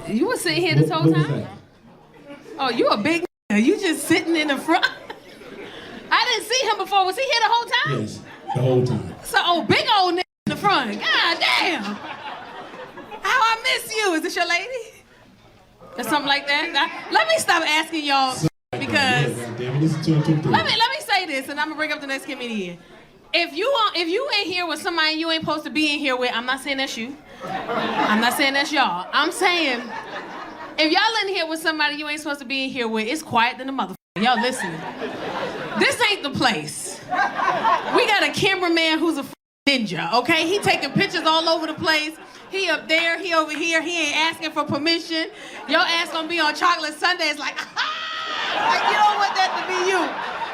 You were sitting here this whole time? Oh, you a big nigga. You just sitting in the front. I didn't see him before. Was he here the whole time? Yes, the whole time. So, big old nigga in the front. God damn. How I miss you. Is this your lady? Or something like that? Now, let me stop asking y'all because let me say this, and I'm gonna bring up the next comedian. If you ain't here with somebody you ain't supposed to be in here with, I'm not saying that's you. I'm not saying that's y'all. I'm saying if y'all in here with somebody you ain't supposed to be in here with, it's quiet than the motherfucker. Y'all listening? This ain't the place. We got a cameraman who's a ninja, okay? He taking pictures all over the place. He up there, he over here, he ain't asking for permission. Your ass gonna be on chocolate Sundays like, like you don't want that to be you.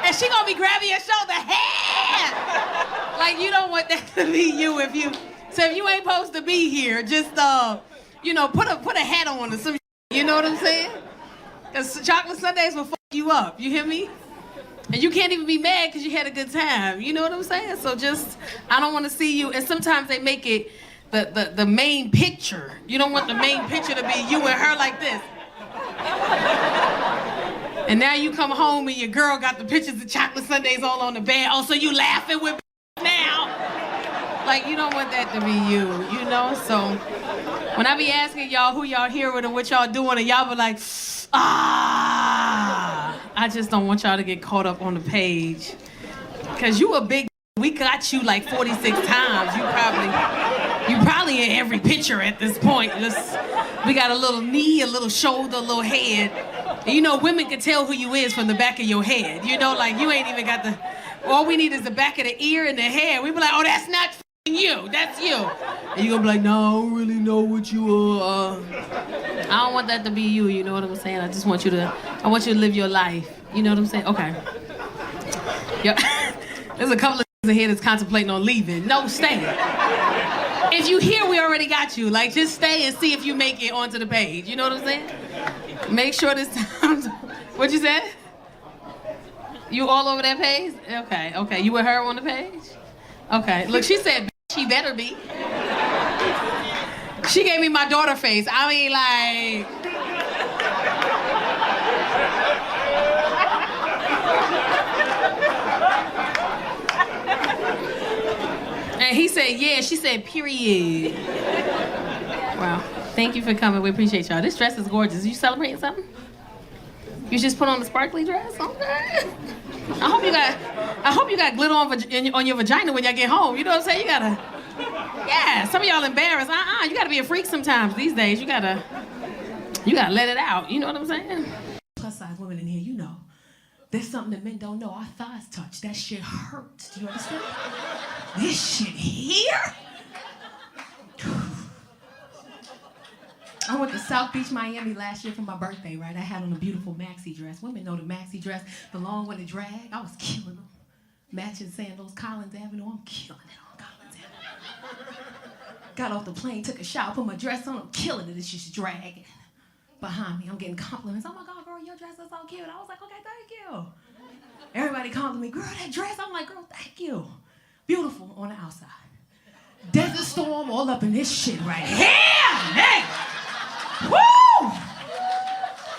And she gonna be grabbing your shoulder, hey! Like you don't want that to be you so if you ain't supposed to be here, just you know, put a hat on or some shit, you know what I'm saying? Cause chocolate Sundays will fuck you up, you hear me? And you can't even be mad because you had a good time, you know what I'm saying? So just, I don't want to see you, and sometimes they make it the main picture. You don't want the main picture to be you and her like this. And now you come home and your girl got the pictures of chocolate sundaes all on the bed. Oh, so you laughing with now? Like, you don't want that to be you, you know? So when I be asking y'all who y'all here with and what y'all doing, and y'all be like, I just don't want y'all to get caught up on the page. Cause you a big, we got you like 46 times. You probably in every picture at this point. We got a little knee, a little shoulder, a little head. And you know, women can tell who you is from the back of your head. You know, like you ain't even got all we need is the back of the ear and the hair. We be like, oh, that's not you, that's you. And you gonna be like, no, I don't really know what you are. I don't want that to be you, you know what I'm saying? I want you to live your life. You know what I'm saying? Okay. Yeah. There's a couple of in here that's contemplating on leaving. No, stay. If you here, we already got you. Like, just stay and see if you make it onto the page. You know what I'm saying? Make sure this time. What'd you say? You all over that page? Okay. You with her on the page? Okay. Look, she said, she better be. She gave me my daughter face. I mean, like. And he said, yeah. She said, period. Wow. Thank you for coming. We appreciate y'all. This dress is gorgeous. You celebrating something? You just put on the sparkly dress? Okay. I hope you got glitter on your vagina when y'all get home. You know what I'm saying? You gotta. Yeah. Some of y'all embarrassed. You gotta be a freak sometimes these days. You gotta let it out. You know what I'm saying? Plus size women in here, you know. There's something that men don't know. Our thighs touch. That shit hurts. Do you understand? This shit here? I went to South Beach, Miami last year for my birthday, right? I had on a beautiful maxi dress. Women know the maxi dress, the long one, the drag. I was killing them. Matching sandals, Collins Avenue. I'm killing it on Collins Avenue. Got off the plane, took a shower, put my dress on. I'm killing it. It's just dragging. Behind me, I'm getting compliments. Oh my God, girl, your dress is so cute. I was like, okay, thank you. Everybody calling me, girl, that dress. I'm like, girl, thank you. Beautiful on the outside. Desert storm all up in this shit right here. Hey! Woo!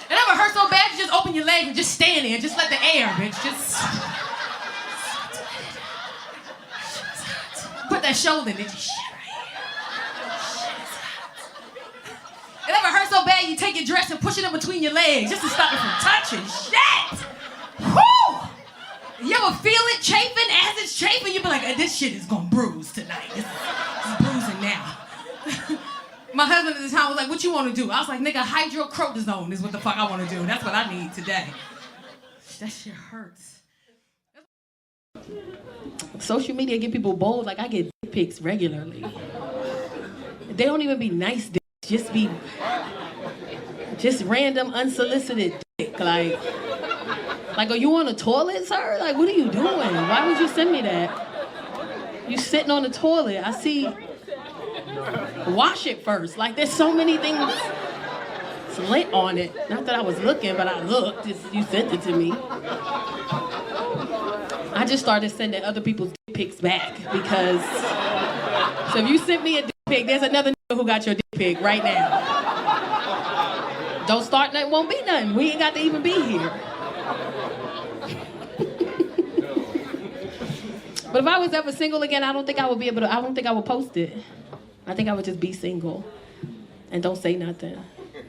It ever hurt so bad you just open your leg and just stand there, just let the air, bitch, just. Put that shoulder in it, just shit right here. It ever hurt so bad you take your dress and push it in between your legs just to stop it from touching shit. Woo! You ever feel it chafing? As it's chafing, you be like, this shit is gonna bruise tonight. It's bruising now. My husband at the time was like, what you want to do? I was like, nigga, hydrocortisone is what the fuck I want to do. That's what I need today. That shit hurts. Social media get people bold. Like, I get dick pics regularly. They don't even be nice dicks. Just random, unsolicited dick. Like, are you on the toilet, sir? Like, what are you doing? Why would you send me that? You sitting on the toilet. I see... Wash it first. Like, there's so many things lit on it. Not that I was looking, but I looked. You sent it to me. I just started sending other people's dick pics back because... So if you sent me a dick pic, there's another nigga who got your dick pic right now. Don't start nothing, won't be nothing. We ain't got to even be here. But if I was ever single again, I don't think I would be able to, I don't think I would post it. I think I would just be single and don't say nothing.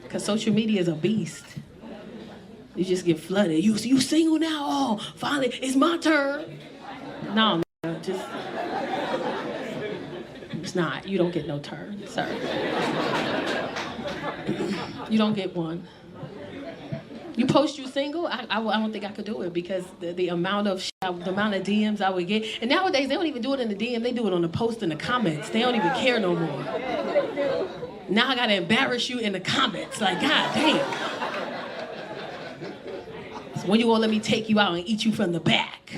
Because social media is a beast. You just get flooded. You single now? Oh, finally, it's my turn. No, just, it's not. You don't get no turn, sir. You don't get one. You post you single? I don't think I could do it because the amount of DMs I would get. And nowadays, they don't even do it in the DM. They do it on the post in the comments. They don't even care no more. Now I got to embarrass you in the comments. Like, God damn. So when you gonna let me take you out and eat you from the back?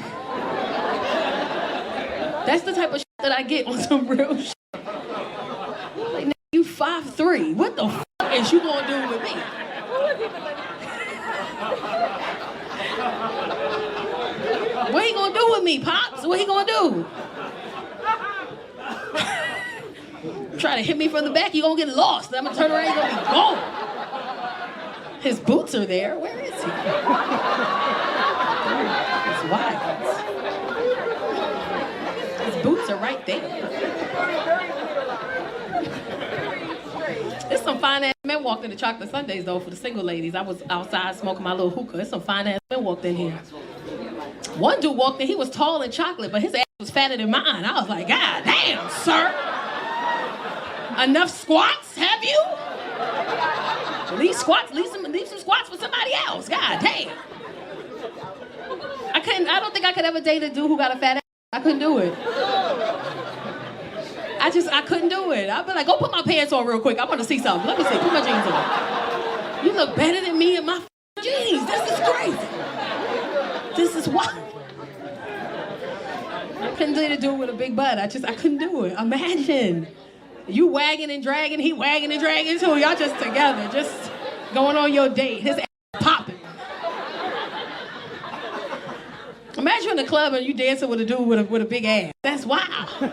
That's the type of shit that I get on some real shit. Like, you 5'3". What the fuck is you gonna do with me? What he gonna do with me, Pops? What he gonna do? Try to hit me from the back, you gonna get lost. I'm gonna turn around, you gonna be gone. His boots are there. Where is he? It's wild. His boots are right there. There's some fine-ass men walked into Chocolate Sundays, though, for the single ladies. I was outside smoking my little hookah. There's some fine-ass men walked in here. One dude walked in, he was tall and chocolate, but his ass was fatter than mine. I was like, God damn, sir. Enough squats, have you? Leave some squats for somebody else. God damn. I don't think I could ever date a dude who got a fat ass. I couldn't do it. I couldn't do it. I'd be like, go put my pants on real quick. I want to see something. Let me see, put my jeans on. You look better than me in my jeans. This is crazy. This is wild. I couldn't date a dude with a big butt. I couldn't do it. Imagine. You wagging and dragging, he wagging and dragging too. Y'all just together, just going on your date. His ass popping. Imagine in the club and you dancing with a dude with a big ass. That's wild.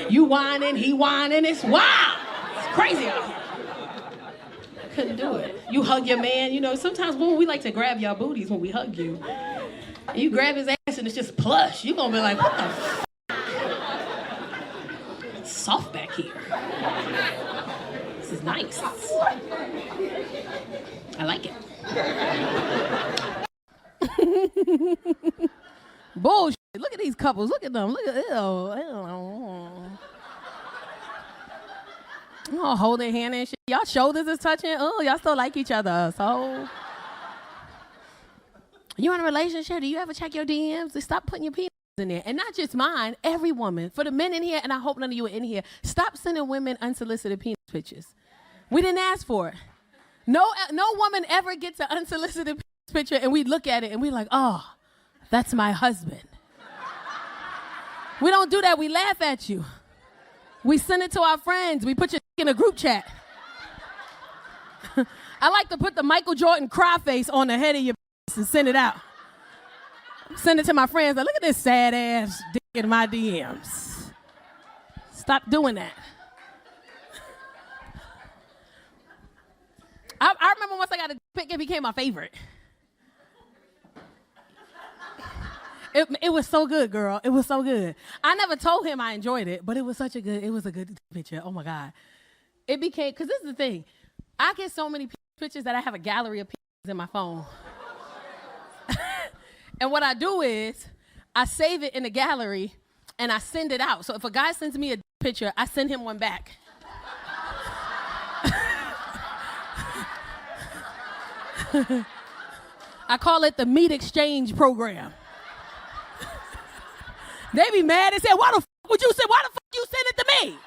You whining, he whining. It's wild. It's crazy out here. I couldn't do it. You hug your man. You know, sometimes when we like to grab y'all booties when we hug you. And you grab his ass and it's just plush. You're going to be like, what the f***? It's soft back here. This is nice. I like it. Bullshit. Look at these couples. Look at them. Look at them. Oh, holding hand and shit. Y'all shoulders is touching. Oh, y'all still like each other. So, you in a relationship? Do you ever check your DMs? Stop putting your penis in there. And not just mine, every woman. For the men in here, and I hope none of you are in here, stop sending women unsolicited penis pictures. We didn't ask for it. No woman ever gets an unsolicited penis picture and we look at it and we're like, oh, that's my husband. We don't do that. We laugh at you. We send it to our friends. We put your in a group chat. I like to put the Michael Jordan cry face on the head of your and send it out. Send it to my friends. Like, look at this sad ass dick in my DMs. Stop doing that. I remember once I got a pic, it became my favorite. It was so good, girl. It was so good. I never told him I enjoyed it, but it was a good picture. Oh my God. It became, because this is the thing. I get so many pictures that I have a gallery of pictures in my phone. And what I do is, I save it in the gallery and I send it out. So if a guy sends me a picture, I send him one back. I call it the meat exchange program. They be mad and say, why the fuck would you send it to me?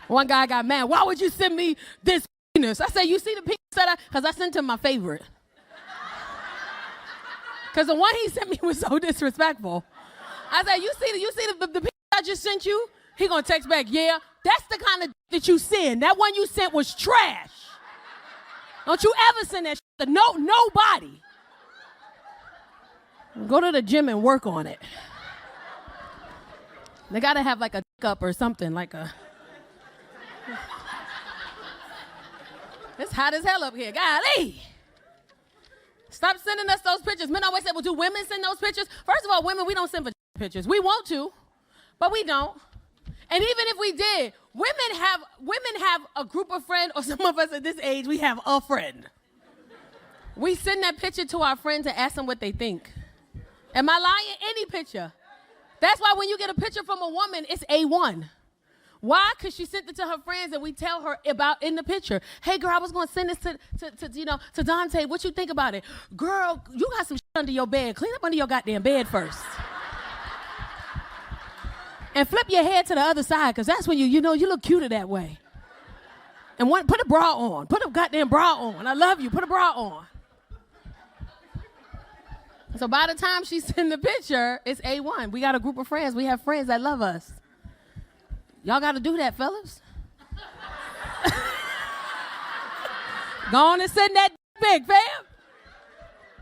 One guy got mad, why would you send me this penis? I said, you see the penis that because I sent him my favorite. Because the one he sent me was so disrespectful. I said, you see the penis I just sent you? He gonna text back, yeah, that's the kind of that you send. That one you sent was trash. Don't you ever send that shit to nobody. Go to the gym and work on it. They gotta have like a up or something like a. It's hot as hell up here. Golly. Stop sending us those pictures. Men always say, well, do women send those pictures? First of all, women, we don't send for pictures. We want to, but we don't. And even if we did, women have a group of friends, or some of us at this age, we have a friend. We send that picture to our friends and ask them what they think. Am I lying? Any picture. That's why when you get a picture from a woman, it's A1. Why? Because she sent it to her friends and we tell her about in the picture. Hey, girl, I was going to send this to Dante. What you think about it? Girl, you got some shit under your bed. Clean up under your goddamn bed first. And flip your head to the other side, because that's when you look cuter that way. And put a bra on. Put a goddamn bra on. I love you. Put a bra on. So by the time she send the picture, it's A1. We got a group of friends. We have friends that love us. Y'all got to do that, fellas. Go on and send that pic, fam.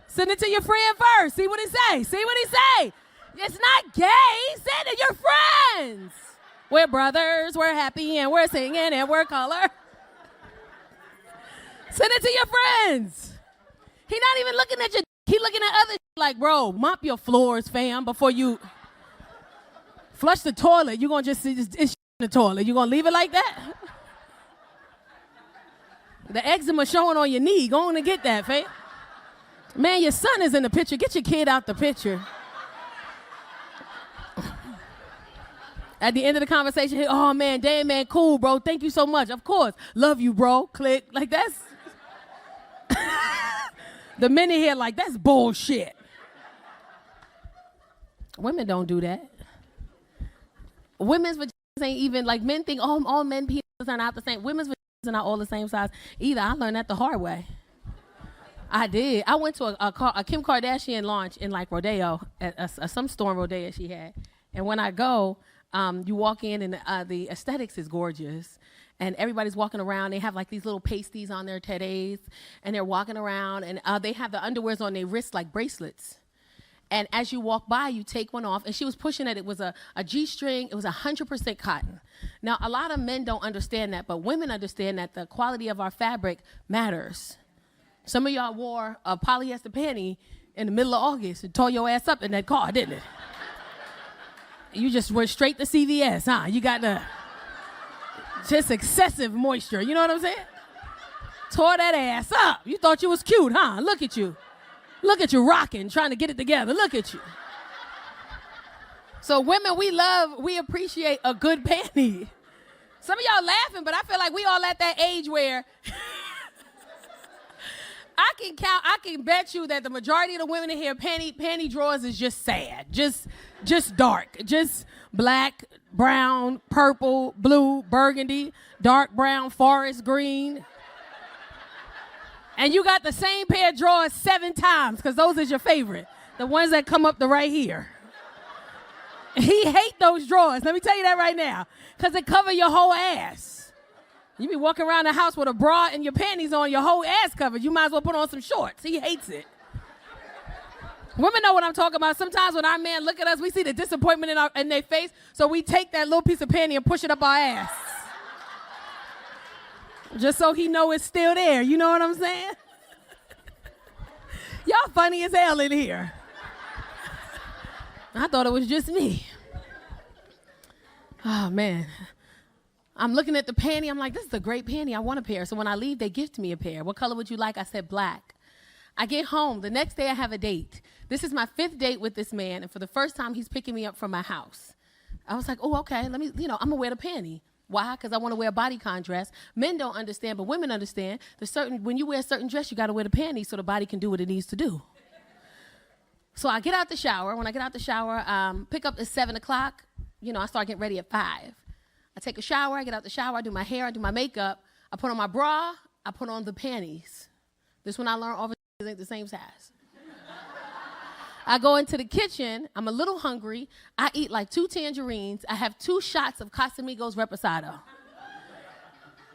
Send it to your friend first. See what he say. See what he say. It's not gay. Send it to your friends. We're brothers. We're happy and we're singing and we're color. Send it to your friends. He not even looking at you. He looking at other like, bro, mop your floors, fam, before you flush the toilet. You're going to just see it's in the toilet. You going to leave it like that? The eczema showing on your knee. Go on and get that, fam. Man, your son is in the picture. Get your kid out the picture. At the end of the conversation, oh, man, damn, man, cool, bro. Thank you so much. Of course. Love you, bro. Click. Like, that's... The men in here like, that's bullshit. Women don't do that. Women's vaginas ain't even, like, men think, oh, all men penises are not the same. Women's vaginas are not all the same size either. I learned that the hard way. I did. I went to a Kim Kardashian launch in, like, Rodeo, at some store in Rodeo she had. And when I go, you walk in and the aesthetics is gorgeous. And everybody's walking around. They have like these little pasties on their teddies. And they're walking around. And they have the underwears on their wrists like bracelets. And as you walk by, you take one off. And she was pushing it. It was a G-string. It was 100% cotton. Now, a lot of men don't understand that. But women understand that the quality of our fabric matters. Some of y'all wore a polyester panty in the middle of August and tore your ass up in that car, didn't it? You just went straight to CVS, huh? You got the... just excessive moisture, you know what I'm saying? Tore that ass up. You thought you was cute, huh? Look at you. Look at you rocking, trying to get it together. Look at you. So women, we appreciate a good panty. Some of y'all laughing, but I feel like we all at that age where I can bet you that the majority of the women in here, panty drawers is just sad, just dark, just black, brown, purple, blue, burgundy, dark brown, forest green. And you got the same pair of drawers 7 times, because those is your favorite, the ones that come up to right here. He hate those drawers, let me tell you that right now, because they cover your whole ass. You be walking around the house with a bra and your panties on, your whole ass covered. You might as well put on some shorts. He hates it. Women know what I'm talking about. Sometimes when our men look at us, we see the disappointment in their face, so we take that little piece of panty and push it up our ass. Just so he know it's still there. You know what I'm saying? Y'all funny as hell in here. I thought it was just me. Oh, man. I'm looking at the panty. I'm like, this is a great panty. I want a pair. So when I leave, they gift me a pair. What color would you like? I said black. I get home. The next day I have a date. This is my 5th date with this man. And for the first time, he's picking me up from my house. I was like, oh, okay. Let me, I'm going to wear the panty. Why? Because I want to wear a bodycon dress. Men don't understand, but women understand. When you wear a certain dress, you got to wear the panties so the body can do what it needs to do. So I get out the shower. When I get out the shower, pick up at 7 o'clock. I start getting ready at 5. I take a shower, I get out the shower, I do my hair, I do my makeup, I put on my bra, I put on the panties. This one I learned all ain't the same size. I go into the kitchen, I'm a little hungry, I eat like 2 tangerines, I have 2 shots of Casamigos Reposado.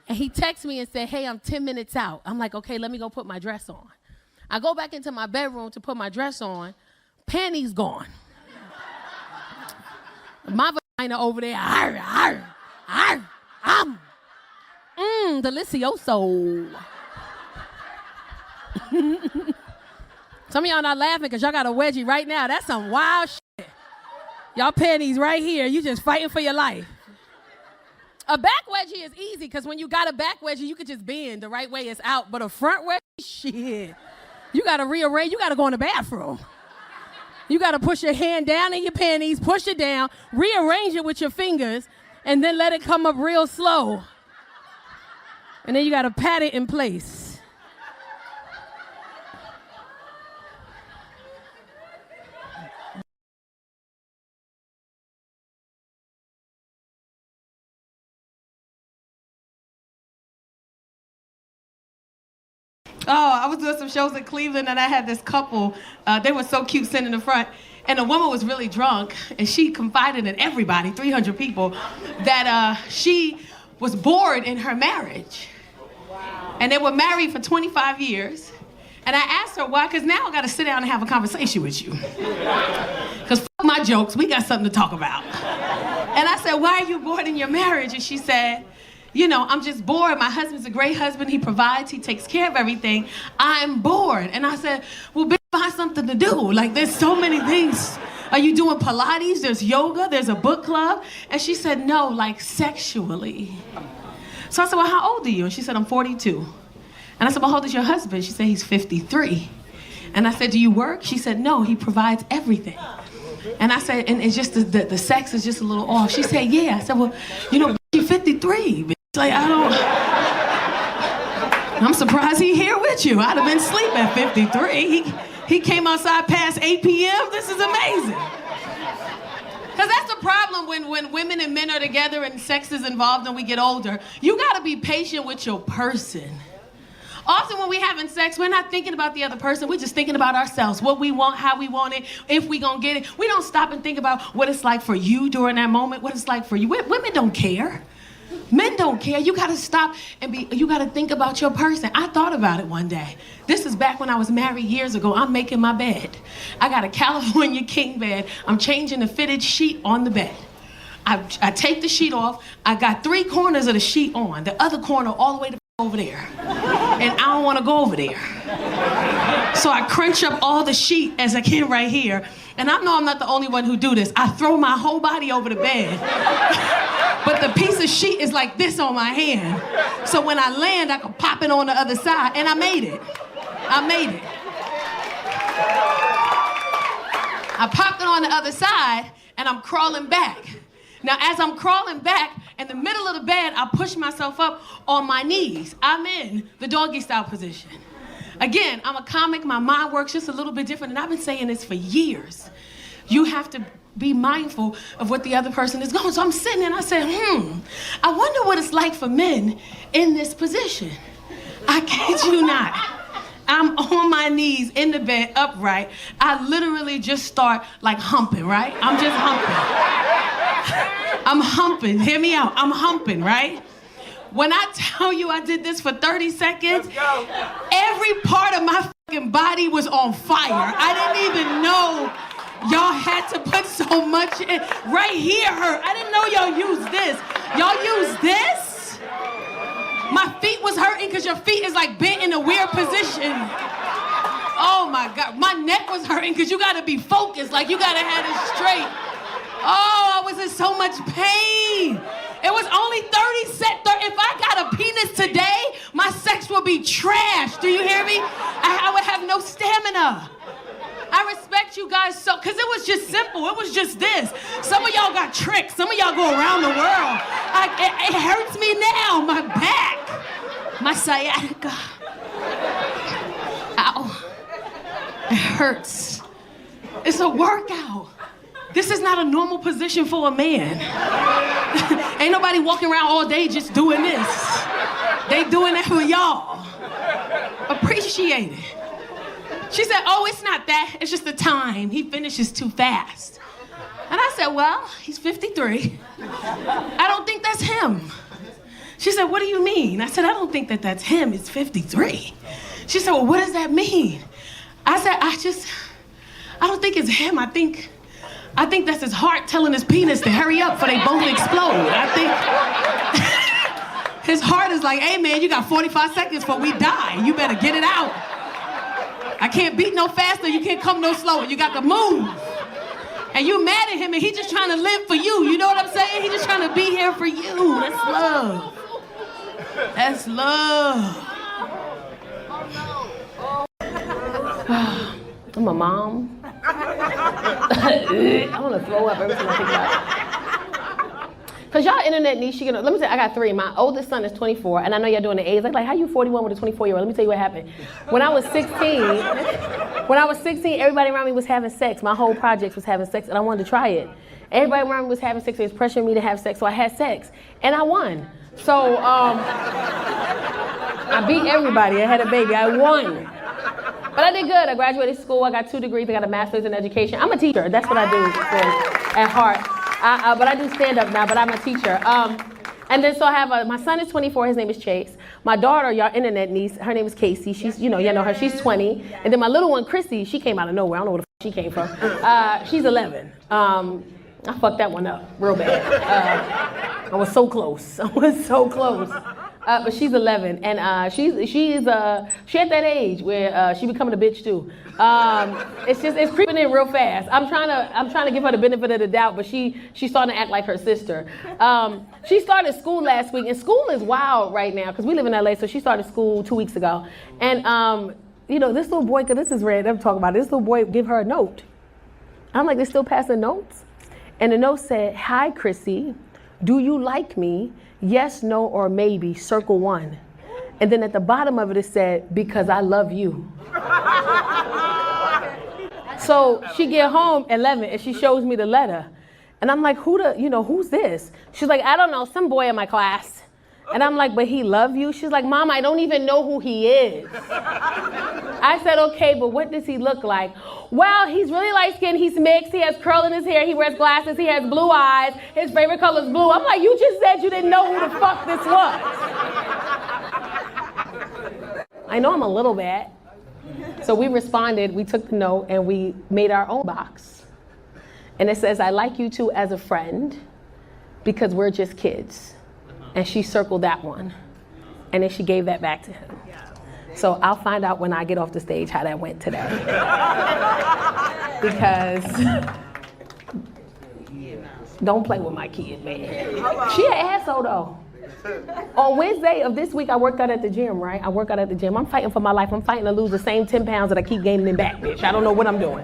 And he texts me and said, hey, I'm 10 minutes out. I'm like, okay, let me go put my dress on. I go back into my bedroom to put my dress on, panties gone. My vagina over there. Arr, arr, arr, delicioso. Some of y'all not laughing because y'all got a wedgie right now. That's some wild shit. Y'all panties right here. You just fighting for your life. A back wedgie is easy because when you got a back wedgie, you can just bend the right way, it's out. But a front wedgie, shit. You got to rearrange. You got to go in the bathroom. You got to push your hand down in your panties, push it down, rearrange it with your fingers, and then let it come up real slow. And then you got to pat it in place. Oh, I was doing some shows in Cleveland and I had this couple, they were so cute sitting in the front, and the woman was really drunk and she confided in everybody, 300 people, that she was bored in her marriage. Wow. And they were married for 25 years. And I asked her why, because now I gotta sit down and have a conversation with you. Because fuck my jokes, we got something to talk about. And I said, why are you bored in your marriage? And she said, you know, I'm just bored. My husband's a great husband. He provides, he takes care of everything. I'm bored. And I said, well, bitch, find something to do. Like, there's so many things. Are you doing Pilates? There's yoga, there's a book club. And she said, no, like sexually. So I said, well, how old are you? And she said, I'm 42. And I said, well, how old is your husband? She said, he's 53. And I said, do you work? She said, no, he provides everything. And I said, and it's just the sex is just a little off. She said, yeah. I said, well, you know, you're 53. Like, I'm surprised he here with you. I'd have been asleep at 53. He came outside past 8 p.m. This is amazing. Because that's the problem when women and men are together and sex is involved and we get older. You got to be patient with your person. Often when we're having sex, we're not thinking about the other person. We're just thinking about ourselves, what we want, how we want it, if we gonna get it. We don't stop and think about what it's like for you during that moment, what it's like for you. Women don't care. Men don't care. You gotta stop and you gotta think about your person. I thought about it one day. This is back when I was married years ago. I'm making my bed. I got a California king bed. I'm changing the fitted sheet on the bed. I take the sheet off. I got 3 corners of the sheet on. The other corner all the way to over there. And I don't wanna go over there. So I crunch up all the sheet as I can right here. And I know I'm not the only one who do this. I throw my whole body over the bed. But the piece of sheet is like this on my hand. So when I land, I can pop it on the other side. And I made it. I popped it on the other side, and I'm crawling back. Now, as I'm crawling back, in the middle of the bed, I push myself up on my knees. I'm in the doggy style position. Again, I'm a comic. My mind works just a little bit different, and I've been saying this for years. You have to be mindful of what the other person is going. So I'm sitting there and I said, I wonder what it's like for men in this position. I kid you not. I'm on my knees in the bed, upright. I literally just start like humping, right? I'm just humping. I'm humping, hear me out. I'm humping, right? When I tell you I did this for 30 seconds, every part of my fucking body was on fire. I didn't even know y'all had to put so much in. Right here hurt. I didn't know y'all used this. Y'all use this? My feet was hurting because your feet is like bent in a weird position. Oh my God. My neck was hurting because you got to be focused. Like you got to have it straight. Oh, I was in so much pain. It was only 30 cents. If I got a penis today, my sex would be trash. Do you hear me? I would have no stamina. I respect you guys so, because it was just simple. It was just this. Some of y'all got tricks. Some of y'all go around the world. It hurts me now, my back, my sciatica. Ow. It hurts. It's a workout. This is not a normal position for a man. Ain't nobody walking around all day just doing this. They doing that for y'all. Appreciate it. She said, oh, it's not that. It's just the time. He finishes too fast. And I said, well, he's 53. I don't think that's him. She said, what do you mean? I said, I don't think that that's him. It's 53. She said, well, what does that mean? I said, I don't think it's him. I think I think that's his heart telling his penis to hurry up before they both explode. I think his heart is like, hey man, you got 45 seconds before we die. You better get it out. I can't beat no faster, you can't come no slower. You got to move. And you mad at him and he's just trying to live for you. You know what I'm saying? He's just trying to be here for you. That's love. That's love. I'm a mom. I want to throw up every time I think about it. Because y'all internet niche, let me tell you, I got 3. My oldest son is 24, and I know y'all doing the age. Like, how you 41 with a 24-year-old? Let me tell you what happened. When I was 16, everybody around me was having sex. My whole project was having sex, and I wanted to try it. Everybody around me was having sex. They was pressuring me to have sex, so I had sex. And I won. So, I beat everybody. I had a baby. I won. But I did good. I graduated school. I got 2 degrees. I got a master's in education. I'm a teacher. That's what I do at heart. But I do stand-up now, but I'm a teacher. And then so I have my son is 24. His name is Chase. My daughter, y'all internet niece, her name is Casey. She's, y'all know her. She's 20. And then my little one, Chrissy, she came out of nowhere. I don't know where the f she came from. She's 11. I fucked that one up real bad. I was so close. But she's 11, and she at that age where she becoming a bitch too. It's creeping in real fast. I'm trying to give her the benefit of the doubt, but she's starting to act like her sister. She started school last week, and school is wild right now because we live in LA. So she started school 2 weeks ago, and this little boy, cause this is red. I'm talking about it, this little boy give her a note. I'm like, they're still passing notes, and the note said, "Hi, Chrissy, do you like me? Yes, no, or maybe, circle 1. And then at the bottom of it said, because I love you." So she get home 11 and she shows me the letter. And I'm like, who's this? She's like, I don't know, some boy in my class. And I'm like, but he love you? She's like, Mom, I don't even know who he is. I said, okay, but what does he look like? Well, he's really light skinned, he's mixed, he has curl in his hair, he wears glasses, he has blue eyes, his favorite color is blue. I'm like, you just said you didn't know who the fuck this was. I know I'm a little bad. So we responded, we took the note, and we made our own box. And it says, I like you too as a friend, because we're just kids. And she circled that one. And then she gave that back to him. So I'll find out when I get off the stage how that went today. Because don't play with my kid, man. She an asshole though. On Wednesday of this week, I worked out at the gym, right? I work out at the gym. I'm fighting for my life. I'm fighting to lose the same 10 pounds that I keep gaining in back, bitch. I don't know what I'm doing.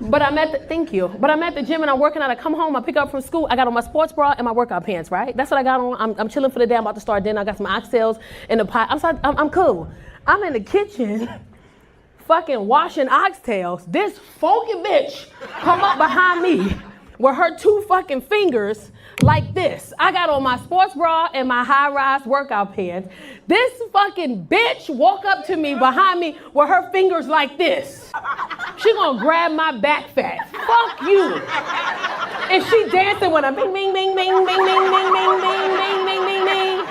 But I'm at the gym and I'm working out. I come home, I pick up from school. I got on my sports bra and my workout pants, right? That's what I got on. I'm chilling for the day. I'm about to start dinner. I got some oxtails in the pot. I'm cool. I'm in the kitchen, fucking washing oxtails. This funky bitch come up behind me with her 2 fucking fingers like this. I got on my sports bra and my high-rise workout pants. This fucking bitch walk up to me behind me with her fingers like this. She gonna grab my back fat. Fuck you. And she dancing with a bing, bing, bing, bing, bing, bing, bing, bing, bing, bing, bing, bing, bing.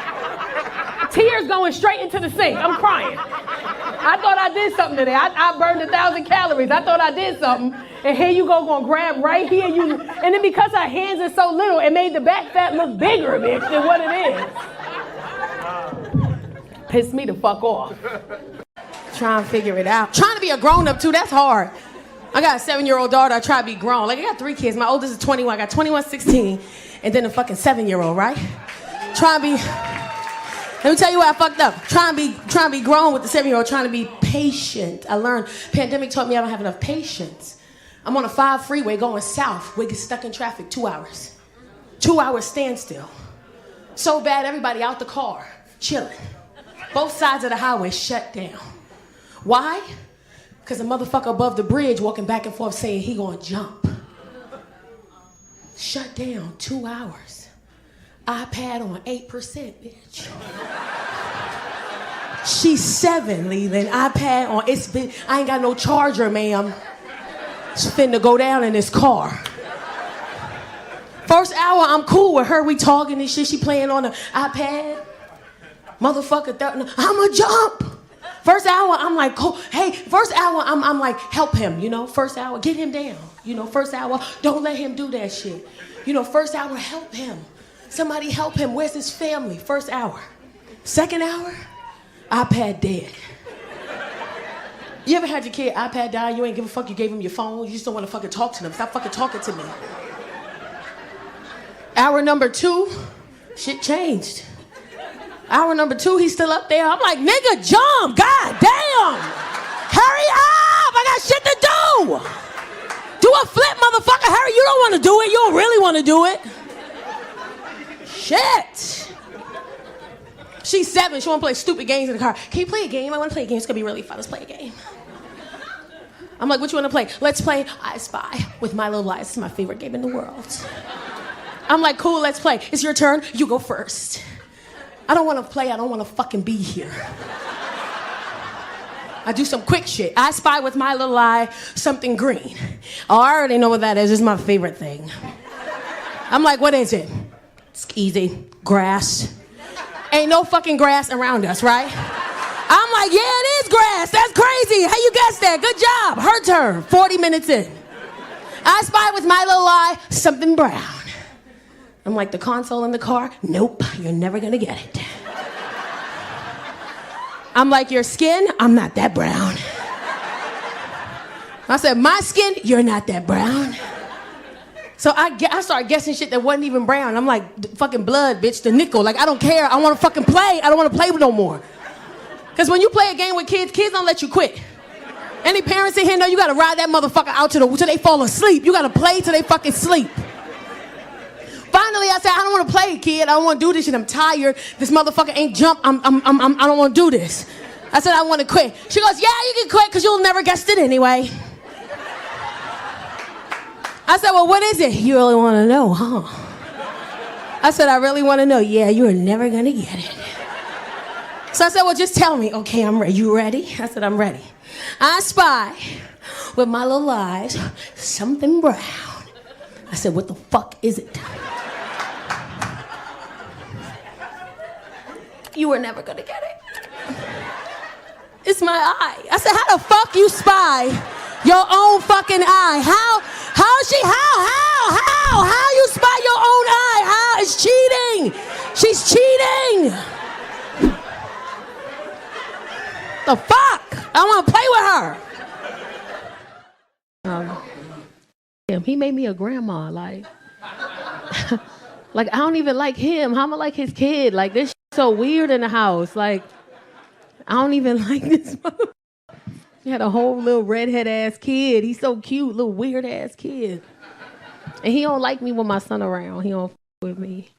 Tears going straight into the sink. I'm crying. I thought I did something today. I burned 1,000 calories. I thought I did something. And here you go, gonna grab right here. And then because her hands are so little, it made the back fat look bigger, bitch, than what it is. Pissed me the fuck off. Trying to figure it out. Trying to be a grown-up too, that's hard. I got a 7-year-old daughter, I try to be grown. Like I got 3 kids. My oldest is 21, I got 21, 16, and then a fucking 7-year-old, right? Trying to be, let me tell you what I fucked up. Trying to be grown with the 7-year-old, trying to be patient. I learned, pandemic taught me I don't have enough patience. I'm on a 5 freeway going south. We get stuck in traffic 2 hours. 2 hours standstill. So bad, everybody out the car, chilling. Both sides of the highway shut down. Why? Because a motherfucker above the bridge walking back and forth saying he gonna jump. Shut down 2 hours. iPad on 8%, bitch. She's 7, Leland. iPad on, I ain't got no charger, ma'am. It's finna go down in this car. First hour, I'm cool with her. We talking and shit. She playing on the iPad. Motherfucker, I'ma jump. First hour, I'm like, cool. Hey, first hour, I'm like, help him, First hour, get him down. You know, first hour, don't let him do that shit. You know, first hour, help him. Somebody help him. Where's his family? First hour. Second hour, iPad dead. You ever had your kid iPad die? You ain't give a fuck. You gave him your phone. You just don't want to fucking talk to them. Stop fucking talking to me. Hour number 2, shit changed. Hour number 2, he's still up there. I'm like, nigga, jump. God damn. Hurry up. I got shit to do. Do a flip, motherfucker. Hurry. You don't want to do it. You don't really want to do it. Shit. She's 7. She want to play stupid games in the car. Can you play a game? I want to play a game. It's going to be really fun. Let's play a game. I'm like, what you want to play? Let's play I Spy with My Little Lies. It's my favorite game in the world. I'm like, cool, let's play. It's your turn. You go first. I don't want to play. I don't want to fucking be here. I do some quick shit. I Spy with My Little Lie, something green. Oh, I already know what that is. It's my favorite thing. I'm like, what is it? It's easy. Grass. Ain't no fucking grass around us, right? I'm like, yeah, it is grass. That's crazy. How you guessed that? Good job. Her turn. 40 minutes in. I Spy with My Little Lie, something brown. I'm like, the console in the car? Nope, you're never gonna get it. I'm like, your skin? I'm not that brown. I said, my skin? You're not that brown. So I started guessing shit that wasn't even brown. I'm like, fucking blood, bitch, the nickel. Like, I don't care. I want to fucking play. I don't want to play no more. Because when you play a game with kids, kids don't let you quit. Any parents in here know you got to ride that motherfucker out till they fall asleep. You got to play till they fucking sleep. Finally, I said, I don't want to play, kid. I don't want to do this shit. I'm tired. This motherfucker ain't jump. I don't want to do this. I said, I want to quit. She goes, yeah, you can quit because you'll never guess it anyway. I said, well, what is it? You really want to know, huh? I said, I really want to know. Yeah, you're never going to get it. So I said, well, just tell me. Okay, I'm ready. You ready? I said, I'm ready. I spy with my little eyes something brown. I said, what the fuck is it? You were never going to get it. It's my eye. I said, how the fuck you spy your own fucking eye? How you spy your own eye? How? It's cheating. She's cheating. The fuck? I want to play with her. He made me a grandma, like I don't even like him. How am I like his kid? Like, this so weird in the house. Like, I don't even like this motherfucker. He had a whole little redhead ass kid. He's so cute, little weird ass kid. And he don't like me with my son around. He don't with me.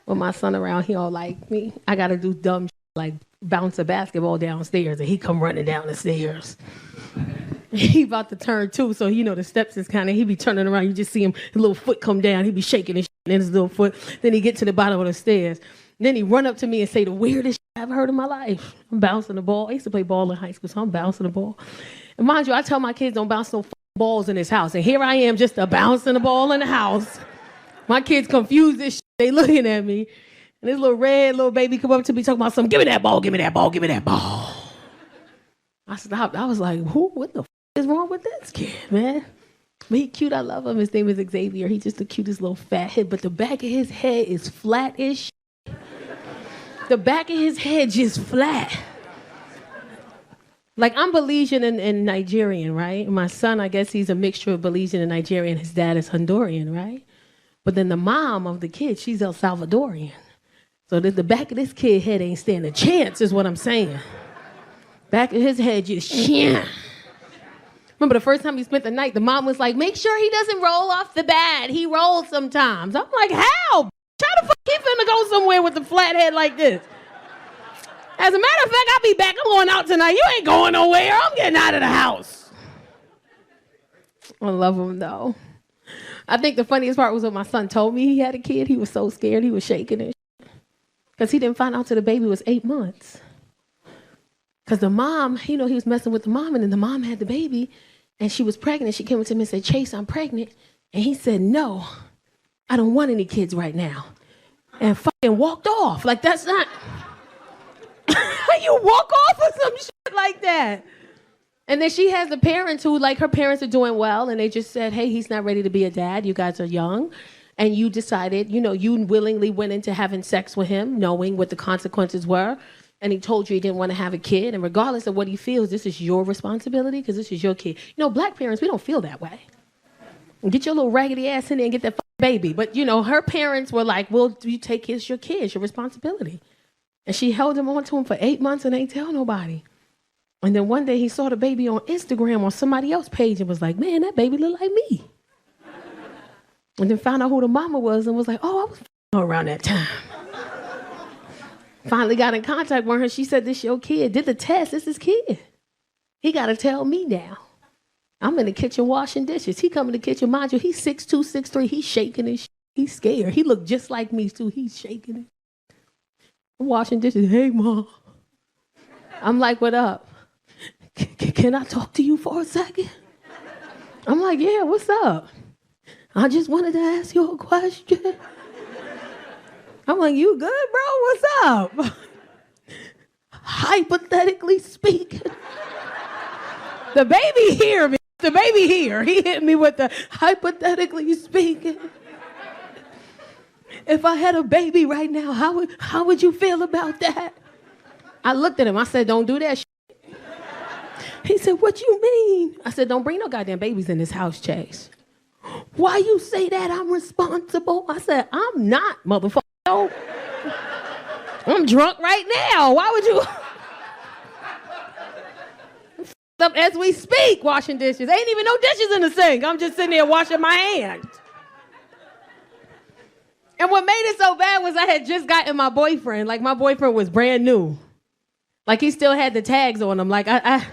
With my son around, he don't like me. I gotta do dumb shit like bounce a basketball downstairs, and he come running down the stairs. He about to turn 2, so you know the steps is kind of, he be turning around. You just see him, his little foot come down. He be shaking his shit in his little foot. Then he get to the bottom of the stairs. Then he run up to me and say the weirdest shit I've heard in my life. I'm bouncing the ball. I used to play ball in high school, so I'm bouncing the ball. And mind you, I tell my kids don't bounce no balls in this house. And here I am just a bouncing the ball in the house. My kids confused this shit. They looking at me. And this little red little baby come up to me talking about something. Give me that ball, give me that ball, give me that ball. I stopped. I was like, what the is wrong with this kid, man? But he cute. I love him. His name is Xavier. He's just the cutest little fat head. But the back of his head is flat as shit. The back of his head just flat. Like, I'm Belizean and Nigerian, right? My son, I guess he's a mixture of Belizean and Nigerian. His dad is Honduran, right? But then the mom of the kid, she's El Salvadorian. So the back of this kid's head ain't stand a chance, is what I'm saying. Back of his head just yeah. Remember the first time he spent the night, the mom was like, make sure he doesn't roll off the bed. He rolls sometimes. I'm like, how? How the fuck he finna go somewhere with a flat head like this? As a matter of fact, I'll be back. I'm going out tonight. You ain't going nowhere. I'm getting out of the house. I love him, though. I think the funniest part was when my son told me he had a kid. He was so scared. He was shaking and shit. Because he didn't find out till the baby was 8 months. Because the mom, he was messing with the mom, and then the mom had the baby, and she was pregnant. She came up to me and said, Chase, I'm pregnant. And he said, no, I don't want any kids right now. And fucking walked off. Like, that's not... You walk off or some shit like that. And then she has the parents who, like, her parents are doing well, and they just said, hey, he's not ready to be a dad. You guys are young. And you decided, you willingly went into having sex with him, knowing what the consequences were. And he told you he didn't want to have a kid. And regardless of what he feels, this is your responsibility because this is your kid. Black parents, we don't feel that way. Get your little raggedy ass in there and get that baby. But, her parents were like, well, you take your kid. It's your responsibility. And she held him on to him for 8 months and ain't tell nobody. And then one day he saw the baby on Instagram on somebody else's page and was like, man, that baby look like me. And then found out who the mama was and was like, oh, I was around that time. Finally got in contact with her. She said, this your kid. Did the test. This is his kid. He got to tell me now. I'm in the kitchen washing dishes. He come in the kitchen. Mind you, he's 6'2", 6'3". He's shaking and he's scared. He looked just like me, too. He's shaking it. I'm washing dishes. Hey, Mom. I'm like, what up? Can I talk to you for a second? I'm like, yeah, what's up? I just wanted to ask you a question. I'm like, you good, bro? What's up? Hypothetically speaking. The baby here, man. The baby here. He hit me with the hypothetically speaking. If I had a baby right now, how would you feel about that? I looked at him. I said, don't do that shit. He said, what you mean? I said, don't bring no goddamn babies in this house, Chase. Why you say that I'm responsible? I said, I'm not, motherfucker. I'm drunk right now. Why would you? Up as we speak, washing dishes. Ain't even no dishes in the sink. I'm just sitting there washing my hands. And what made it so bad was I had just gotten my boyfriend. Like, my boyfriend was brand new. Like, he still had the tags on him. Like, I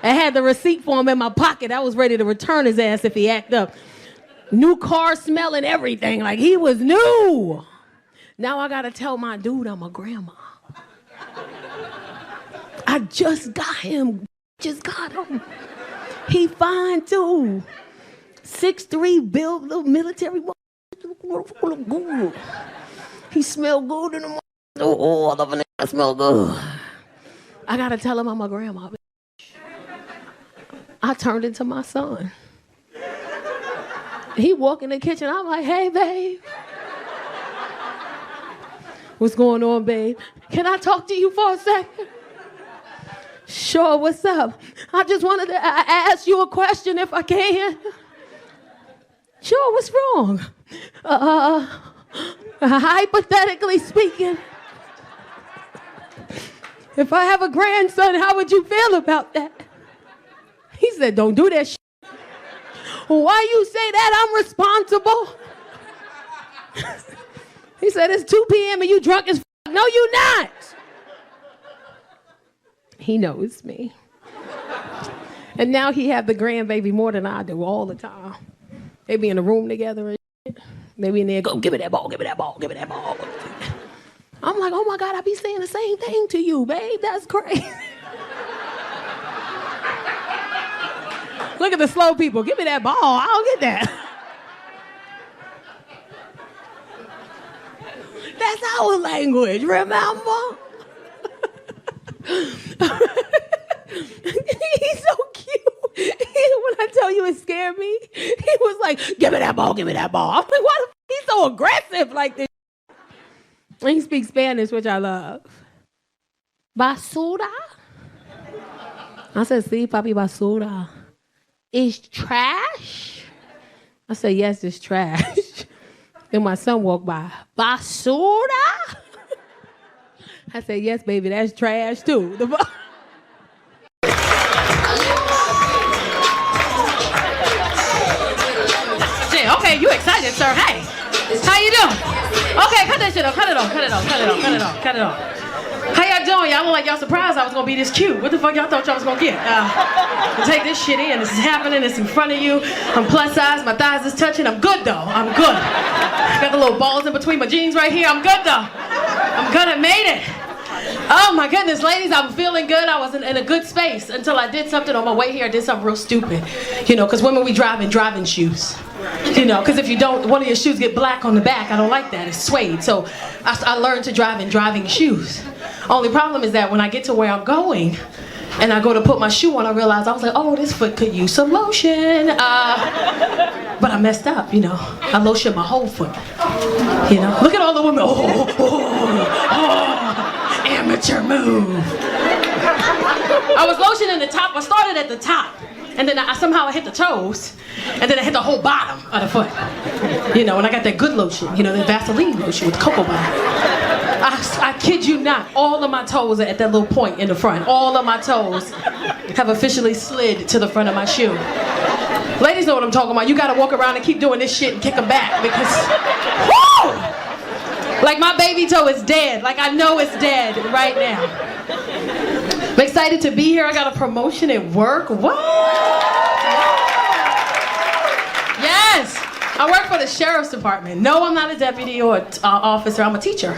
had the receipt for him in my pocket. I was ready to return his ass if he act up. New car smell and everything. Like, he was new. Now I got to tell my dude I'm a grandma. I just got him. He fine, too. 6'3", built little military. He smell good in the morning. Oh, I love it. I smell good. I got to tell him I'm a grandma. I turned into my son. He walk in the kitchen. I'm like, hey, babe. What's going on, babe? Can I talk to you for a second? Sure, what's up? I just wanted to ask you a question if I can. Sure, what's wrong? Hypothetically speaking, if I have a grandson, how would you feel about that? He said, don't do that shit. Why you say that? I'm responsible. He said, it's 2 p.m. and you drunk as f***. No, you not. He knows me. And now he have the grandbaby more than I do all the time. They be in the room together and shit. They be in there, go, give me that ball, give me that ball, give me that ball. I'm like, oh my God, I be saying the same thing to you, babe. That's crazy. Look at the slow people. Give me that ball. I don't get that. That's our language, remember? He's so cute. When I tell you it scared me, he was like, give me that ball, give me that ball. I'm like, why the f*** he's so aggressive like this? And he speaks Spanish, which I love. Basura? I said, sí, papi, basura. Is trash? I said, yes, it's trash. Then my son walked by. Basura? I said, yes, baby, that's trash too. Shit, okay, you excited, sir. Hey, how you doing? Okay, cut that shit off, cut it off. How y'all doing? Y'all look like y'all surprised I was gonna be this cute. What the fuck y'all thought y'all was gonna get? Take this shit in. This is happening. It's in front of you. I'm plus size. My thighs is touching. I'm good though. I'm good. Got the little balls in between my jeans right here. I'm good though. I'm good. I made it. Oh my goodness, ladies, I'm feeling good. I was in a good space until I did something on my way here. I did something real stupid. You know, because women, we drive in driving shoes. You know, because if you don't, one of your shoes get black on the back. I don't like that. It's suede. So I learned to drive in driving shoes. Only problem is that when I get to where I'm going, And I go to put my shoe on, I realized, I was like, oh, this foot could use some lotion. But I messed up, you know. I lotioned my whole foot. You know, look at all the women. Amateur move. I was lotioning the top. I started at the top, and then somehow I hit the toes, and then I hit the whole bottom of the foot. You know, and I got that good lotion, you know, the Vaseline lotion with cocoa butter. I kid you not, all of my toes are at that little point in the front. All of my toes have officially slid to the front of my shoe. Ladies know what I'm talking about. You gotta walk around and keep doing this shit and kick them back because, whoo! Like my baby toe is dead. Like I know it's dead right now. I'm excited to be here. I got a promotion at work. What? Yes! I work for the sheriff's department. No, I'm not a deputy or officer. I'm a teacher.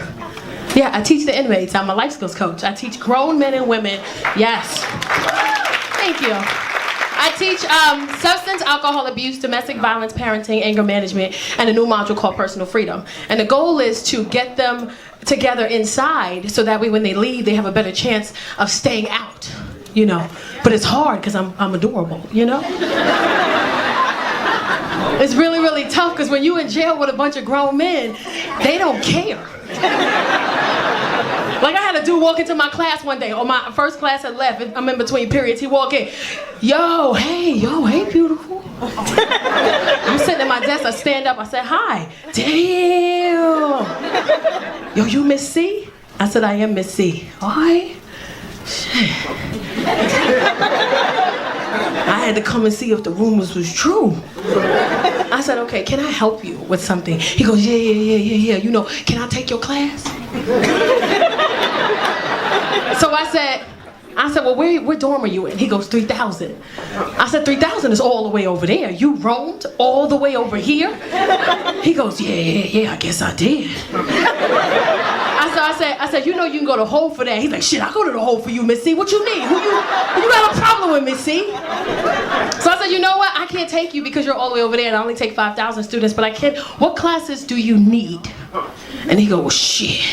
Yeah, I teach the inmates. I'm a life skills coach. I teach grown men and women. Yes. Thank you. I teach substance, alcohol abuse, domestic violence, parenting, anger management, and a new module called personal freedom. And the goal is to get them together inside so that way when they leave, they have a better chance of staying out, you know. But it's hard because I'm adorable, you know. It's really, really tough because when you're in jail with a bunch of grown men, they don't care. Like I had a dude walk into my class one day, or my first class had left, I'm in between periods, he walked in, yo, hey, beautiful. I'm sitting at my desk, I stand up, I said, hi, damn. Yo, you Miss C? I said, I am Miss C. All right. Shit. I had to come and see if the rumors was true. I said, okay, can I help you with something? He goes, yeah. You know, can I take your class? So I said, well, where dorm are you in? He goes, 3000. I said, 3000 is all the way over there. You roamed all the way over here? He goes, yeah, I guess I did. I said, you know you can go to Hole for that. He's like, shit, I'll go to the Hole for you, Miss C. What you need? Who you got a problem with, Miss C? So I said, you know what? I can't take you because you're all the way over there and I only take 5,000 students, but I can. What classes do you need? And he goes, well, shit.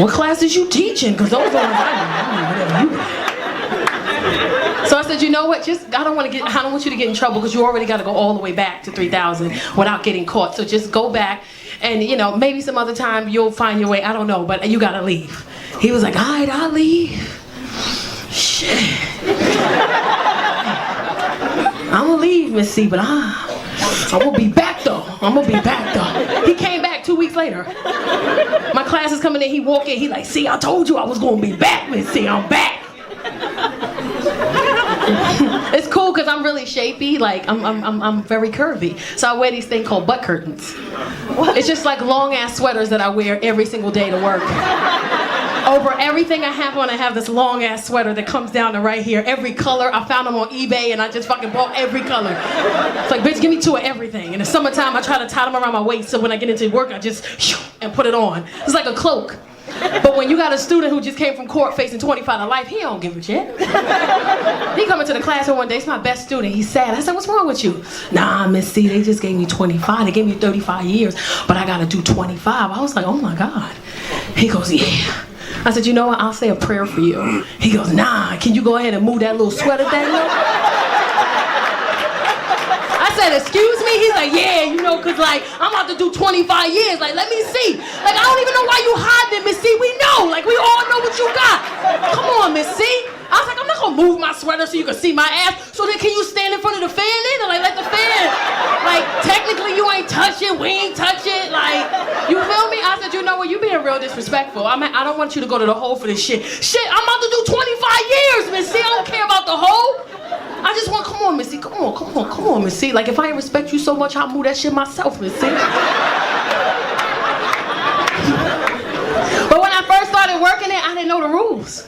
What classes you teaching? Because those are the ones I need, whatever you got. So I said, you know what? I don't want you to get in trouble because you already got to go all the way back to 3,000 without getting caught. So just go back and, you know, maybe some other time you'll find your way. I don't know, but you got to leave. He was like, all right, I'll leave. Shit. I'm going to leave, Miss C, but I'm going to be back, though. He came back 2 weeks later. My class is coming in. He walked in. He like, see, I told you I was going to be back, Miss C. I'm back. It's cool because I'm really shapy, like I'm very curvy. So I wear these things called butt curtains. It's just like long ass sweaters that I wear every single day to work. Over everything I have on, I have this long ass sweater that comes down to right here. Every color, I found them on eBay and I just fucking bought every color. It's like, bitch, give me two of everything. In the summertime, I try to tie them around my waist so when I get into work, I just and put it on. It's like a cloak. But when you got a student who just came from court facing 25 to life, he don't give a shit. He come into the classroom one day, it's my best student, he's sad. I said, what's wrong with you? Nah, Miss C, they just gave me 25. They gave me 35 years, but I gotta do 25. I was like, oh my God. He goes, yeah. I said, you know what, I'll say a prayer for you. He goes, nah, can you go ahead and move that little sweater thing up? I said, excuse me? He's like, yeah, you know, cause like, I'm about to do 25 years. Like, let me see. Like, I don't even know why you hiding it, Miss C. We know. Like, we all know what you got. Come on, Miss C. I was like, I'm not gonna move my sweater so you can see my ass. So then can you stand in front of the fan then? And like, let the fan. Like, technically you ain't touch it. We ain't touch it. Like, you feel me? I said, you know what? You being real disrespectful. I don't want you to go to the hole for this shit. Shit, I'm about to do 25 years, Miss C. I don't care about the hole. I just want, come on, Missy, come on, Missy. Like, if I ain't respect you so much, I'll move that shit myself, Missy. But when I first started working there, I didn't know the rules.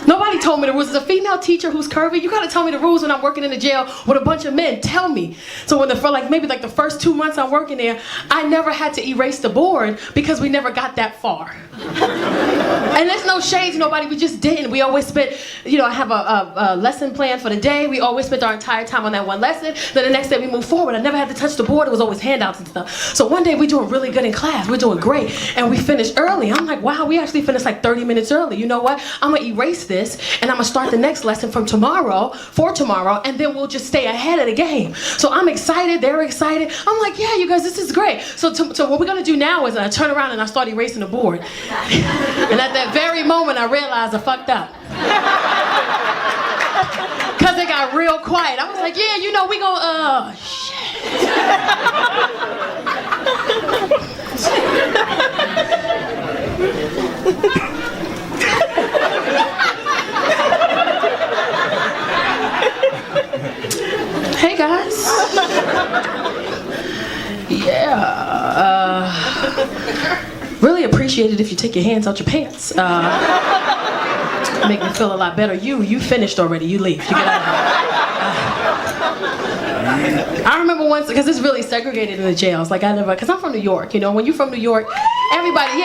Nobody told me the rules. As a female teacher who's curvy, you gotta tell me the rules when I'm working in the jail with a bunch of men. Tell me. So when maybe the first 2 months I'm working there, I never had to erase the board because we never got that far. And there's no shade to nobody, we just didn't. We always spent, I have a lesson plan for the day. We always spent our entire time on that one lesson. Then the next day we moved forward. I never had to touch the board. It was always handouts and stuff. So one day we're doing really good in class. We're doing great. And we finished early. I'm like, wow, we actually finished like 30 minutes early. You know what? I'm gonna erase this and I'm gonna start the next lesson for tomorrow, and then we'll just stay ahead of the game. So I'm excited, they're excited. I'm like, yeah, you guys, this is great. So what we're gonna do now is I turn around and I start erasing the board. And at that very moment, I realized I fucked up. Cause it got real quiet. I was like, yeah, we gon' Hey guys. Yeah. Really appreciate it if you take your hands out your pants. Make me feel a lot better. You finished already. You leave. You get out of here. I remember once, because it's really segregated in the jails. Like because I'm from New York. When you're from New York, everybody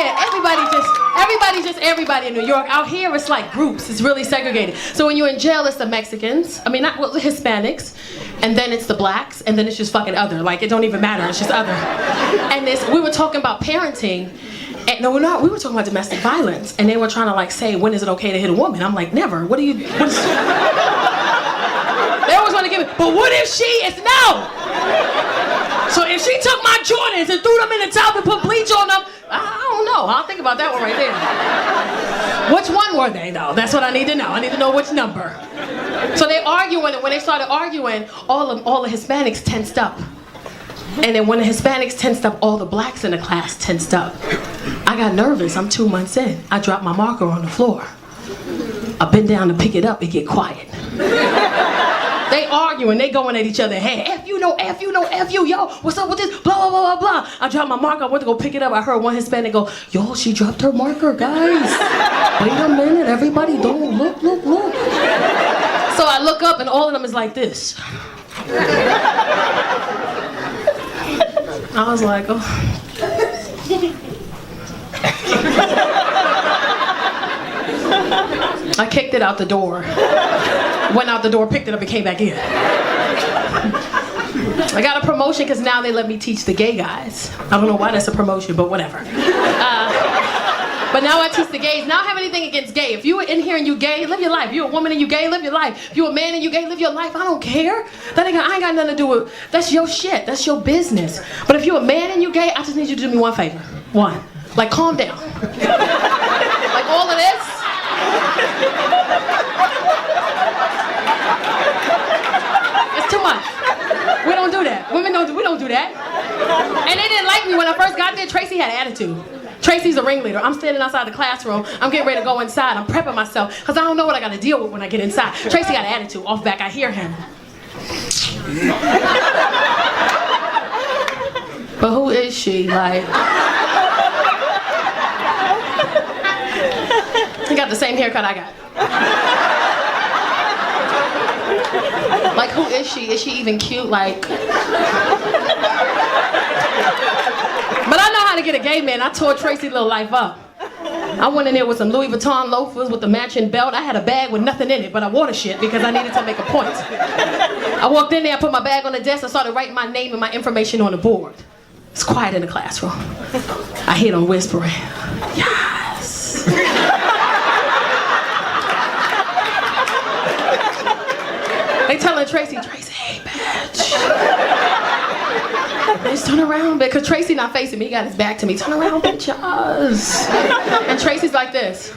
just everybody in New York. Out here, it's like groups. It's really segregated. So when you're in jail, it's the Mexicans. The Hispanics. And then it's the blacks. And then it's just fucking other. Like, it don't even matter. It's just other. And we were talking about parenting. And no, we're not. We were talking about domestic violence. And they were trying to say, when is it okay to hit a woman? I'm like, never. They always want to give it, but what if it's no? So if she took my Jordans and threw them in the tub and put bleach on them, I don't know. I'll think about that one right there. Which one were they, though? That's what I need to know. I need to know which number. So they arguing, and when they started arguing, all the Hispanics tensed up. And then when the Hispanics tensed up, all the blacks in the class tensed up. I got nervous. I'm 2 months in. I dropped my marker on the floor. I bend down to pick it up and get quiet. They arguing, they going at each other. Hey, F you, no F you, no F you, yo, what's up with this? Blah, blah, blah, blah, blah. I dropped my marker, I went to go pick it up. I heard one Hispanic go, yo, she dropped her marker, guys. Wait a minute, everybody, don't look. So I look up and all of them is like this. I was like, oh. I kicked it out the door. Went out the door, picked it up, and came back in. I got a promotion because now they let me teach the gay guys. I don't know why that's a promotion, but whatever. But now I teach the gays. Now I don't have anything against gay. If you were in here and you gay, live your life. If you're a woman and you gay, live your life. If you're a man and you gay, live your life. I don't care. I ain't got nothing to do with, that's your shit. That's your business. But if you're a man and you gay, I just need you to do me one favor. One. Like, calm down. Like all of this. It's too much. We don't do that. Women we don't do that. And they didn't like me when I first got there. Tracy had attitude. Tracy's a ringleader. I'm standing outside the classroom. I'm getting ready to go inside. I'm prepping myself because I don't know what I got to deal with when I get inside. Tracy got an attitude. Off back, I hear him. But who is she? Like, he got the same haircut I got. Like, who is she? Is she even cute? Like, but I know how to get a gay man. I tore Tracy's little life up. I went in there with some Louis Vuitton loafers with the matching belt. I had a bag with nothing in it, but I wore the shit because I needed to make a point. I walked in there, I put my bag on the desk, I started writing my name and my information on the board. It's quiet in the classroom. I hear them whispering, yes. They telling Tracy, hey, bitch. They just turn around, because Tracy not facing me, he got his back to me. Turn around, bitches. And Tracy's like this.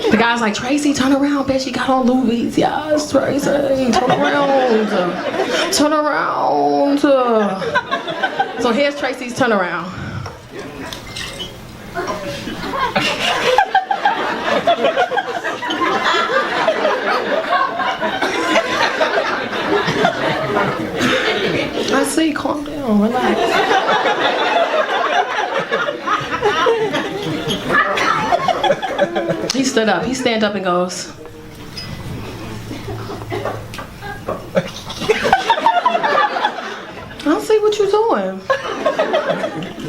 The guy's like, Tracy, turn around, bitch. You got on Louis. Yes, Tracy, turn around. Turn around. So here's Tracy's turnaround. I see, calm down, relax. He stood up, he stand up and goes, I don't see what you're doing.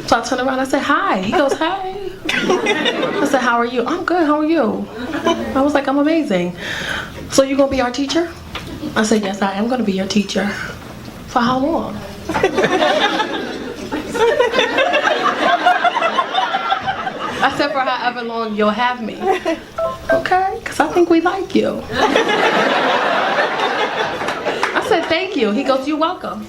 So I turned around, I said, hi. He goes, hi. I said, how are you? I'm good, how are you? I was like, I'm amazing. So you gonna be our teacher? I said, yes, I am gonna be your teacher. For how long? I said, for however long you'll have me. Okay, because I think we like you. I said, thank you. He goes, you're welcome.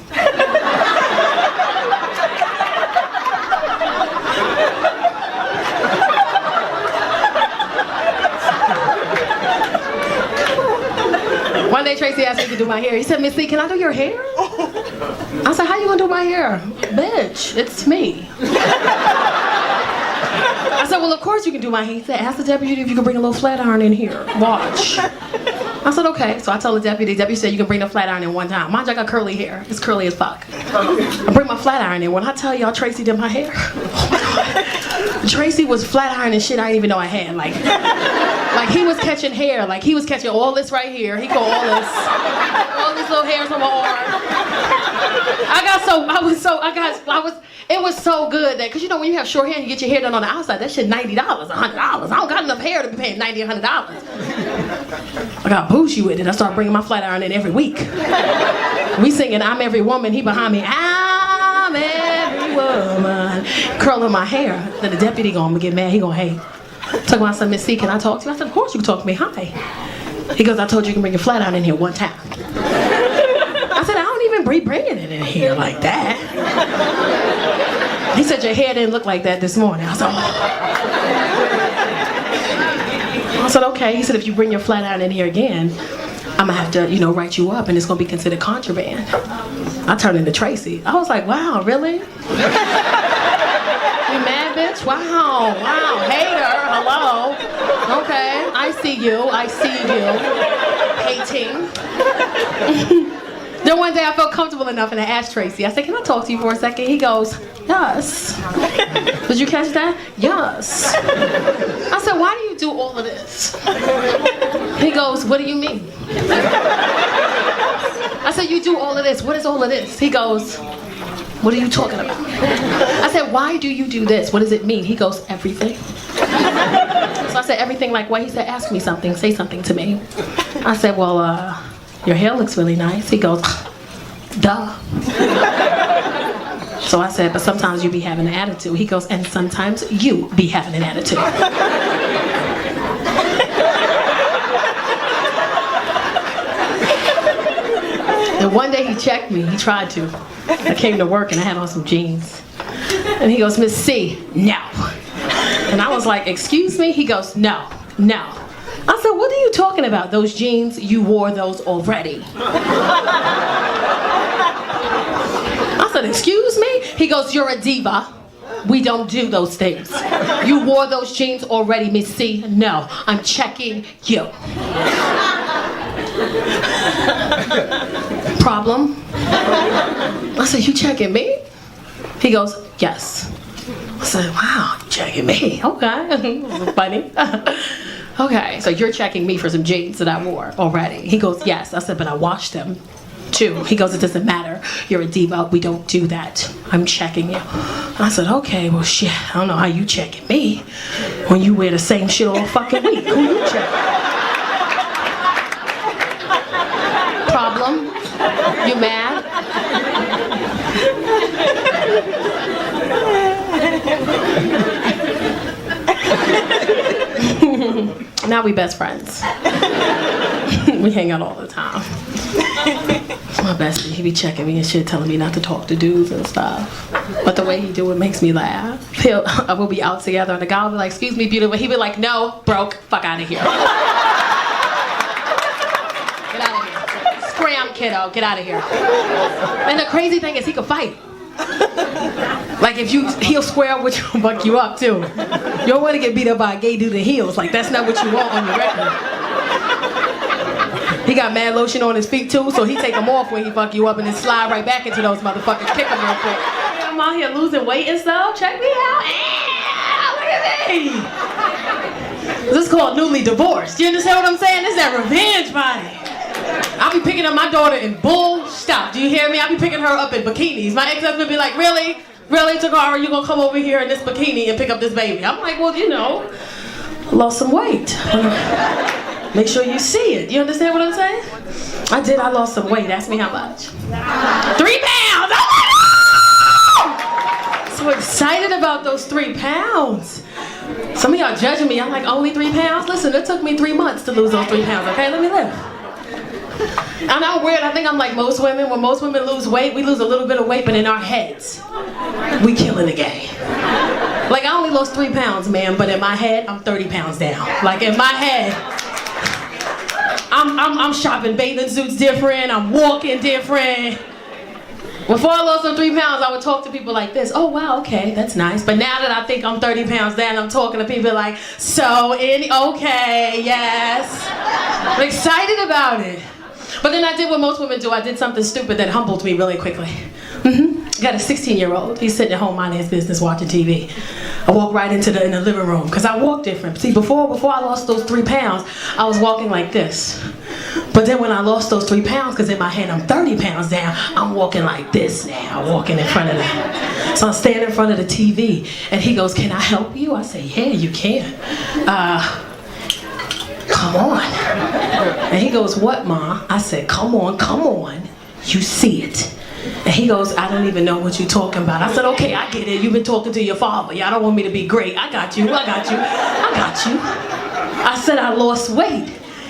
One day Tracy asked me to do my hair. He said, Miss C, can I do your hair? I said, how you gonna do my hair? Bitch, it's me. I said, well, of course you can do my hair. He said, ask the deputy if you can bring a little flat iron in here. Watch. I said, okay. So I told the deputy said you can bring the flat iron in one time. Mind you, I got curly hair. It's curly as fuck. I bring my flat iron in. When I tell y'all Tracy did my hair, oh my God. Tracy was flat ironing shit I didn't even know I had. Like he was catching hair. Like he was catching all this right here. He got all these little hairs on my arm. It was so good that, cause you know when you have short hair and you get your hair done on the outside, that shit $90, $100. I don't got enough hair to be paying $90, $100. I got bougie with it. I started bringing my flat iron in every week. We singing I'm Every Woman, he behind me, I'm every woman. Curling my hair. Then the deputy gonna get mad, he gonna hate. Talking about, I said, Miss C, can I talk to you? I said, of course you can talk to me, hi. He goes, I told you you can bring your flat iron in here one time. I said, I don't even be bringing it in here like that. He said, your hair didn't look like that this morning. I said, oh. I said, okay. He said, if you bring your flat iron in here again, I'm gonna have to, write you up and it's gonna be considered contraband. I turned into Tracy. I was like, wow, really? You mad, bitch? Wow, hater, hello. Okay, I see you, hating. Then one day I felt comfortable enough and I asked Tracy, I said, can I talk to you for a second? He goes, yes. Did you catch that? Yes. I said, why do you do all of this? He goes, what do you mean? I said, you do all of this. What is all of this? He goes, what are you talking about? I said, why do you do this? What does it mean? He goes, everything. So I said, everything like what? He said, ask me something, say something to me. I said, well, your hair looks really nice. He goes, duh. So I said, but sometimes you be having an attitude. He goes, and sometimes you be having an attitude. And one day he checked me. He tried to. I came to work and I had on some jeans. And he goes, Miss C, no. And I was like, excuse me? He goes, no. I said, what are you talking about? Those jeans, you wore those already. I said, excuse me? He goes, you're a diva. We don't do those things. You wore those jeans already, Miss C. No, I'm checking you. Problem? I said, you checking me? He goes, yes. I said, wow, you checking me? Okay, funny. Okay, so you're checking me for some jeans that I wore already. He goes, yes. I said, but I washed them too. He goes, it doesn't matter. You're a diva. We don't do that. I'm checking you. I said, okay, well, shit. I don't know how you checking me when you wear the same shit all fucking week. Who you checking? Problem? You mad? Now we best friends. We hang out all the time. My bestie, he be checking me and shit, telling me not to talk to dudes and stuff. But the way he do it makes me laugh. We'll be out together and the guy will be like, excuse me, beautiful. He be like, no, broke, fuck out of here. Get out of here. Scram, kiddo, get out of here. And the crazy thing is he could fight. Like he'll square with you and buck you up too. You don't want to get beat up by a gay dude in heels. Like that's not what you want on your record. He got mad lotion on his feet too, so he take them off when he fuck you up and then slide right back into those motherfuckers. Kick them real quick. I'm out here losing weight and stuff. Check me out. Look at me. This is called newly divorced. You understand what I'm saying? This is that revenge body. I'll be picking up my daughter in bull stop. Do you hear me? I'll be picking her up in bikinis. My ex-husband be like, really? really, Tacarra, you gonna come over here in this bikini and pick up this baby? I'm like, well, you know, lost some weight. Make sure you see it. You understand what I'm saying? I did, I lost some weight. Ask me how much. 3 pounds! Oh my God! So excited about those 3 pounds. Some of y'all judging me. I'm like, only 3 pounds? Listen, it took me 3 months to lose those 3 pounds, okay? Let me live. I'm not weird. I think I'm like most women. When most women lose weight, we lose a little bit of weight, but in our heads, we killing the game. Like, I only lost 3 pounds, man, but in my head, I'm 30 pounds down. Like, in my head, I'm shopping bathing suits different, I'm walking different. Before I lost them 3 pounds, I would talk to people like this. Oh, wow, okay, that's nice. But now that I think I'm 30 pounds down, I'm talking to people like, okay, yes. I'm excited about it. But then I did what most women do. I did something stupid that humbled me really quickly. Got a 16-year-old. He's sitting at home minding his business, watching TV. I walked right into the living room because I walk different. See, before I lost those 3 pounds, I was walking like this. But then when I lost those 3 pounds, because in my head I'm 30 pounds down, I'm walking like this now, walking in front of them. So I'm standing in front of the TV, and he goes, "Can I help you?" I say, "Yeah, you can. Come on." And he goes, "What, Ma?" I said, come on, you see it." And he goes, "I don't even know what you're talking about." I said, "Okay, I get it. You've been talking to your father. Y'all don't want me to be great. I got you. I said, "I lost weight."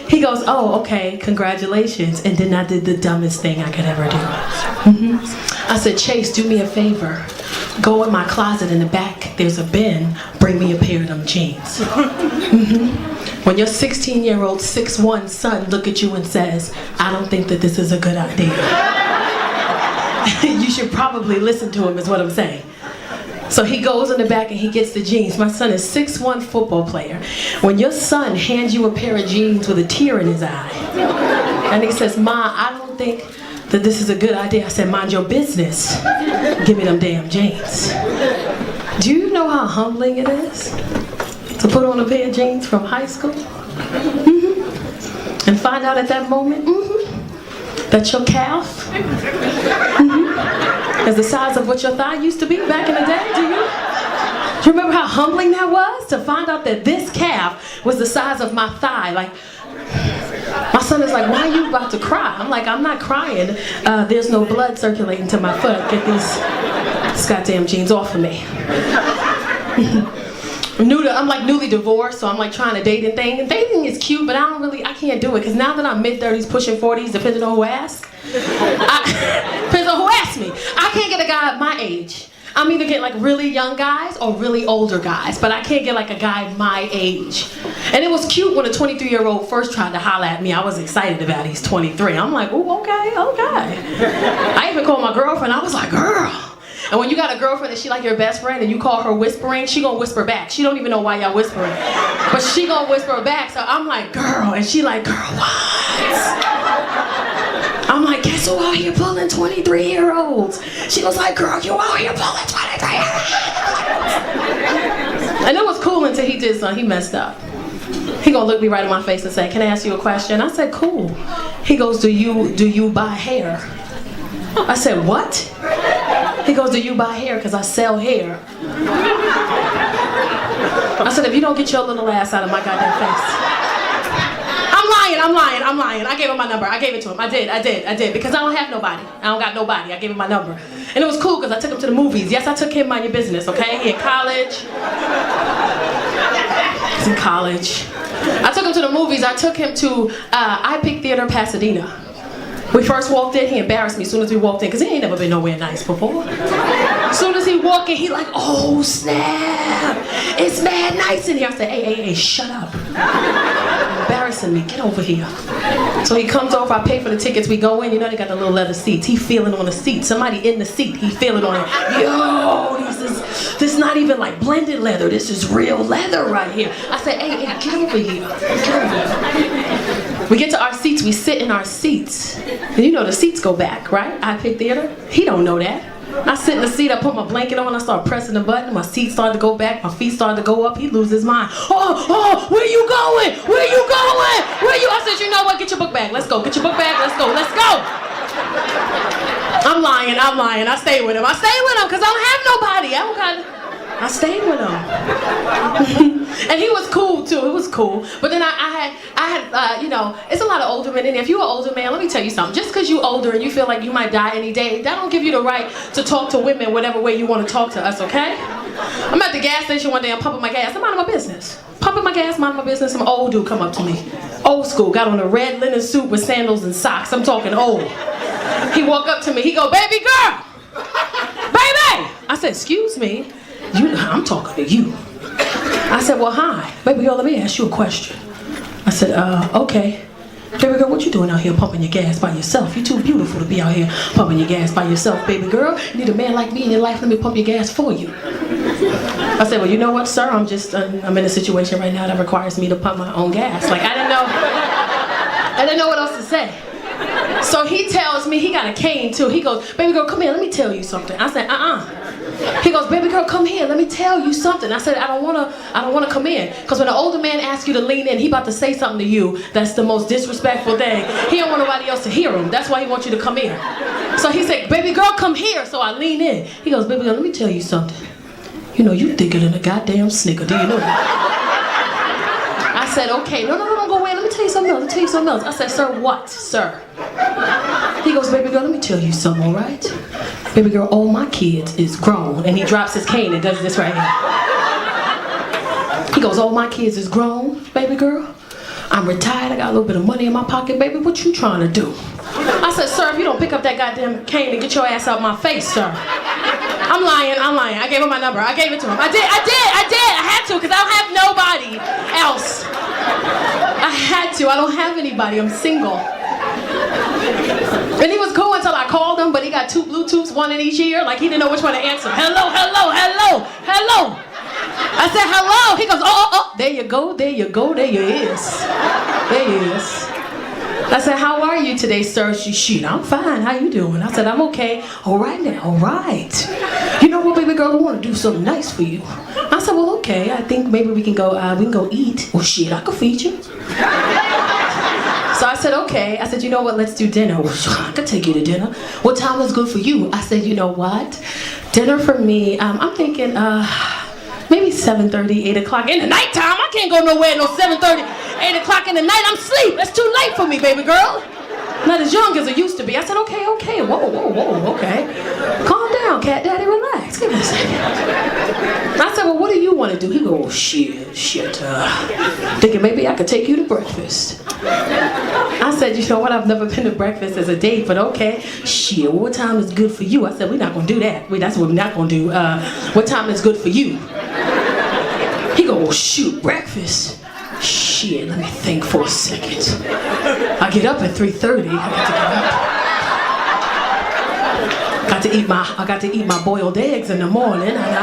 He goes, "Oh, okay, congratulations." And then I did the dumbest thing I could ever do. I said, "Chase, do me a favor. Go in my closet in the back. There's a bin. Bring me a pair of them jeans." When your 16-year-old 6'1" son look at you and says, "I don't think that this is a good idea," you should probably listen to him, is what I'm saying. So he goes in the back and he gets the jeans. My son is 6'1" football player. When your son hands you a pair of jeans with a tear in his eye, and he says, "Ma, I don't think that this is a good idea," I said, "Mind your business. Give me them damn jeans." Do you know how humbling it is to put on a pair of jeans from high school? And find out at that moment that your calf is the size of what your thigh used to be back in the day. Do you remember how humbling that was? To find out that this calf was the size of my thigh. Like, my son is like, "Why are you about to cry?" I'm like, "I'm not crying. There's no blood circulating to my foot. Get these goddamn jeans off of me." I'm like newly divorced, so I'm like trying to date and thing. And dating is cute, but I can't do it, because now that I'm mid-30s, pushing 40s, depending on who asks, depends on who asks me. I can't get a guy at my age. I'm either getting like really young guys or really older guys, but I can't get like a guy my age. And it was cute when a 23-year-old first tried to holler at me. I was excited about it. He's 23. I'm like, "Ooh, okay. I even called my girlfriend. I was like, "Girl." And when you got a girlfriend and she like your best friend and you call her whispering, she gonna whisper back. She don't even know why y'all whispering, but she gonna whisper back. So I'm like, "Girl," and she like, "Girl, what?" I'm like, "Guess who out here pulling 23-year-olds? She was like, "Girl, you out here pulling 23-year-olds. And it was cool until he did something. He messed up. He gonna look me right in my face and say, "Can I ask you a question?" I said, "Cool." He goes, do you buy hair?" I said, "What?" He goes, "Do you buy hair? Because I sell hair." I said, "If you don't get your little ass out of my goddamn face." I'm lying. I gave him my number. I gave it to him. I did. Because I don't have nobody. I don't got nobody. I gave him my number. And it was cool because I took him to the movies. Yes, I took him, mind your business, okay? He in college. He's in college. I took him to the movies. I took him to Epic Theater, Pasadena. We first walked in, he embarrassed me as soon as we walked in, because he ain't never been nowhere nice before. As soon as he walked in, he like, "Oh snap, it's mad nice in here." I said, hey, shut up. Embarrassing me, get over here. So he comes over, I pay for the tickets, we go in, you know they got the little leather seats. He feeling on the seat, somebody in the seat, he feeling on it. Yo, this is not even like blended leather, this is real leather right here. I said, hey, get over here. We get to our seats, we sit in our seats. And you know the seats go back, right? Epic Theater. He don't know that. I sit in the seat, I put my blanket on, I start pressing the button, my seat started to go back, my feet started to go up, he loses his mind. Oh, where you going? I said, "You know what, get your book bag, let's go, get your book bag, let's go. I'm lying. I stayed with him because I don't have nobody. I stayed with him. And he was cool too, it was cool. But then I had you know, it's a lot of older men in there. If you're an older man, let me tell you something. Just because you're older and you feel like you might die any day, that don't give you the right to talk to women whatever way you want to talk to us, okay? I'm at the gas station one day, I'm pumping my gas, I'm minding my business. Pumping my gas, minding my business, some old dude come up to me. Old school, got on a red linen suit with sandals and socks. I'm talking old. He walked up to me, he go, "Baby girl! Baby!" I said, "Excuse me? I'm talking to you." I said, "Well, hi. Baby girl, let me ask you a question." I said, "Okay. Baby girl, what you doing out here pumping your gas by yourself? You're too beautiful to be out here pumping your gas by yourself, baby girl. You need a man like me in your life. Let me pump your gas for you." I said, "Well, you know what, sir? I'm in a situation right now that requires me to pump my own gas." Like, I didn't know what else to say. So he tells me, he got a cane too. He goes, "Baby girl, come here, let me tell you something." I said, He goes, "Baby girl, come here, let me tell you something." I said, I don't wanna come in. Because when an older man asks you to lean in, he about to say something to you that's the most disrespectful thing. He don't want nobody else to hear him. That's why he wants you to come in. So he said, "Baby girl, come here." So I lean in. He goes, "Baby girl, let me tell you something. You know, you thicker than a goddamn snicker. Do you know that?" I said, "Okay, no, don't go in. Let me tell you something else. I said, "Sir, what, sir?" He goes, "Baby girl, let me tell you something, all right? Baby girl, all my kids is grown." And he drops his cane and does this right here. He goes, "All my kids is grown, baby girl. I'm retired, I got a little bit of money in my pocket, baby. What you trying to do?" I said, "Sir, if you don't pick up that goddamn cane and get your ass out my face, sir." I'm lying. I gave him my number. I gave it to him. I did. I had to, because I don't have nobody else. I had to. I don't have anybody. I'm single. And he was cool until I called him, but he got 2 Bluetooths, 1 in each ear. Like, he didn't know which one to answer. Hello. I said, "Hello." He goes, oh, there you go. There you is. There he is. I said, "How are you today, sir?" Shit, "I'm fine. How you doing?" I said, "I'm okay." "All right now, all right. You know what, baby girl, I want to do something nice for you." I said, "Well, okay. I think maybe we can go eat." "Well, shit, I could feed you." So I said, "Okay." I said, "You know what? Let's do dinner." "Well, I could take you to dinner." "What time is good for you?" I said, "You know what? Dinner for me, I'm thinking maybe 7:30, 8 o'clock in the nighttime. I can't go nowhere no 7:30, 8 o'clock in the night. I'm asleep. That's too late for me, baby girl. Not as young as I used to be." I said, okay. Whoa, okay. Calm down, cat daddy, relax. Give me a second. I said, "Well, what do you want to do?" He goes, shit. Thinking maybe I could take you to breakfast. I said, "You know what? I've never been to breakfast as a date, but okay. Shit, what time is good for you?" I said, "We're not going to do that. That's what we're not going to do. What time is good for you?" He goes, "Well, shoot, breakfast. Shit, let me think for a second. I get up at 3:30. I got to get up. I got to eat my boiled eggs in the morning. And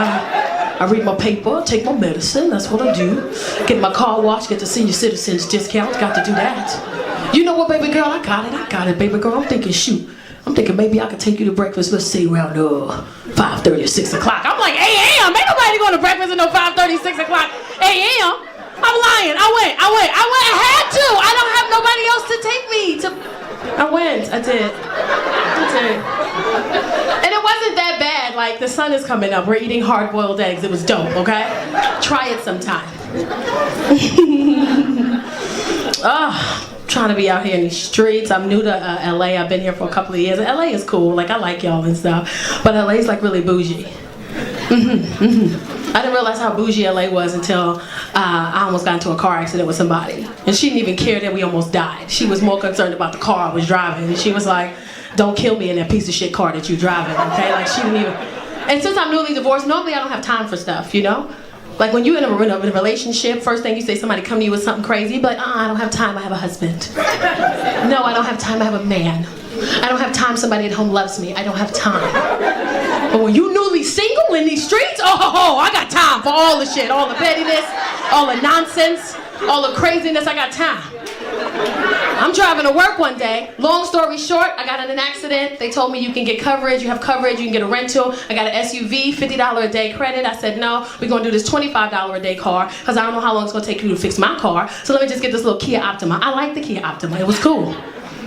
I read my paper, take my medicine. That's what I do. Get my car washed, get the senior citizens discount. Got to do that. You know what, baby girl? I got it, baby girl. I'm thinking maybe I could take you to breakfast. Let's say around 5:30 or 6 o'clock. I'm like, a.m. Ain't nobody going to breakfast at no 5:30, 6 o'clock a.m. I'm lying. I went. I had to. I don't have nobody else to take me to. I went. I did. And it wasn't that bad. Like, the sun is coming up. We're eating hard-boiled eggs. It was dope, okay? Try it sometime. Trying to be out here in these streets. I'm new to LA. I've been here for a couple of years. LA is cool. Like, I like y'all and stuff. But LA is like really bougie. I didn't realize how bougie LA was until I almost got into a car accident with somebody. And she didn't even care that we almost died. She was more concerned about the car I was driving. And she was like, "Don't kill me in that piece of shit car that you're driving," okay? Like, she didn't even... And since I'm newly divorced, normally I don't have time for stuff, you know? Like, when you're in a relationship, first thing you say, somebody come to you with something crazy, but I don't have time, I have a husband. No, I don't have time, I have a man. I don't have time, somebody at home loves me. I don't have time. But when you newly single in these streets, I got time for all the shit, all the pettiness, all the nonsense, all the craziness. I got time. I'm driving to work one day. Long story short, I got in an accident. They told me you can get coverage, you have coverage, you can get a rental. I got an SUV, $50 a day credit. I said, no, we're gonna do this $25 a day car, because I don't know how long it's gonna take you to fix my car. So let me just get this little Kia Optima. I like the Kia Optima, it was cool.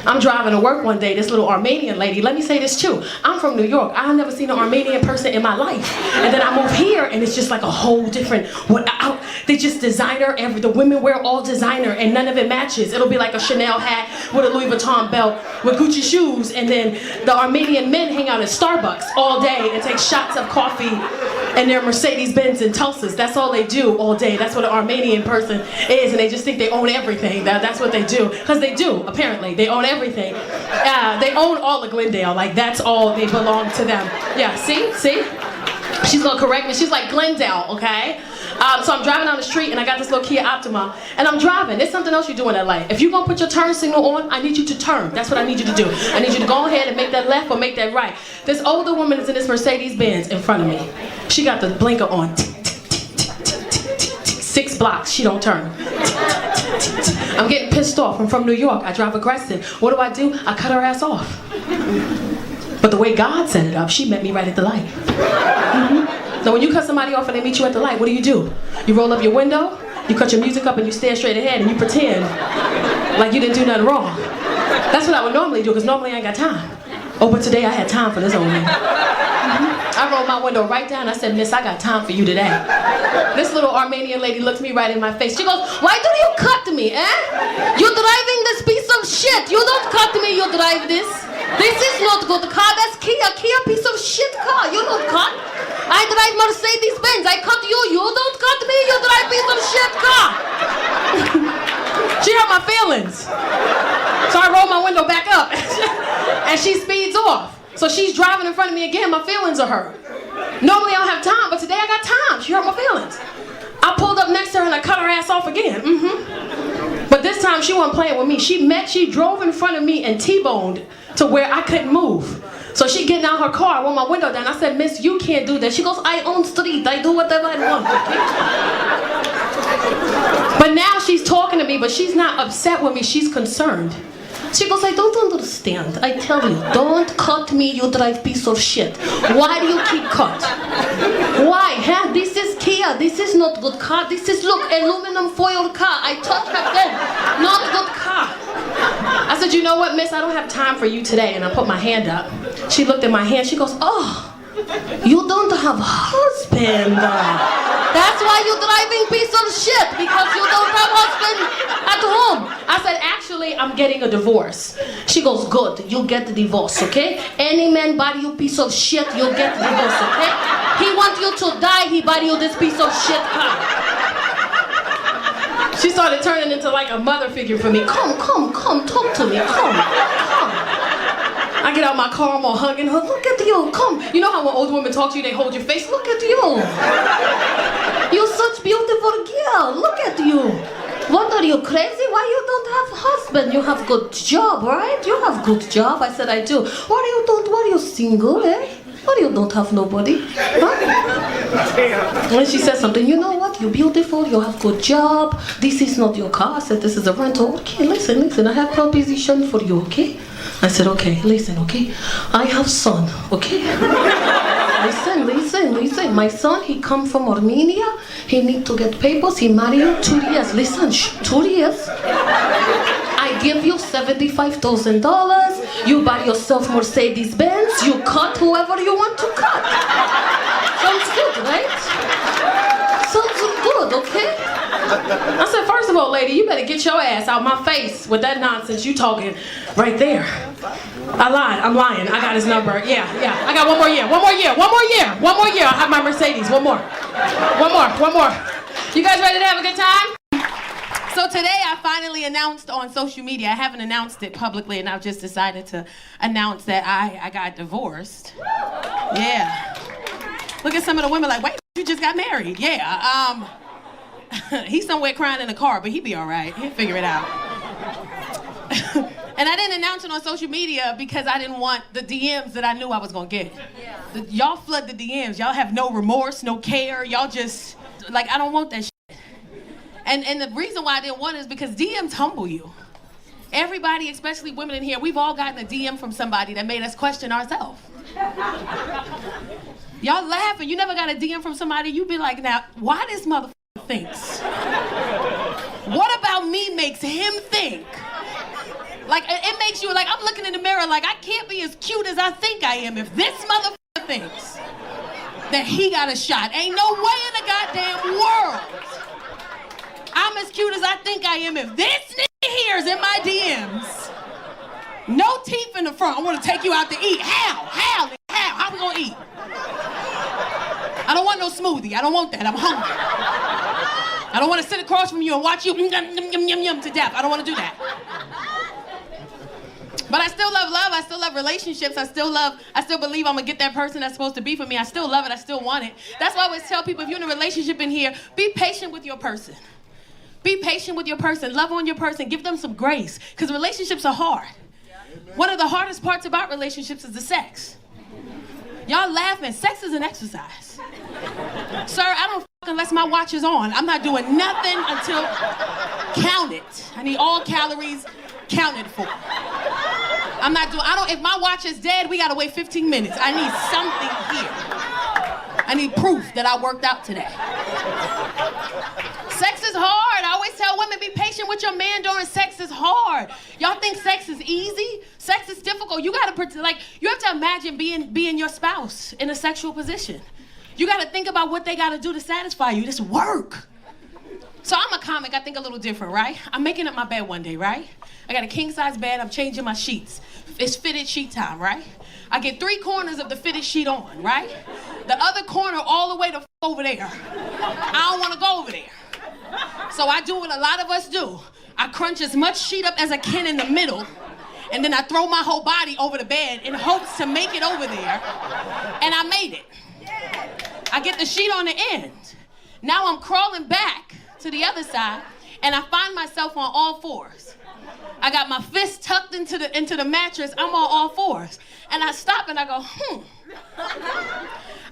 I'm driving to work one day, this little Armenian lady, let me say this too. I'm from New York. I've never seen an Armenian person in my life. And then I move here and it's just like a whole different, they just designer, the women wear all designer and none of it matches. It'll be like a Chanel hat with a Louis Vuitton belt with Gucci shoes, and then the Armenian men hang out at Starbucks all day and take shots of coffee and their Mercedes-Benz and Tulsas. That's all they do all day. That's what an Armenian person is, and they just think they own everything. That's what they do, because they do, apparently. They own everything. They own all of Glendale. Like, that's all, they belong to them. Yeah, see? She's gonna correct me. She's like, Glendale, okay? So I'm driving down the street and I got this little Kia Optima and I'm driving. There's something else you do in LA. If you're gonna put your turn signal on, I need you to turn. That's what I need you to do. I need you to go ahead and make that left or make that right. This older woman is in this Mercedes-Benz in front of me. She got the blinker on. 6 blocks, she don't turn. I'm getting pissed off. I'm from New York. I drive aggressive. What do? I cut her ass off. But the way God set it up, she met me right at the light. So when you cut somebody off and they meet you at the light, what do? You roll up your window, you cut your music up and you stare straight ahead and you pretend like you didn't do nothing wrong. That's what I would normally do, because normally I ain't got time. Oh, but today I had time for this old man. I rolled my window right down. I said, Miss, I got time for you today. This little Armenian lady looked me right in my face. She goes, why do you cut me, eh? You're driving this piece of shit. You don't cut me, you drive this. This is not good car. That's Kia piece of shit car. You don't cut. I drive Mercedes-Benz. I cut you. You don't cut me. You drive piece of shit car. She hurt my feelings. So I roll my window back up. And she speeds off. So she's driving in front of me again. My feelings are hurt. Normally I don't have time, but today I got time. She hurt my feelings. I pulled up next to her and I cut her ass off again. But this time she wasn't playing with me. She drove in front of me and T-boned to where I couldn't move. So she getting out her car, I rolled my window down. I said, Miss, you can't do that. She goes, I own street. I do whatever I want. Okay? But now she's talking to me, but she's not upset with me. She's concerned. She goes, I don't understand. I tell you, don't cut me, you drive piece of shit. Why do you keep cut? Why? Huh? This is Kia. This is not good car. This is, look, aluminum foil car. I told her then, not good car. I said, you know what, miss? I don't have time for you today. And I put my hand up. She looked at my hand. She goes, oh, you don't have husband. That's why you're driving piece of shit, because you don't have husband at home. I said, actually, I'm getting a divorce. She goes, good, you'll get the divorce, okay? Any man buy you piece of shit, you'll get the divorce, okay? He wants you to die, he buy you this piece of shit car. She started turning into like a mother figure for me. Come, talk to me, come. I get out my car, I'm all hugging her. Look at you, come. You know how when old women talk to you, they hold your face? Look at you. You're such beautiful girl. Look at you. What, are you crazy? Why you don't have husband? You have good job, right? You have good job. I said, I do. Why are you single, eh? Why you don't have nobody? Huh? And she said something, you know what? You're beautiful, you have good job. This is not your car. I said, this is a rental. Okay, listen, I have proposition for you, okay? I said, okay, listen, okay? I have son, okay? Listen. My son, he come from Armenia. He need to get papers. He marry you 2 years. Listen, 2 years. I give you $75,000. You buy yourself Mercedes-Benz. You cut whoever you want to cut. Sounds good, right? Sounds good, okay? I said, first of all, lady, you better get your ass out my face with that nonsense you talking right there. I lied. I'm lying. I got his number. Yeah. I got one more year. I'll have my Mercedes. One more. You guys ready to have a good time? So today I finally announced on social media, I haven't announced it publicly, and I've just decided to announce that I got divorced. Yeah. Look at some of the women like, wait, you just got married. Yeah. He's somewhere crying in the car, but he'll be all right. He'll figure it out. And I didn't announce it on social media because I didn't want the DMs that I knew I was gonna get. Y'all flood the DMs. Y'all have no remorse, no care. Y'all just, like, I don't want that shit. And the reason why I didn't want it is because DMs humble you. Everybody, especially women in here, we've all gotten a DM from somebody that made us question ourselves. Y'all laughing. You never got a DM from somebody, you be like, now, why this motherfucker thinks? What about me makes him think Like, it makes you, like, I'm looking in the mirror like, I can't be as cute as I think I am if this motherfucker thinks that he got a shot. Ain't no way in the goddamn world I'm as cute as I think I am if this nigga here is in my DMs. No teeth in the front. I want to take you out to eat. How? How we gonna eat? I don't want no smoothie. I don't want that. I'm hungry. I don't want to sit across from you and watch you yum to death. I don't want to do that. But I still love love. I still love relationships. I still believe I'm gonna get that person that's supposed to be for me. I still love it. I still want it. That's why I always tell people, if you're in a relationship in here, be patient with your person. Be patient with your person. Love on your person. Give them some grace. Because relationships are hard. One of the hardest parts about relationships is the sex. Y'all laughing. Sex is an exercise. Sir, I don't fuck unless my watch is on. I'm not doing nothing until count it. I need all calories counted for. If my watch is dead, we gotta wait 15 minutes. I need something here. I need proof that I worked out today. Sex is hard. I always tell women, be patient with your man during sex. Is hard. Y'all think sex is easy? Sex is difficult. You have to imagine being your spouse in a sexual position. You gotta think about what they gotta do to satisfy you. This work. So I'm a comic, I think a little different, right? I'm making up my bed one day, right? I got a king size bed, I'm changing my sheets. It's fitted sheet time, right? I get 3 corners of the fitted sheet on, right? The other corner all the way to over there. I don't wanna go over there. So I do what a lot of us do. I crunch as much sheet up as I can in the middle, and then I throw my whole body over the bed in hopes to make it over there, and I made it. I get the sheet on the end. Now I'm crawling back to the other side, and I find myself on all fours. I got my fist tucked into the mattress. I'm on all fours. And I stop and I go,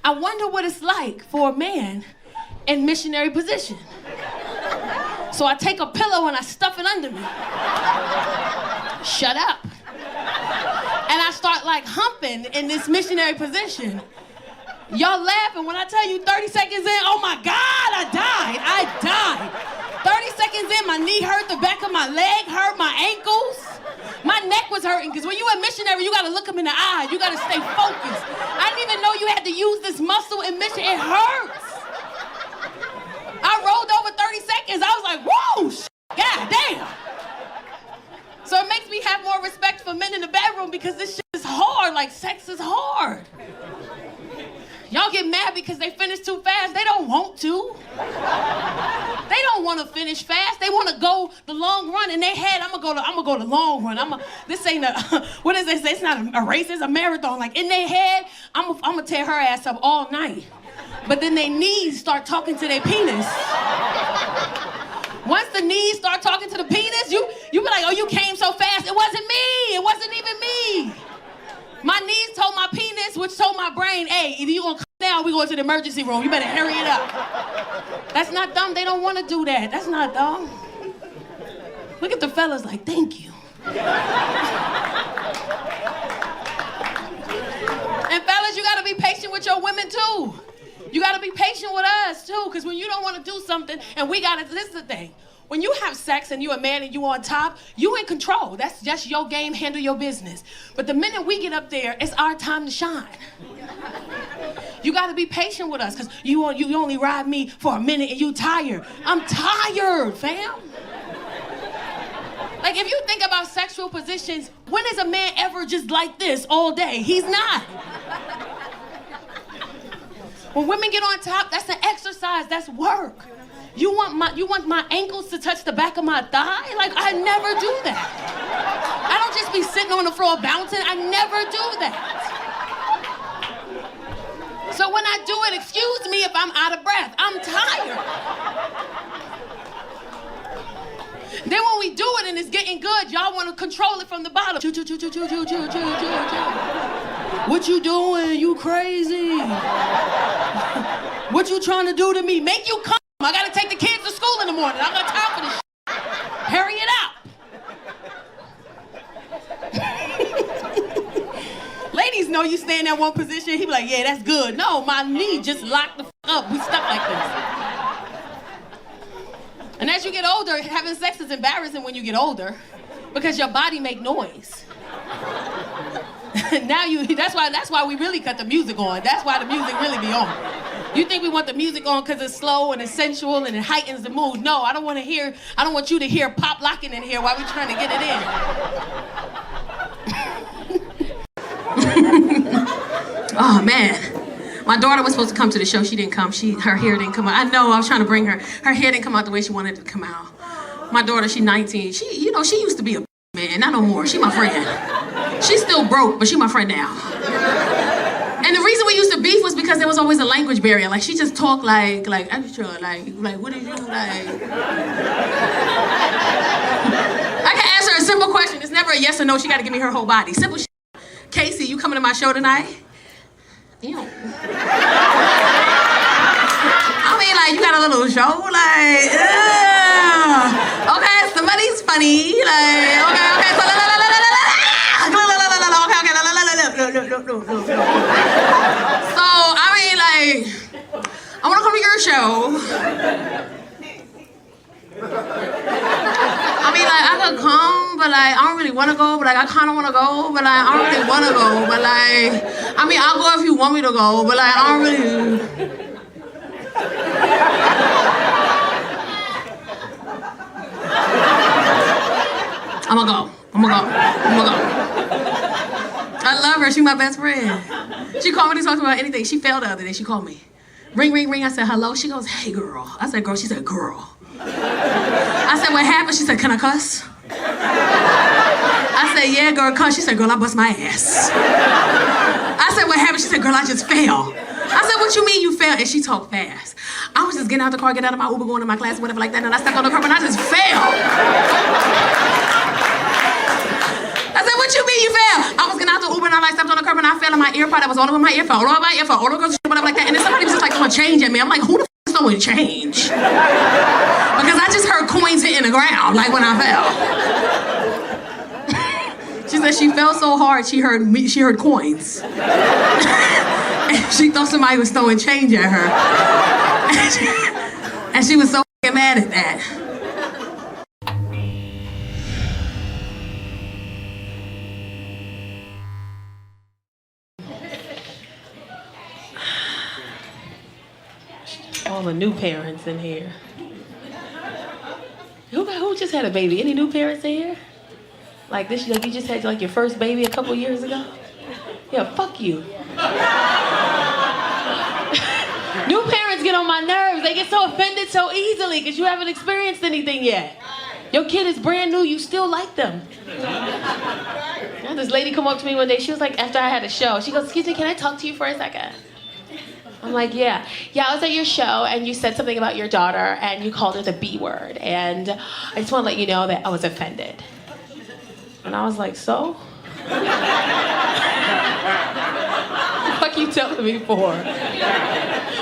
I wonder what it's like for a man in missionary position. So I take a pillow and I stuff it under me. Shut up. And I start like humping in this missionary position. Y'all laughing when I tell you 30 seconds in, oh my God, I died. 30 seconds in, my knee hurt, the back of my leg hurt, my ankles. My neck was hurting, because when you a missionary, you gotta look them in the eye. You gotta stay focused. I didn't even know you had to use this muscle in mission. It hurts. I rolled over 30 seconds. I was like, whoa, God damn. So it makes me have more respect for men in the bedroom, because this shit is hard. Like, sex is hard. Y'all get mad because they finish too fast. They don't want to. They don't want to finish fast. They want to go the long run. In their head, I'm gonna go the long run. This ain't what does they say? It's not a race, it's a marathon. Like, in their head, I'm gonna tear her ass up all night. But then their knees start talking to their penis. Once the knees start talking to the penis, you be like, oh, you came so fast. It wasn't me. It wasn't even me. My knees told my penis, which told my brain, hey, either you gonna come now or we going to the emergency room. You better hurry it up. That's not dumb. They don't want to do that. That's not dumb. Look at the fellas like, thank you. And fellas, you gotta be patient with your women too. You gotta be patient with us too, because when you don't want to do something and this is the thing. When you have sex and you're a man and you on top, you in control. That's just your game, handle your business. But the minute we get up there, it's our time to shine. You gotta be patient with us, because you only ride me for a minute and you tired. I'm tired, fam. Like, if you think about sexual positions, when is a man ever just like this all day? He's not. When women get on top, that's an exercise, that's work. You want my ankles to touch the back of my thigh? Like, I never do that. I don't just be sitting on the floor bouncing. I never do that. So when I do it, excuse me if I'm out of breath. I'm tired. Then when we do it and it's getting good, y'all want to control it from the bottom. What you doing? You crazy? What you trying to do to me? Make you come. I gotta take the kids to school in the morning. I got time for this shit. Hurry it out. Ladies know you stay in that one position. He be like, yeah, that's good. No, my knee just locked the up. We stuck like this. And as you get older, having sex is embarrassing when you get older. Because your body make noise. Now that's why we really cut the music on. That's why the music really be on. You think we want the music on because it's slow and it's sensual and it heightens the mood. No, I don't want you to hear pop locking in here while we're trying to get it in. Oh man. My daughter was supposed to come to the show. She didn't come. Her hair didn't come out. I know, I was trying to bring her. Her hair didn't come out the way she wanted it to come out. My daughter, she's 19. She used to be a man, not no more. She my friend. She's still broke, but she my friend now. And the reason we used to beef was because there was always a language barrier. Like she just talked like extra, like what did you like? I can ask her a simple question. It's never a yes or no. She got to give me her whole body. Simple shit. Casey, you coming to my show tonight? Ew. I mean, like, you got a little show, like, okay, somebody's funny, like, okay, so so, I mean, like, I want to come to your show. I mean, like, I could come, but like, I don't really want to go, but like, I kind of want to go, but like, I don't really want to go, but like, I mean, I'll go if you want me to go, but like, I don't really. I'm gonna go. I love her, she's my best friend. She called me to talk about anything. She failed the other day, she called me. Ring, ring, ring, I said, hello. She goes, hey girl. I said, girl, she said, girl. I said, what happened? She said, can I cuss? I said, yeah, girl, cuss. She said, girl, I bust my ass. I said, what happened? She said, girl, I just fell. I said, what you mean you fell? And she talked fast. I was just getting out the car, getting out of my Uber, going to my class, whatever like that, and I stepped on the curb and I just fell. I said, what you mean you fell? I was getting out the Uber and I stepped on the curb and I fell and my earpod that was all over my earphone, all over my earphone, all over whatever like that. And then somebody was just like throwing change at me. I'm like, who the f is throwing change? Because I just heard coins hitting the ground, like when I fell. She said she fell so hard she heard coins. And she thought somebody was throwing change at her. And she was so mad at that. All the new parents in here. Who just had a baby? Any new parents in here? Like this, like you just had like your first baby a couple years ago? Yeah, fuck you. New parents get on my nerves. They get so offended so easily because you haven't experienced anything yet. Your kid is brand new, you still like them. I had this lady come up to me one day. She was like, after I had a show, she goes, excuse me, can I talk to you for a second? I'm like, yeah. Yeah, I was at your show and you said something about your daughter and you called her the B word. And I just want to let you know that I was offended. And I was like, so? What the fuck you telling me for?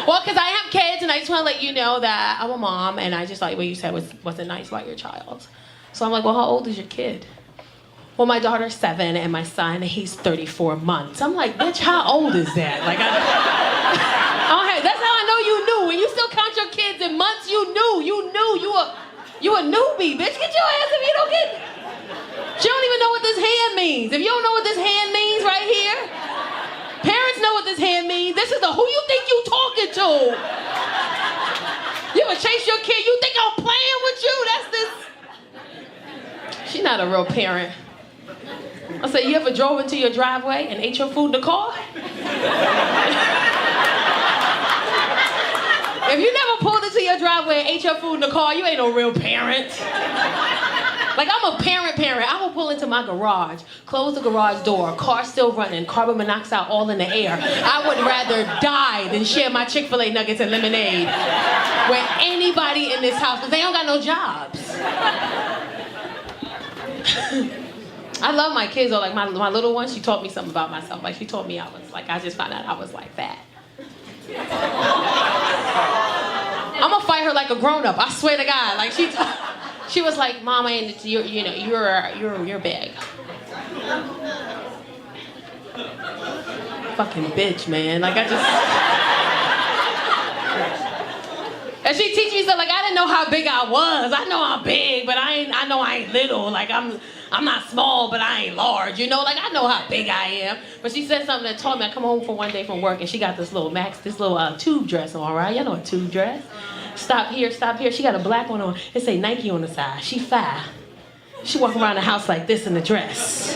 Well, because I have kids and I just want to let you know that I'm a mom and I just thought what you said wasn't nice about your child. So I'm like, well, how old is your kid? Well, my daughter's 7 and my son, he's 34 months. I'm like, bitch, how old is that? Like, that's how I know you knew. When you still count your kids in months, you knew. You a newbie, bitch. Get your ass if you don't get. She don't even know what this hand means. If you don't know what this hand means right here, parents know what this hand means. This is who you think you talking to. You ever chase your kid, you think I'm playing with you? That's this. She's not a real parent. I said, you ever drove into your driveway and ate your food in the car? If you never pulled into your driveway and ate your food in the car, you ain't no real parent. Like, I'm a parent. I will pull into my garage, close the garage door, car still running, carbon monoxide all in the air. I would rather die than share my Chick-fil-A nuggets and lemonade with anybody in this house, because they don't got no jobs. I love my kids, though. Like, my little one, she taught me something about myself. Like, she told me I just found out I was like fat. I'm gonna fight her like a grown-up. I swear to God. Like she was like, Mama, you're big. Fucking bitch, man. Like and she teach me stuff like I didn't know how big I was. I know I'm big, but I know I ain't little. Like I'm I'm not small, but I ain't large, you know? Like, I know how big I am. But she said something that told me, I come home from one day from work, and she got this little tube dress on, right? Y'all know a tube dress? Stop here. She got a black one on. It say Nike on the side. She 5. She walk around the house like this in the dress.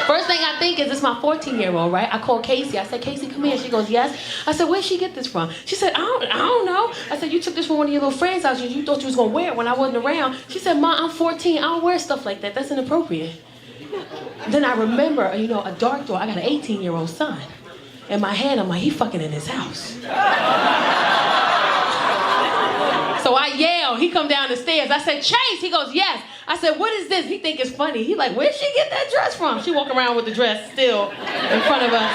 First thing I think is, it's my 14-year-old, right? I called Casey. I said, Casey, come here. She goes, yes. I said, where'd she get this from? She said, I don't know. I said, you took this from one of your little friends' house. You thought you was going to wear it when I wasn't around. She said, Ma, I'm 14. I don't wear stuff like that. That's inappropriate. Then I remember, a dark door. I got an 18-year-old son. In my head, I'm like, he fucking in his house. So I yell. He come down the stairs. I said, Chase. He goes, yes. I said, what is this? He think it's funny. He like, where'd she get that dress from? She walk around with the dress still in front of us.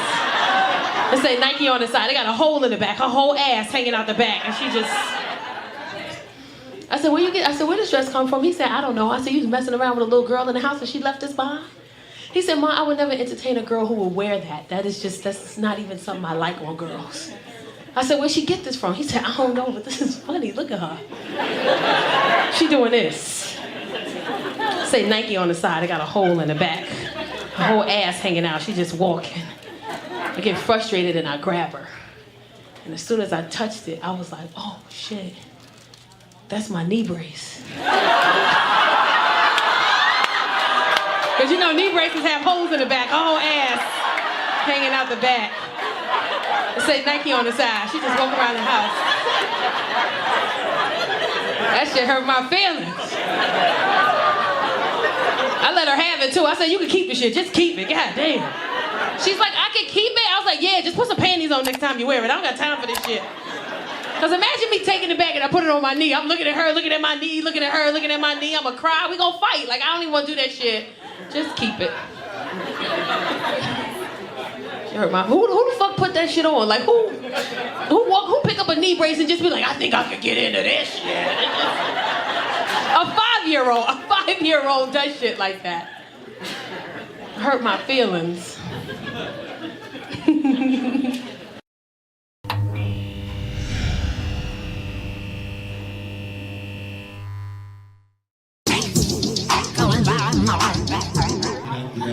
It say Nike on the side. They got a hole in the back. Her whole ass hanging out the back. And she just... I said, where does dress come from? He said, I don't know. I said, you was messing around with a little girl in the house and she left this behind? He said, Ma, I would never entertain a girl who would wear that. That's not even something I like on girls. I said, where'd she get this from? He said, I don't know, but this is funny. Look at her. She doing this. Say Nike on the side. I got a hole in the back. Her whole ass hanging out. She just walking. I get frustrated and I grab her. And as soon as I touched it, I was like, oh, shit. That's my knee brace. Because knee braces have holes in the back. Her whole ass hanging out the back. It say Nike on the side. She just walking around the house. That shit hurt my feelings. I let her have it too. I said, you can keep the shit. Just keep it. God damn. She's like, I can keep it? I was like, yeah, just put some panties on next time you wear it. I don't got time for this shit. Because imagine me taking it back and I put it on my knee. I'm looking at her, looking at my knee, looking at her, looking at my knee. I'm going to cry. We going to fight. Like, I don't even want to do that shit. Just keep it. She hurt my... Who the fuck put that shit on? Like, who pick up a knee brace and just be like, I think I could get into this shit? A 5-year-old does shit like that. Hurt my feelings.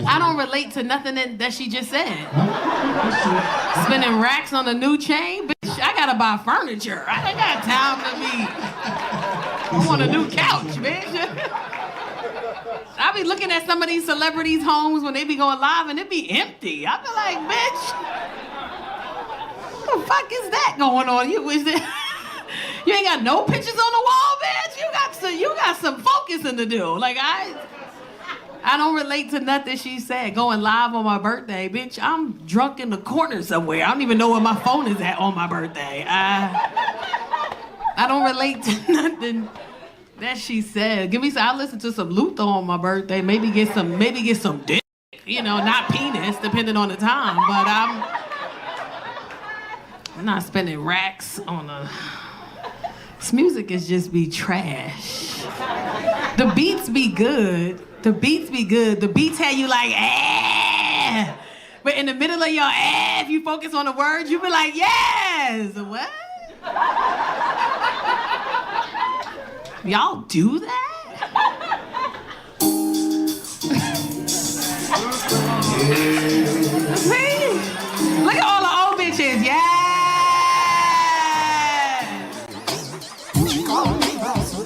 I don't relate to nothing that she just said. Spending racks on a new chain? Bitch, I gotta buy furniture. I ain't got time to be... I want a new couch, bitch. I be looking at some of these celebrities' homes when they be going live and it be empty. I be like, bitch, what the fuck is that going on? You ain't got no pictures on the wall, bitch? You got some focusing to do. Like, I don't relate to nothing she said. Going live on my birthday, bitch, I'm drunk in the corner somewhere. I don't even know where my phone is at on my birthday. I don't relate to nothing that she said. I'll listen to some Luther on my birthday. Maybe get some dick. Not penis, depending on the time. But I'm not spending racks on a... This music is just be trash. The beats be good. The beats have you like, eh. But in the middle of your eh, if you focus on the words, you be like, yes. What? Y'all do that? See? Look at all the old bitches. Yeah.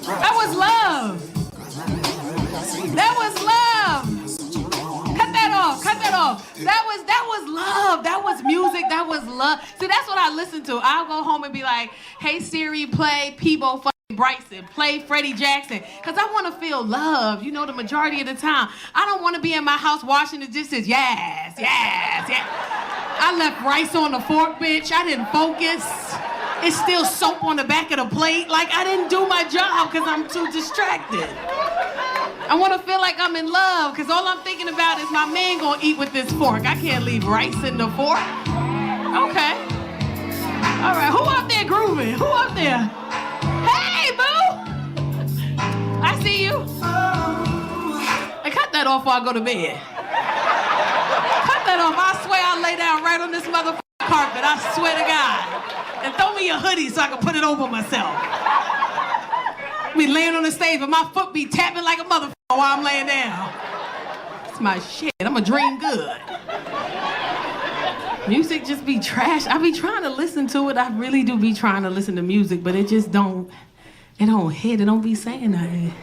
That was love. That was love. Cut that off. That was love. That was music. That was love. See, that's what I listen to. I'll go home and be like, hey Siri, play Peebo fucking Bryson, play Freddie Jackson. Because I want to feel love, the majority of the time. I don't want to be in my house washing the dishes. Yes. I left rice on the fork, bitch. I didn't focus. It's still soap on the back of the plate. Like, I didn't do my job because I'm too distracted. I want to feel like I'm in love because all I'm thinking about is my man going to eat with this fork. I can't leave rice in the fork. Okay. All right, who up there grooving? Who up there? Hey, boo! I see you. Hey, cut that off before I go to bed. Cut that off. I swear I'll lay down right on this motherfucking carpet. I swear to God. And throw me a hoodie so I can put it over myself. Be laying on the stage, but my foot be tapping like a motherfucker while I'm laying down. It's my shit. I'm a dream good. Music just be trash. I be trying to listen to it. I really do be trying to listen to music, but it just don't, it don't hit. It don't be saying nothing.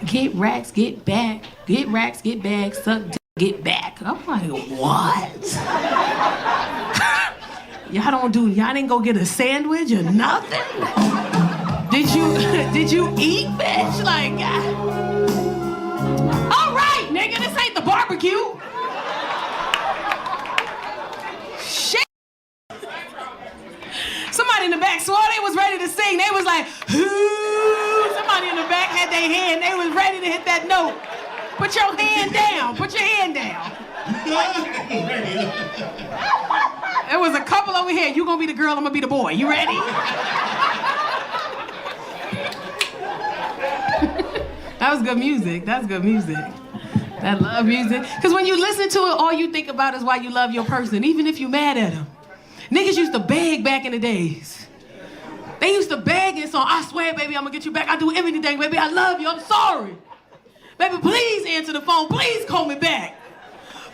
Get racks, get back. Get racks, get back. Suck dick, get back. I'm like, what? Y'all didn't go get a sandwich or nothing? Did you eat, bitch? Like, all right, nigga, this ain't the barbecue. Shit. Somebody in the back swore they was ready to sing. They was like, ooh. Somebody in the back had their hand. They was ready to hit that note. Put your hand down. Put your hand down. There was a couple over here. You gonna be the girl, I'm gonna be the boy. You ready? That was good music. That's good music. I love music. Because when you listen to it, all you think about is why you love your person, even if you mad at them. Niggas used to beg back in the days. They used to beg and song, I swear, baby, I'm gonna get you back. I do everything, baby. I love you. I'm sorry. Baby, please answer the phone. Please call me back.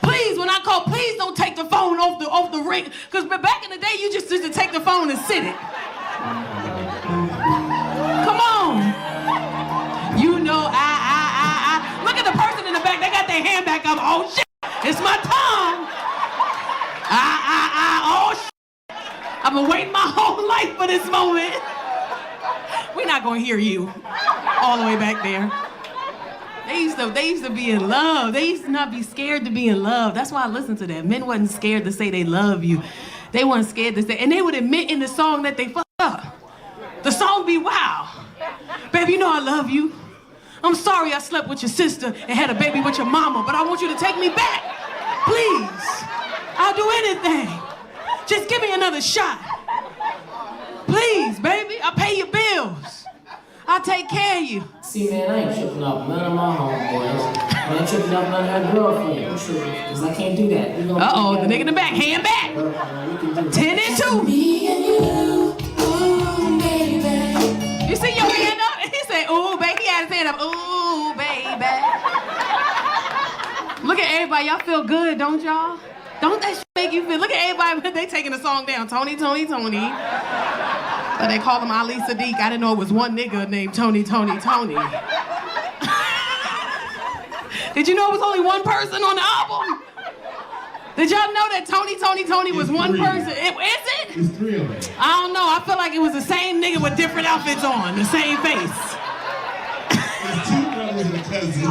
Please, when I call, please don't take the phone off the ring. Because back in the day, you just used to take the phone and sit it. Come on. You know, I. Look at the person in the back. They got their hand back up. Oh, shit. It's my tongue. Oh, shit. I've been waiting my whole life for this moment. We're not going to hear you all the way back there. They used to be in love. They used to not be scared to be in love. That's why I listen to that. Men wasn't scared to say they love you. They weren't scared to say, and they would admit in the song that they fucked up. The song be, wow. Baby, you know I love you. I'm sorry I slept with your sister and had a baby with your mama, but I want you to take me back. Please. I'll do anything. Just give me another shot. Please, baby. I'll pay your bills. I'll take care of you. See, man, I ain't tripping off none of my homeboys. I ain't tripping off none of her girlfriends. Because I can't do that. Uh-oh, the nigga in the back, hand back. 10 and 2. You see your hand up? He said, ooh, baby. He had his hand up. Ooh, baby. Look at everybody. Y'all feel good, don't y'all? Don't that shit make you feel? Look at everybody. They taking the song down. Tony. But they call him Ali Sadiq. I didn't know it was one nigga named Tony. Did you know it was only one person on the album? Did y'all know that Tony was one person? Is it? It's 3 of them. I don't know. I feel like it was the same nigga with different outfits on, the same face. It's 2 brothers and a cousin.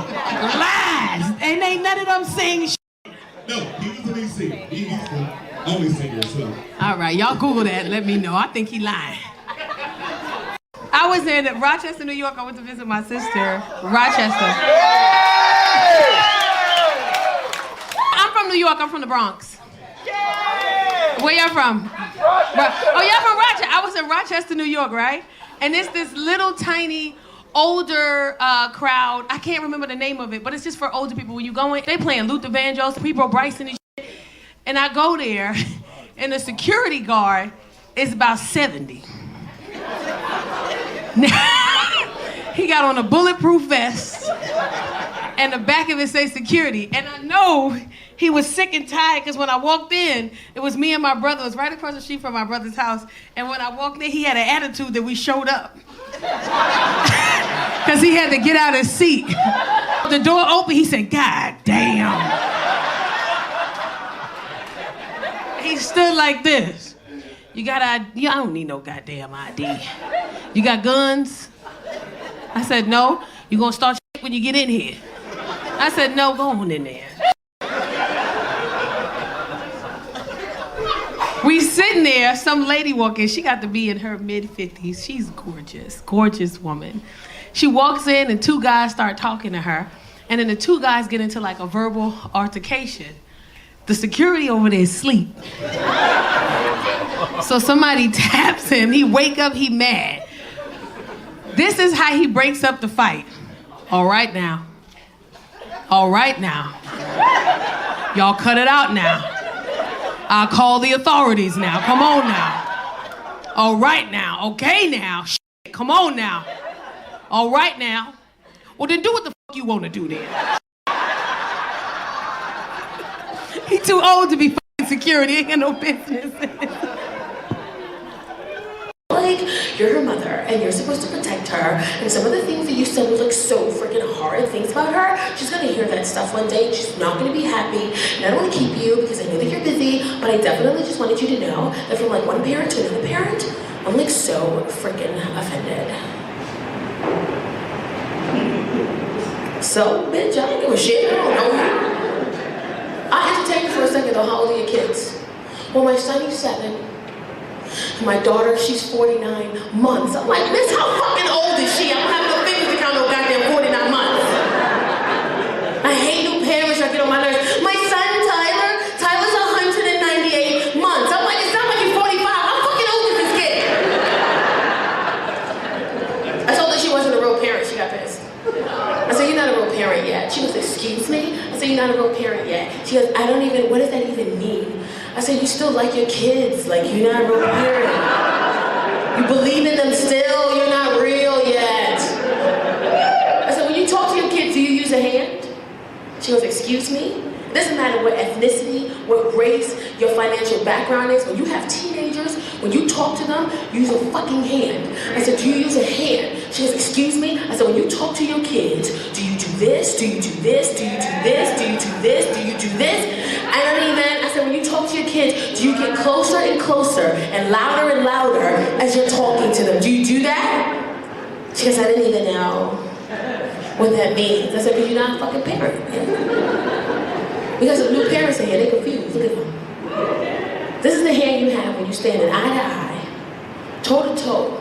Lies. And ain't none of them sing shit. No, he was the lead singer. He's the only singer, so. All right, y'all Google that and let me know. I think he lying. I was in Rochester, New York. I went to visit my sister. Rochester. I'm from New York. I'm from the Bronx. Where y'all from? Oh, y'all from Rochester. I was in Rochester, New York, right? And it's this little tiny older crowd. I can't remember the name of it, but it's just for older people. When you go in, they playing Luther Vandross, Peebo Bryson and shit. And I go there, and the security guard is about 70. He got on a bulletproof vest, and the back of it says security. And I know he was sick and tired, because when I walked in, it was me and my brother. It was right across the street from my brother's house. And when I walked in, he had an attitude that we showed up. Because he had to get out his seat. The door opened, he said, God damn. He stood like this. You got ID? I don't need no goddamn ID. You got guns? I said, no. You gonna start shit when you get in here? I said, no, go on in there. We sitting there, some lady walk in. She got to be in her mid-50s. She's gorgeous, gorgeous woman. She walks in and 2 guys start talking to her. And then the 2 guys get into like a verbal altercation. The security over there is asleep. So somebody taps him, he wake up, he mad. This is how he breaks up the fight. All right now. All right now. Y'all cut it out now. I'll call the authorities now. Come on now. All right now. Okay now. Shit, come on now. All right now. Well, then do what the fuck you want to do then. He too old to be fucking security. He ain't got no business. Like, you're her mother, and you're supposed to protect her, and some of the things that you said was like so freaking hard things about her, she's gonna hear that stuff one day, and she's not gonna be happy, and I don't wanna keep you because I know that you're busy, but I definitely just wanted you to know that from like one parent to another parent, I'm like so freaking offended. So, bitch, I don't give a shit, I don't know you. I'll entertain you for a second though. How old are your kids? Well, my son, he's 7. And my daughter, she's 49 months. I'm like, miss, how fucking old is she? I don't have no fingers to count no goddamn 49 months. I hate new parents that get on my nerves. My son, Tyler's 198 months. I'm like, it's not like you're 45. How fucking old is this kid? I told her she wasn't a real parent. She got pissed. I said, you're not a real parent yet. She goes, excuse me? I said, you're not a real parent yet. She goes, what does that even mean? I said, you still like your kids. Like, you're not a real parent. You believe in them still. You're not real yet. I said, when you talk to your kids, do you use a hand? She goes, excuse me? It doesn't matter what ethnicity, what race, your financial background is. When you have teenagers, when you talk to them, you use a fucking hand. I said, do you use a hand? She goes, excuse me? I said, when you talk to your kids, do you do this? Do you do this? Do you do this? Do you do this? Do you do this? I said, when you talk to your kids, do you get closer and closer and louder as you're talking to them? Do you do that? She goes, I didn't even know what that means. I said, because you're not a fucking parent. Because of new parents in here, they're confused. Look at them. This is the hand you have when you stand eye to eye, toe to toe,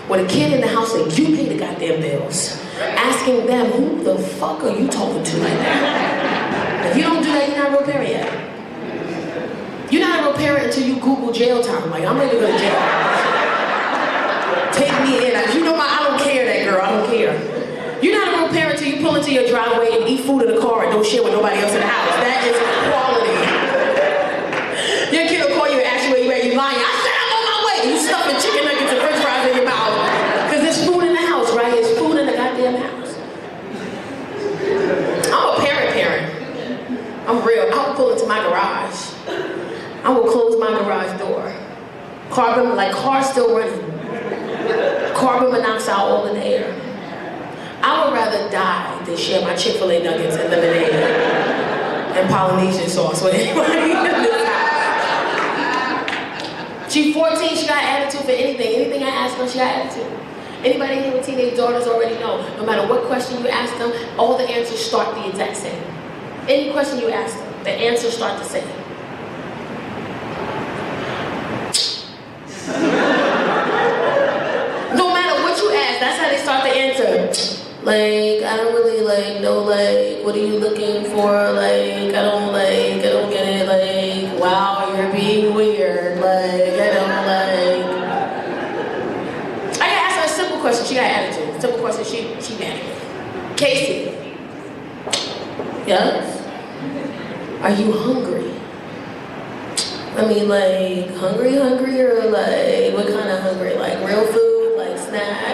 with a kid in the house and you pay the goddamn bills, asking them, who the fuck are you talking to right now? If you don't do that, you're not a real parent yet. You're not a real parent until you Google jail time. Like, I'm ready to go to jail. Take me in. You know I don't care, that girl. I don't care. You're not a real parent until you pull into your driveway and eat food in the car and don't share with nobody else in the house. That is quality. Your kid will call you and ask you where you at. You lying. I said I'm on my way. You stuffing chicken nuggets and french fries in your mouth. Because there's food in the house, right? There's food in the goddamn house. I'm a parent. I'm real. I will pull into my garage. I will close my garage door. Car still running. Carbon monoxide all in the air. I would rather die than share my Chick-fil-A nuggets and lemonade and Polynesian sauce with anybody in this house. She's 14, she got attitude for anything. Anything I ask her, she got attitude. Anybody here with teenage daughters already know, no matter what question you ask them, all the answers start the exact same. Any question you ask them, the answers start the same. No matter what you ask, that's how they start the answer. Like, I don't really know, what are you looking for? Like, I don't get it. Like, wow, you're being weird. Like, I don't I gotta ask her a simple question. She got attitude. Simple question. She mad at me. Casey. Yes? Are you hungry? I mean, like, hungry, or like, what kind of hungry? Like, real food? Like, snack?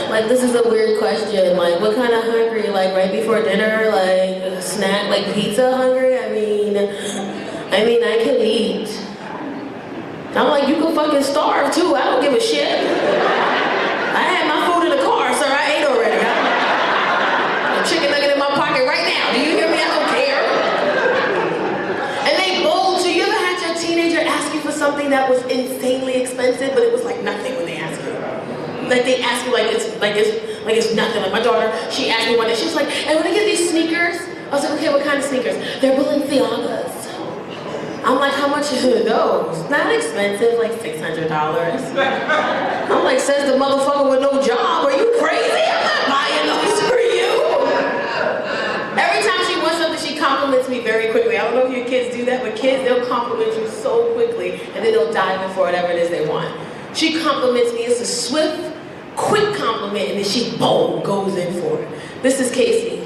Like, this is a weird question. Like, what kind of hungry? Like, right before dinner? Like, a snack? Like, pizza hungry? I mean, I could eat. I'm like, you can fucking starve, too. I don't give a shit. I had my food in the car, sir. I ate already. A chicken nugget in my pocket right now. Do you hear me? I don't care. And they bold. So you ever had your teenager ask you for something that was insanely expensive, but it was like nothing when they asked you? Like they ask you like it's nothing. Like my daughter, she asked me one day, she was like, I want to get these sneakers. I was like, okay, what kind of sneakers? They're Balenciagas. I'm like, how much are those? Not expensive, like $600. I'm like, says the motherfucker with no job. Are you crazy? I'm not buying those for you. Every time she wants something, she compliments me very quickly. I don't know if your kids do that, but kids, they'll compliment you so quickly, and then they'll dive in for whatever it is they want. She compliments me. It's a swift, quick compliment, and then she, boom, goes in for it. This is Casey.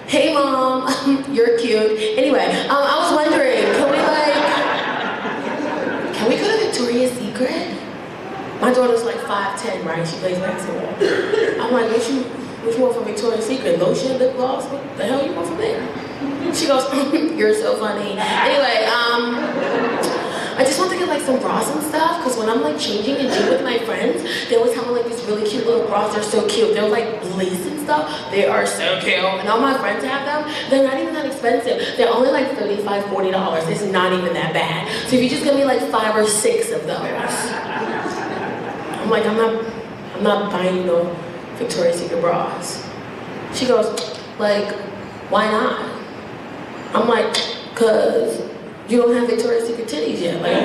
Hey, Mom, you're cute. Anyway, I was wondering, can we go to Victoria's Secret? My daughter's like 5'10", right? She plays basketball. I'm like, what you want from Victoria's Secret? Lotion, lip gloss? What the hell you want from there? She goes, you're so funny. Anyway, I just want to get like some bras and stuff, because when I'm like changing and gym with my friends, they always have like these really cute little bras. They're so cute. They're like lace and stuff. They are so cute. And all my friends have them. They're not even that expensive. They're only like $35, $40. It's not even that bad. So if you just give me like 5 or 6 of those, I'm like, I'm not buying no Victoria's Secret bras. She goes, like, why not? I'm like, cause you don't have Victoria's Secret titties yet. Like,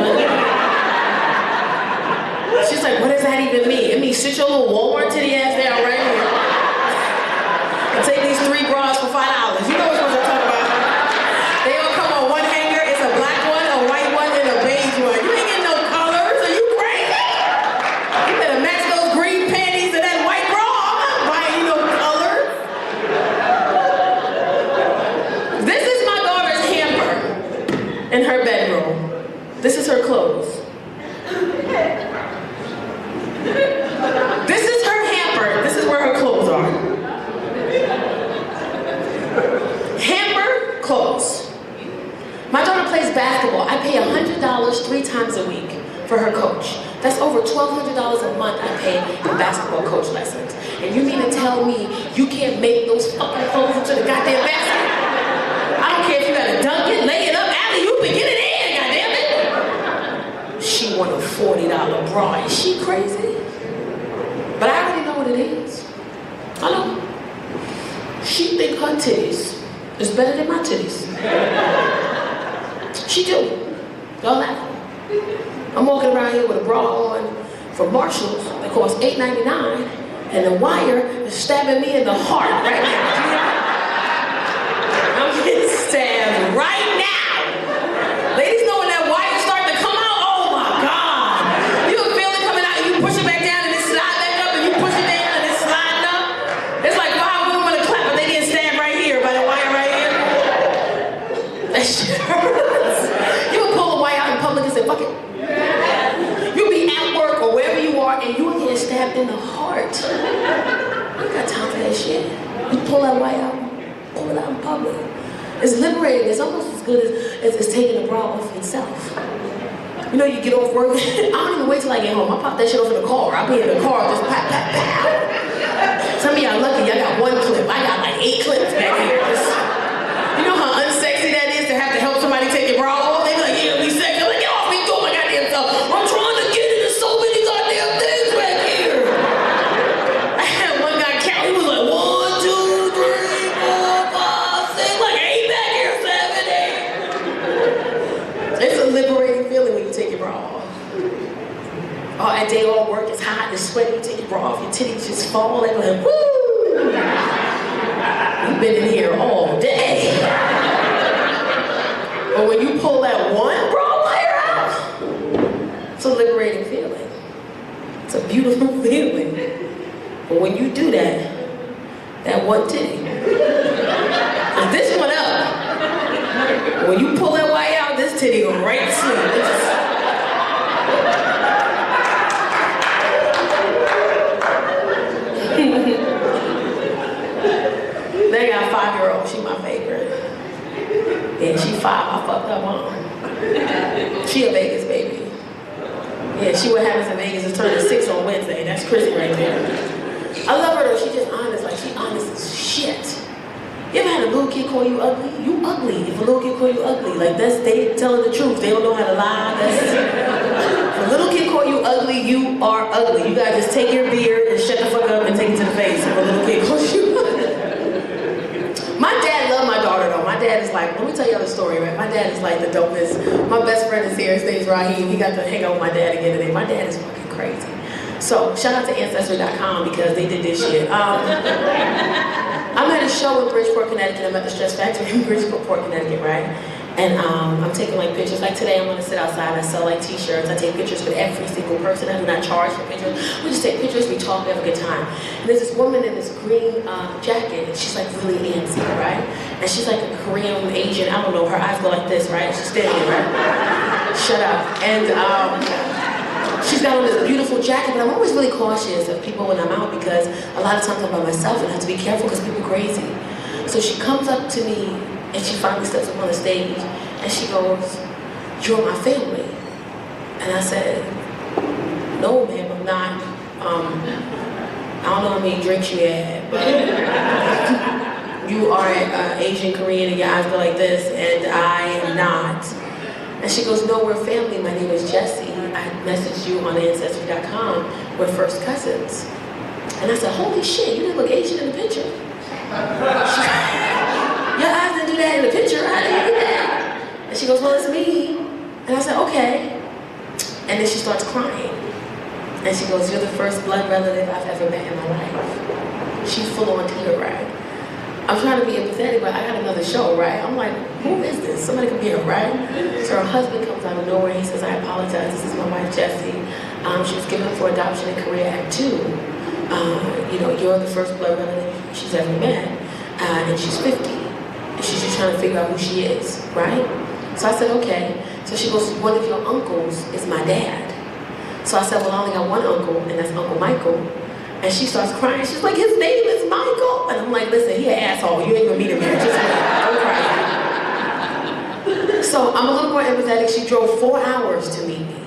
she's like, what does that even mean? It means sit your little Walmart titty ass down right here and take these 3 bras for $5. You know what I'm talking about. They all come on one hanger. It's a black one, a white one, and a beige one. You ain't getting no colors. Are you crazy? You better match those green panties to that white bra. I'm not buying you no colors. This is my daughter's hamper in her bedroom. This is her clothes. This is her hamper. This is where her clothes are. Hamper, clothes. My daughter plays basketball. I pay $100 3 times a week for her coach. That's over $1,200 a month I pay in basketball coach lessons. And you mean to tell me you can't make those fucking clothes into the goddamn basket? I don't care if you gotta dunk it, lay it up, alley-oop, and get it in, goddammit. She want a $40 bra. Is she crazy? But I already know what it is. I know. She think her titties is better than my titties. She do. Y'all laugh. I'm walking around here with a bra on from Marshalls that costs $8.99, and the wire is stabbing me in the heart right now. I'm getting stabbed right now. Ladies know when that wire starts to come out, oh my God. You can feel it coming out and you push it back down and it slides back up and you push it down and it's sliding up. It's like 5 women want to clap but they get stabbed right here by the wire right here. That shit hurts. You would pull a wire out in public and say, fuck it. You'll be at work or wherever you are and you will get stabbed in the heart. I ain't got time for that shit. You pull that wire out, pull it out in public. It's liberating. It's almost as good as taking a bra off yourself. You know, you get off work. I don't even wait till I get home. I pop that shit off in the car. I'll be in the car, just pop, pop, pop. Some of y'all lucky, y'all got 1 clip. I got like 8 clips back here. You know how unsexy that is to have to help somebody take your bra off? They be like, yeah, be sexy. I'm like, get off me, do my goddamn self. I'm trying to get into so many goddamn things back here. I had one guy count. He was like, 1, 2, 3, 4, 5, 6, like 8 back here, 7, 8. It's a liberating feeling when you take your bra off. All that day all work, it's hot, it's sweaty, you take your bra off, your titties just fall, they go like, woo! You've been in here all day. But when you pull that one bra wire out, it's a liberating feeling. It's a beautiful feeling. But when you do that, that one titty, and this one up, when you pull that wire out, this titty go right to sleep. They got a 5-year-old, she my favorite. And she 5, I fucked her mom. She a Vegas baby. Yeah, she what happens in Vegas is turning 6 on Wednesday. That's Chrissy right there. I love her though, she just honest, like she honest as shit. You ever had a little kid call you ugly? You ugly. If a little kid call you ugly, like they telling the truth. They don't know how to lie. If a little kid call you ugly, you are ugly. You gotta just take your beard and shut the fuck up and take it to the face if a little kid calls you ugly. My dad loved my daughter though. My dad is like, let me tell you the story, right? My dad is like the dopest. My best friend is here, his name's Raheem. He got to hang out with my dad again today. My dad is fucking crazy. So shout out to Ancestry.com because they did this shit. I'm at a show in Bridgeport, Connecticut. I'm at the Stress Factory in Bridgeport, Connecticut, right? And I'm taking like pictures. Like today, I'm gonna sit outside. I sell like t-shirts. I take pictures with every single person. I do not charge for pictures. We just take pictures. We talk. We have a good time. And there's this woman in this green jacket, and she's like really antsy, right? And she's like a Korean Asian. I don't know. Her eyes go like this, right? She's standing there, right? Shut up. And She's got on this beautiful jacket, but I'm always really cautious of people when I'm out because a lot of times I'm by myself and I have to be careful because people are crazy. So she comes up to me and she finally steps up on the stage and she goes, "You're my family." And I said, "No, ma'am, I'm not. I don't know how many drinks you had, but you are Asian, Korean, and your eyes go like this, and I am not." And she goes, "No, we're family. My name is Jessie. I messaged you on Ancestry.com. We're first cousins." And I said, "Holy shit, you didn't look Asian in the picture." "Your eyes didn't do that in the picture. How did you do that?" And she goes, "Well, it's me." And I said, "Okay." And then she starts crying. And she goes, "You're the first blood relative I've ever met in my life." She's full on teeter, right? I'm trying to be empathetic, but I got another show, right? I'm like, who is this? Somebody come here, right? So her husband comes out of nowhere. He says, "I apologize. This is my wife, Jessie. She was given up for adoption in Korea at 2. You're the first blood relative she's ever met. And she's 50. And she's just trying to figure out who she is, right?" So I said, "Okay." So she goes, "One of your uncles is my dad." So I said, "Well, I only got one uncle, and that's Uncle Michael." And she starts crying. She's like, "His name is Michael." And I'm like, "Listen, he an asshole. You ain't gonna meet him here. Just wait. Don't cry." So I'm a little more empathetic. She drove 4 hours to meet me.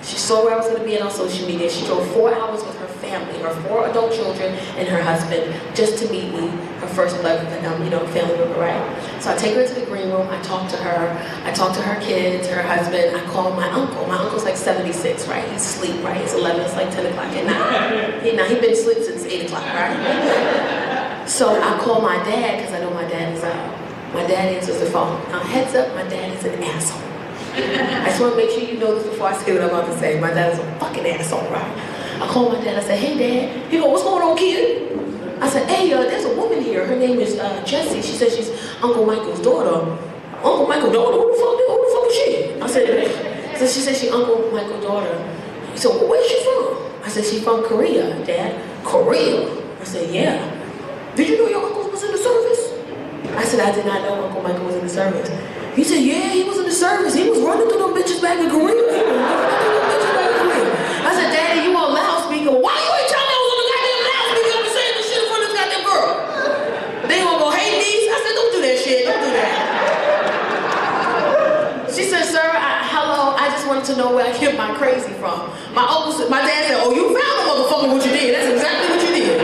She saw where I was gonna be on social media. She drove 4 hours with her family, her 4 adult children and her husband, just to meet me, her first blood, family member, right? So I take her to the green room. I talk to her. I talk to her kids, her husband. I call my uncle. My uncle's like 76, right? He's asleep, right? It's 11. It's like 10 o'clock at night. He's been asleep since 8 o'clock, right? So I call my dad because I know my dad is out. My dad answers the phone. Now, heads up, my dad is an asshole. I just want to make sure you know this before I say what I'm about to say. My dad is a fucking asshole, right? I call my dad. I said, "Hey, Dad." He goes, "What's going on, kid?" I said, "Hey, there's a woman here. Her name is Jessie. She says she's Uncle Michael's daughter." "Uncle Michael's daughter? Who the fuck is she?" I said, "She said she's Uncle Michael's daughter." He said, "Well, where's she from?" I said, "She's from Korea, Dad." "Korea?" I said, "Yeah." "Did you know your uncle was in the service?" I said, "I did not know Uncle Michael was in the service." He said, "Yeah, he was in the service. He was running through them bitches back in Korea. I said, "Daddy, you on loudspeaker. Why you ain't telling me I was on the goddamn loudspeaker? I'm saying this shit in front of this goddamn girl. They gonna go hate these?" I said, "Don't do that shit. Don't do that." She said, "Sir, hello. I just wanted to know where I get my crazy from." My dad said, "Oh, you found a motherfucker what you did. That's exactly what you did."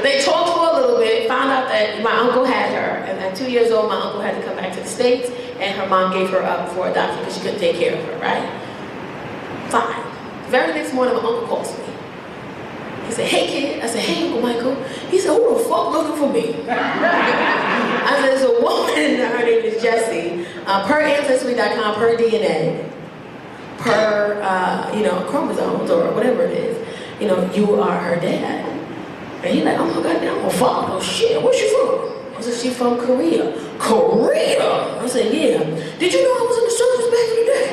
They talked for a little bit, found out that my uncle had her, and at 2 years old, my uncle had to come back to the States, and her mom gave her up for adoption because she couldn't take care of her, right? Fine. The very next morning, my uncle calls me. He said, "Hey, kid." I said, "Hey, Uncle Michael." He said, "Who the fuck looking for me?" I said, "There's a woman, her name is Jessie. Per Ancestry.com, per DNA, per, chromosomes or whatever it is, you are her dad." And he's like, "Oh my goddamn, I'm a father. Oh shit, where's she from?" I said, "She's from Korea." "Korea?" I said, "Yeah." "Did you know I was in the service back in the day?"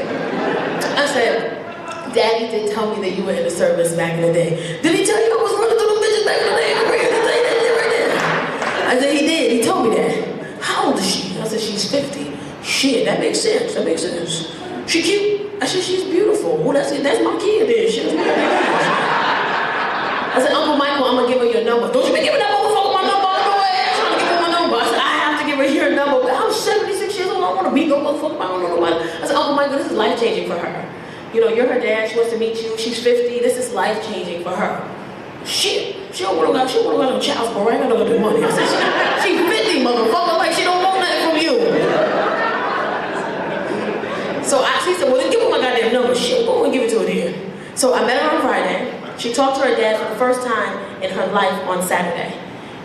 I said, "Daddy did tell me that you were in the service back in the day." "Did he tell you I was running through them bitches back in the day in Korea?" Did he tell you that shit right there? I said, "He did. He told me that." "How old is she?" I said, "She's 50. "Shit, that makes sense. That makes sense." "She cute?" I said, "She's beautiful." "Well, that's it. That's my kid then. She was my I said, "Uncle Michael, I'm gonna give her your number." "Don't you be giving that motherfucker my number all the way. I'm trying to give her my number." I said, "I have to give her your number." I'm 76 years old. I don't want to beat no motherfucker. I don't know nobody. I said, "Uncle Michael, this is life changing for her. You're her dad. She wants to meet you. She's 50. This is life changing for her." "Shit, she don't want to go. She want to go to child support. I ain't gonna go do money." I said, she's 50, motherfucker. Like she don't want nothing from you." So she said, "Well, then give her my goddamn number." "Shit, go and give it to her then." So I met her on Friday. She talked to her dad for the first time in her life on Saturday.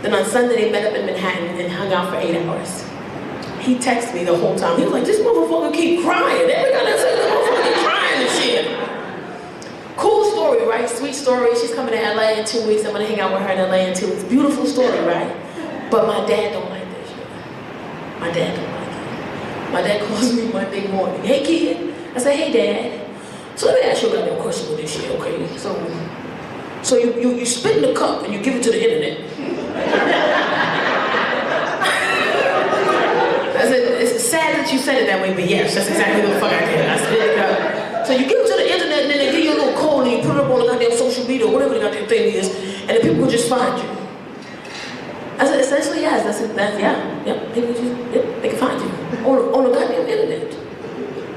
Then on Sunday, they met up in Manhattan and hung out for 8 hours. He texted me the whole time. He was like, "This motherfucker keep crying. Every time I say this motherfucker keep crying and shit." Cool story, right? Sweet story. She's coming to LA in 2 weeks. I'm gonna hang out with her in LA in 2 weeks. Beautiful story, right? But my dad don't like that shit. My dad don't like it. My dad calls me Monday morning. "Hey, kid." I say, "Hey, Dad. So let me ask you a goddamn question with this shit, okay? So you spit in the cup and you give it to the internet." I said, "It's sad that you said it that way, but yes, that's exactly what the fuck I did." I said, "So you give it to the internet and then they give you a little you put it up on the goddamn social media or whatever the goddamn thing is, and the people will just find you. I said, essentially, yes. Yeah. People just, they can find you on the goddamn internet.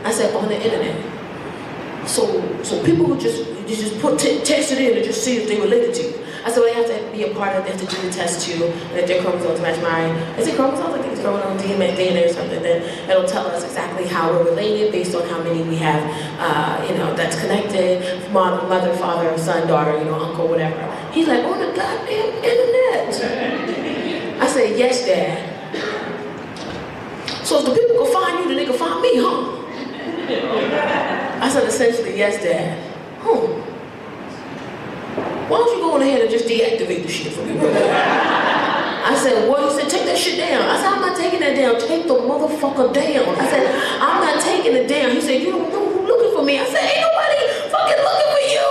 I said, on the internet. So people would just text it in and just see if they related to you. I said, well, they have to be a part of it, they have to do the test too, and if their chromosomes match mine. Is it chromosomes? I think it's chromosomes, DNA or something. Then it'll tell us exactly how we're related based on how many we have, that's connected, mother, father, son, daughter, uncle, whatever. He's like, on the goddamn internet. I said, yes, Dad. So if the people can find you, then they can find me, huh? I said, essentially, yes, Dad. Why don't you go on ahead and just deactivate the shit for me? I said, what? He said, take that shit down. I said, I'm not taking that down. Take the motherfucker down. I said, I'm not taking it down. He said, you don't know who's looking for me. I said, ain't nobody fucking looking for you.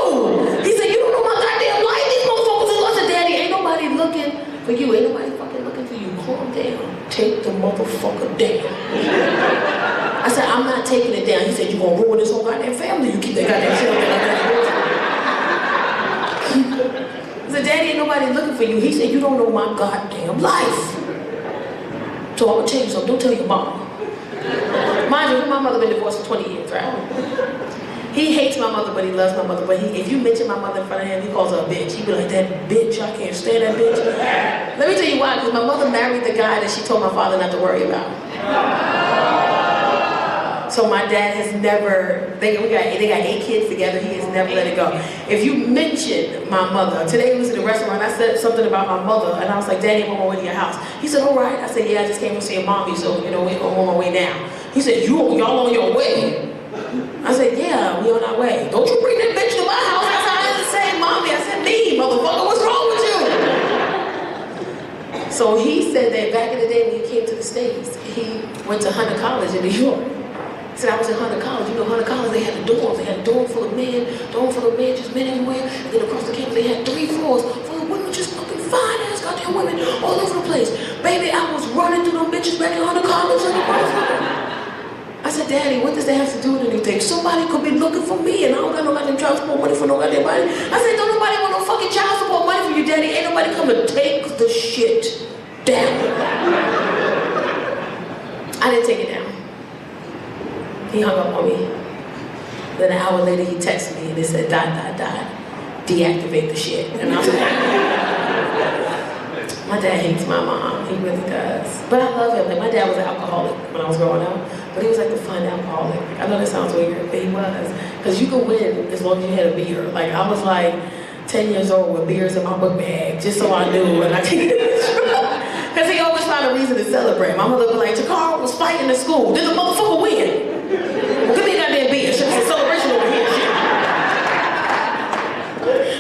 He said, you don't know my goddamn life. These motherfuckers is lost. I said, Daddy, ain't nobody looking for you. Ain't nobody fucking looking for you. Calm down. Take the motherfucker down. I said, I'm not taking it down. He said, you're gonna ruin this whole goddamn family. You keep that goddamn shit up there like that. I said, Daddy, ain't nobody looking for you. He said, you don't know my goddamn life. So I'm gonna tell you something. Don't tell your mom. Mind you, my mother been divorced for 20 years, right? He hates my mother, but he loves my mother. But if you mention my mother in front of him, he calls her a bitch. He be like, that bitch, I can't stand that bitch. Let me tell you why, because my mother married the guy that she told my father not to worry about. So my dad has never, they got 8 kids together, he has never let it go. If you mention my mother, today we was in the restaurant, I said something about my mother, and I was like, Daddy, I'm on my way to your house. He said, all right. I said, yeah, I just came from seeing mommy, so we're on my way now. He said, y'all on your way? I said, yeah, we on our way. Don't you bring that bitch to my house. I said, I didn't say mommy, I said me, motherfucker, what's wrong with you? So he said that back in the day when he came to the States, he went to Hunter College in New York. He said, I was at Hunter College. Hunter College, they had the dorms. They had a dorm full of men, just men everywhere. And then across the campus, they had 3 floors full of women, just fucking fine-ass goddamn women all over the place. Baby, I was running through them bitches back in Hunter College like a motherfucker. I said, Daddy, what does that have to do with anything? Somebody could be looking for me, and I don't got no goddamn child support money for no goddamn money. I said, don't nobody want no fucking child support money for you, Daddy. Ain't nobody come to take the shit down. I didn't take it down. He hung up on me. Then an hour later, he texted me and it said, ... deactivate the shit. And I was like, my dad hates my mom. He really does. But I love him. Like, my dad was an alcoholic when I was growing up, but he was like the fun alcoholic. I know that sounds weird, but he was. Because you could win as long as you had a beer. Like, I was like 10 years old with beers in my book bag, just so I knew. And I could because he always found a reason to celebrate. My mother would be like, Tacarra was fighting in school. Did the motherfucker win? Well, give me a goddamn beer. It's a celebration over here.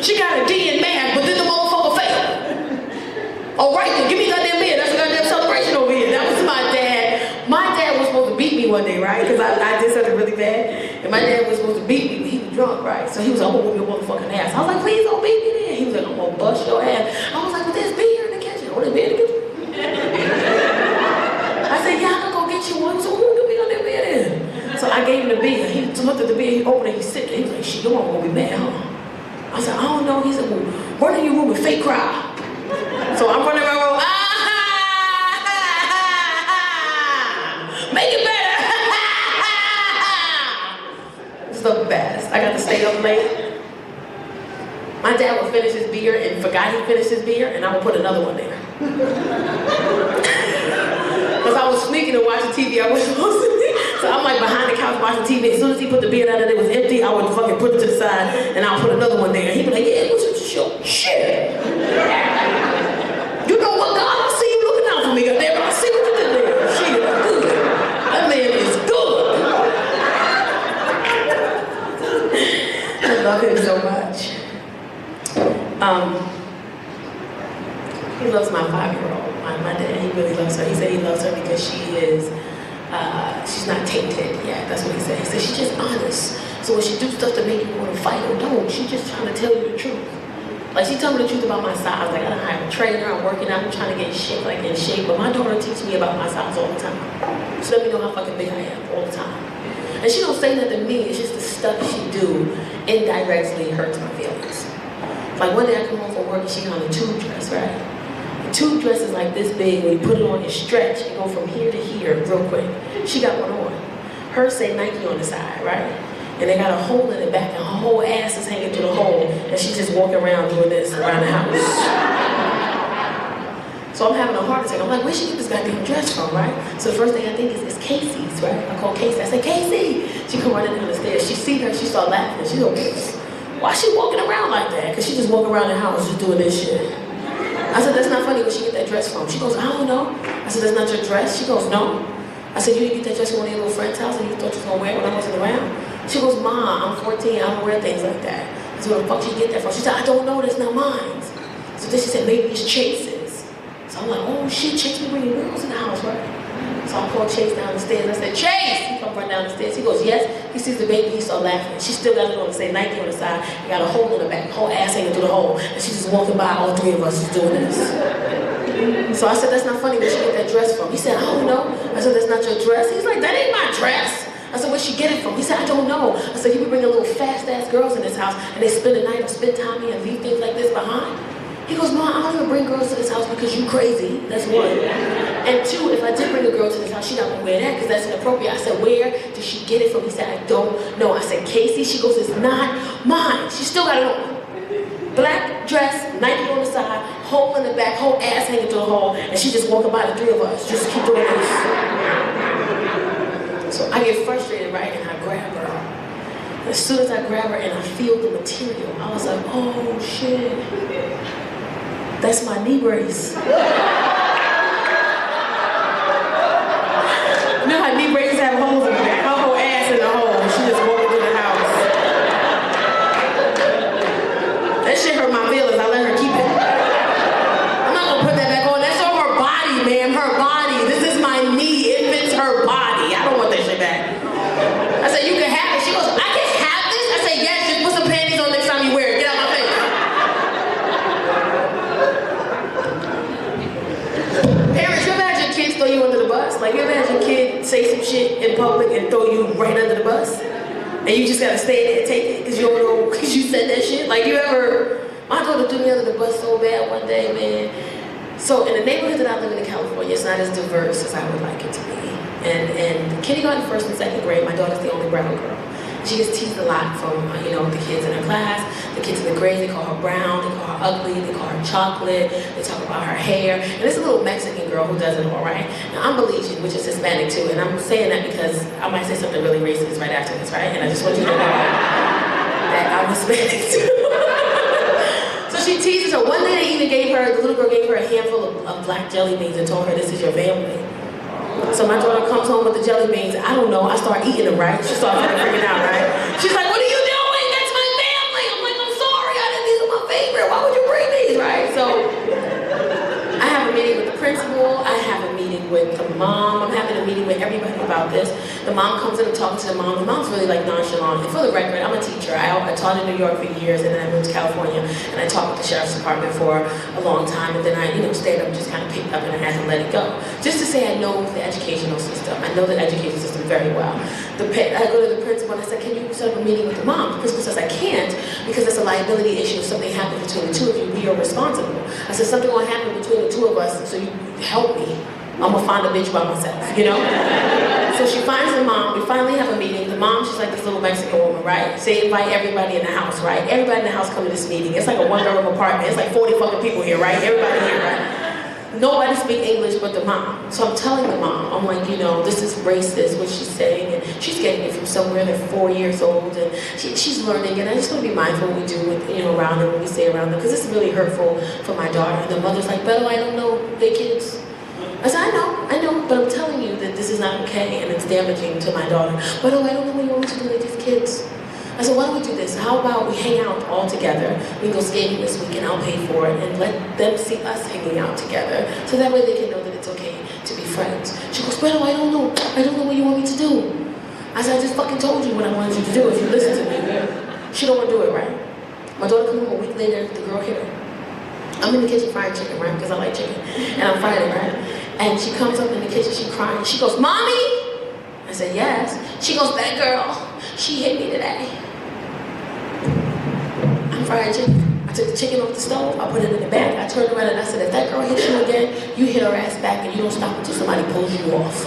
She got a D in math, but then the motherfucker failed. All right, then give me a goddamn beer. That's a goddamn celebration over here. That was my dad. My dad was supposed to beat me one day, right? Because I did something really bad. And my dad was supposed to beat me, but he was drunk, right? So he was like, I'm gonna whoop your motherfucking ass. I was like, please don't beat me then. He was like, I'm gonna bust your ass. I was like, but there's beer in the kitchen. Oh, there's beer in the kitchen? I said, yeah, I can go get you one. So who give me on that beer then? So I gave him the beer. He looked at the beer, he opened it, he sipped it. He was like, shit, your mom gonna be mad, huh? I said, I don't know. He said, well, run in your room and fake cry. So I'm running around, make it better. It's the best. I got to stay up late. My dad would finish his beer and forgot he finished his beer, and I would put another one there. Because I was sneaking and watching TV. I wasn't supposed to. So I'm like behind the couch watching TV. As soon as he put the beer down and it was empty, I would fucking put it to the side and I'll put another one there. And he'd be like, yeah, what's your shit? You know what, God? I see you looking out for me. Goddamn, I see what you did there. Shit, good. That man is good. I love him so much. He loves my 5-year-old. My dad, he really loves her. He said he loves her because she is, she's not tainted yet. That's what he said. He said she's just honest. So when she do stuff to make you want to fight or don't, she's just trying to tell you the truth. Like, she told me the truth about my size. Like, I don't have a trainer, I'm working out, I'm trying to get in shape, but my daughter teaches me about my size all the time. She let me know how fucking big I am all the time. And she don't say nothing to me, it's just the stuff she do indirectly hurts my feelings. Like one day I come home from work and she got on a tube dress, right? The tube dress is like this big, when you put it on, you stretch, and go from here to here real quick. She got one on. Hers say Nike on the side, right? And they got a hole in the back, and her whole ass is hanging through the hole, and she's just walking around doing this around the house. So I'm having a heart attack. I'm like, where'd she get this goddamn dress from, right? So the first thing I think is Casey's, right? I call Casey. I say, Casey! She come running down the stairs. She see her, she start laughing. She goes, why is she walking around like that? Because she just walking around the house just doing this shit. I said, that's not funny. Where'd she get that dress from? She goes, I don't know. I said, that's not your dress? She goes, no. I said, you didn't get that dress from one of your little friend's house and you thought you was going to wear it when I wasn't around? She goes, Ma, I'm 14, I don't wear things like that. I said, where the fuck did you get that from? She said, I don't know, that's not mine. So then she said, maybe it's Chase's. So I'm like, oh shit, Chase be bringing girls in the house, right? So I called Chase down the stairs. I said, Chase! He come run down the stairs. He goes, yes. He sees the baby, he start laughing. She still got it on, say Nike on the side, and got a hole in the back, whole ass hanging through the hole. And she's just walking by, all three of us is doing this. So I said, that's not funny, where'd she get that dress from? He said, I don't know. I said, that's not your dress? He's like, that ain't my dress. I said, where'd she get it from? He said, I don't know. I said, you be bringing little fast-ass girls in this house, and they spend the night or spend time here and leave things like this behind? He goes, Mom, I don't even bring girls to this house because you crazy. That's one. And two, if I did bring a girl to this house, she not gonna wear that because that's inappropriate. I said, where did she get it from? He said, I don't know. I said, Casey? She goes, it's not mine. She still got it on. Black dress, Nike on the side, hole in the back, whole ass hanging through the hole, and she just walking by the three of us. Just keep doing this. So I get frustrated, right, and I grab her. As soon as I grab her and I feel the material, I was like, oh shit. That's my knee brace. You know how knee braces have holes in the back? Her whole ass in the hole. She just walking through the house. That shit hurt my feelings. I let her keep it. I'm not gonna put that back on. That's on her body, ma'am. Her body. This is my knee. It fits her body. I don't want that shit back. I said, you can have it. She goes, I can have this? I said, yes. Just put some panties on next time you wear it. Get out my face. Parents, you ever had your kids throw you under the bus? Like, you ever had your kid say some shit in public and throw you right under the bus? And you just gotta stay there and take it because you don't know, because you said that shit? Like, you ever, my daughter threw me under the bus so bad one day, man. So in the neighborhood that I live in California, it's not as diverse as I would like it to be. And kindergarten, first and second grade, my daughter's the only brown girl. She gets teased a lot from, the kids in her class, the kids in the grade. They call her brown, they call her ugly, they call her chocolate, they talk about her hair. And there's a little Mexican girl who does it all right. Now, I'm Belizean, which is Hispanic too, and I'm saying that because I might say something really racist right after this, right? And I just want you to know that I'm Hispanic too. So she teases her. One day they even the little girl gave her a handful of black jelly beans and told her, this is your family. So my daughter comes home with the jelly beans. I don't know, I start eating them, right? She starts freaking out, right? She's like, what are you doing? That's my family. I'm like, I'm sorry, these are my favorite. Why would you bring these, right? So I have a meeting with the principal. I have a meeting with the mom. I'm having a meeting with everybody about this. The mom comes in and talks to the mom. The mom's really like nonchalant. And for the record, I'm a teacher. I taught in New York for years, and then I moved to California, and I taught with the sheriff's department for a long time, and then I, stayed up, just kind of picked up, and I had to let it go. Just to say I know the educational system. I know the education system very well. I go to the principal and I said, can you set up a meeting with the mom? The principal says, I can't, because it's a liability issue. If something happens between the two of you, we are responsible. I said, something will happen between the two of us, so you help me. I'm gonna find a bitch by myself, So she finds the mom, we finally have a meeting. The mom, she's like this little Mexican woman, right? Say invite everybody in the house, right? Everybody in the house come to this meeting. It's like a one-bedroom apartment. It's like 40 fucking people here, right? Everybody here, right? Nobody speaks English but the mom. So I'm telling the mom, I'm like, this is racist, what she's saying, and she's getting it from somewhere. They're 4 years old, and she's learning, and I just want to be mindful what we do with, around them, when we say around them, because it's really hurtful for my daughter. And the mother's like, Beto, I don't know, they kids. I said, I know, but I'm telling you that this is not okay, and it's damaging to my daughter. Beto, I don't know what you want me to do with these kids. I said, why don't we do this? How about we hang out all together? We can go skating this week and I'll pay for it, and let them see us hanging out together, so that way they can know that it's okay to be friends. She goes, Beto, I don't know what you want me to do. I said, I just fucking told you what I wanted you to do if you listen to me. She don't want to do it, right? My daughter comes home a week later, the girl hit her. I'm in the kitchen frying chicken, right? Because I like chicken. And I'm frying it, right? And she comes up in the kitchen, she crying. She goes, Mommy? I said, yes. She goes, that girl, she hit me today. I'm fried chicken. I took the chicken off the stove, I put it in the bag, I turned around and I said, if that girl hits you again, you hit her ass back and you don't stop until somebody pulls you off.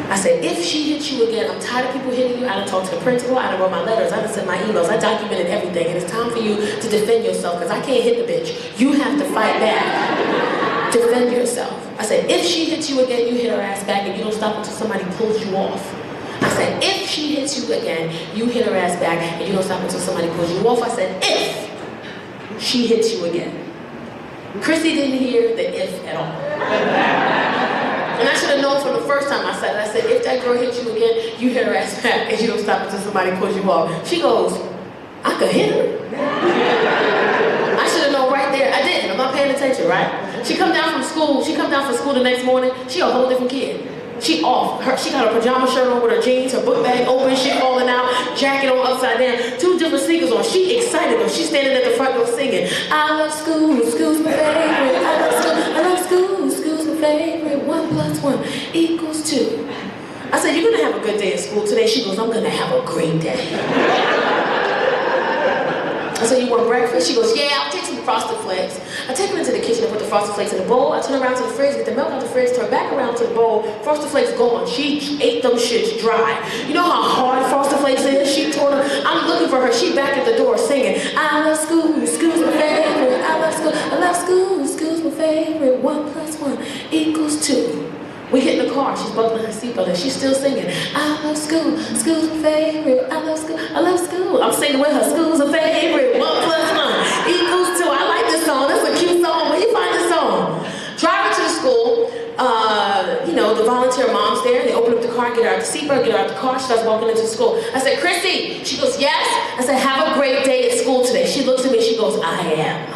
I said, if she hits you again, I'm tired of people hitting you. I done talked to the principal, I done wrote my letters, I done sent my emails, I documented everything, and it's time for you to defend yourself, because I can't hit the bitch. You have to fight back. Defend yourself. I said, if she hits you again, you hit her ass back and you don't stop until somebody pulls you off. I said, if she hits you again, you hit her ass back and you don't stop until somebody pulls you off. I said, if she hits you again. Chrissy didn't hear the if at all. And I should have known from the first time I said it. I said, if that girl hits you again, you hit her ass back and you don't stop until somebody pulls you off. She goes, I could hit her. I should have known right there. I didn't. I'm not paying attention, right? She come down from school the next morning, she a whole different kid. She off. She got her pajama shirt on with her jeans, her book bag open, shit falling out, jacket on upside down, 2 different sneakers on. She excited though. She's standing at the front door singing, I love school, school's my favorite. I love school, school's my favorite. 1 + 1 = 2. I said, you're gonna have a good day at school today. She goes, I'm gonna have a great day. I said, you want breakfast? She goes, yeah, I'll take some Frosted Flakes. I take her into the kitchen and put the Frosted Flakes in the bowl. I turn around to the fridge, get the milk out the fridge, turn back around to the bowl. Frosted Flakes gone. She ate them shits dry. You know how hard Frosted Flakes is? She tore them. I'm looking for her. She back at the door singing, I love school, school's my favorite. I love school, school's my favorite. 1 + 1 = 2. We get in the car, she's buckling her seatbelt and she's still singing, I love school, school's my favorite, I love school. I'm singing with her, school's a favorite, 1 + 1 = 2. I like this song, that's a cute song. Where you find this song? Drive her to the school, the volunteer mom's there, they open up the car, get her out the seatbelt, get her out the car, she starts walking into school. I said, Chrissy, she goes, yes. I said, have a great day at school today. She looks at me, she goes, I am.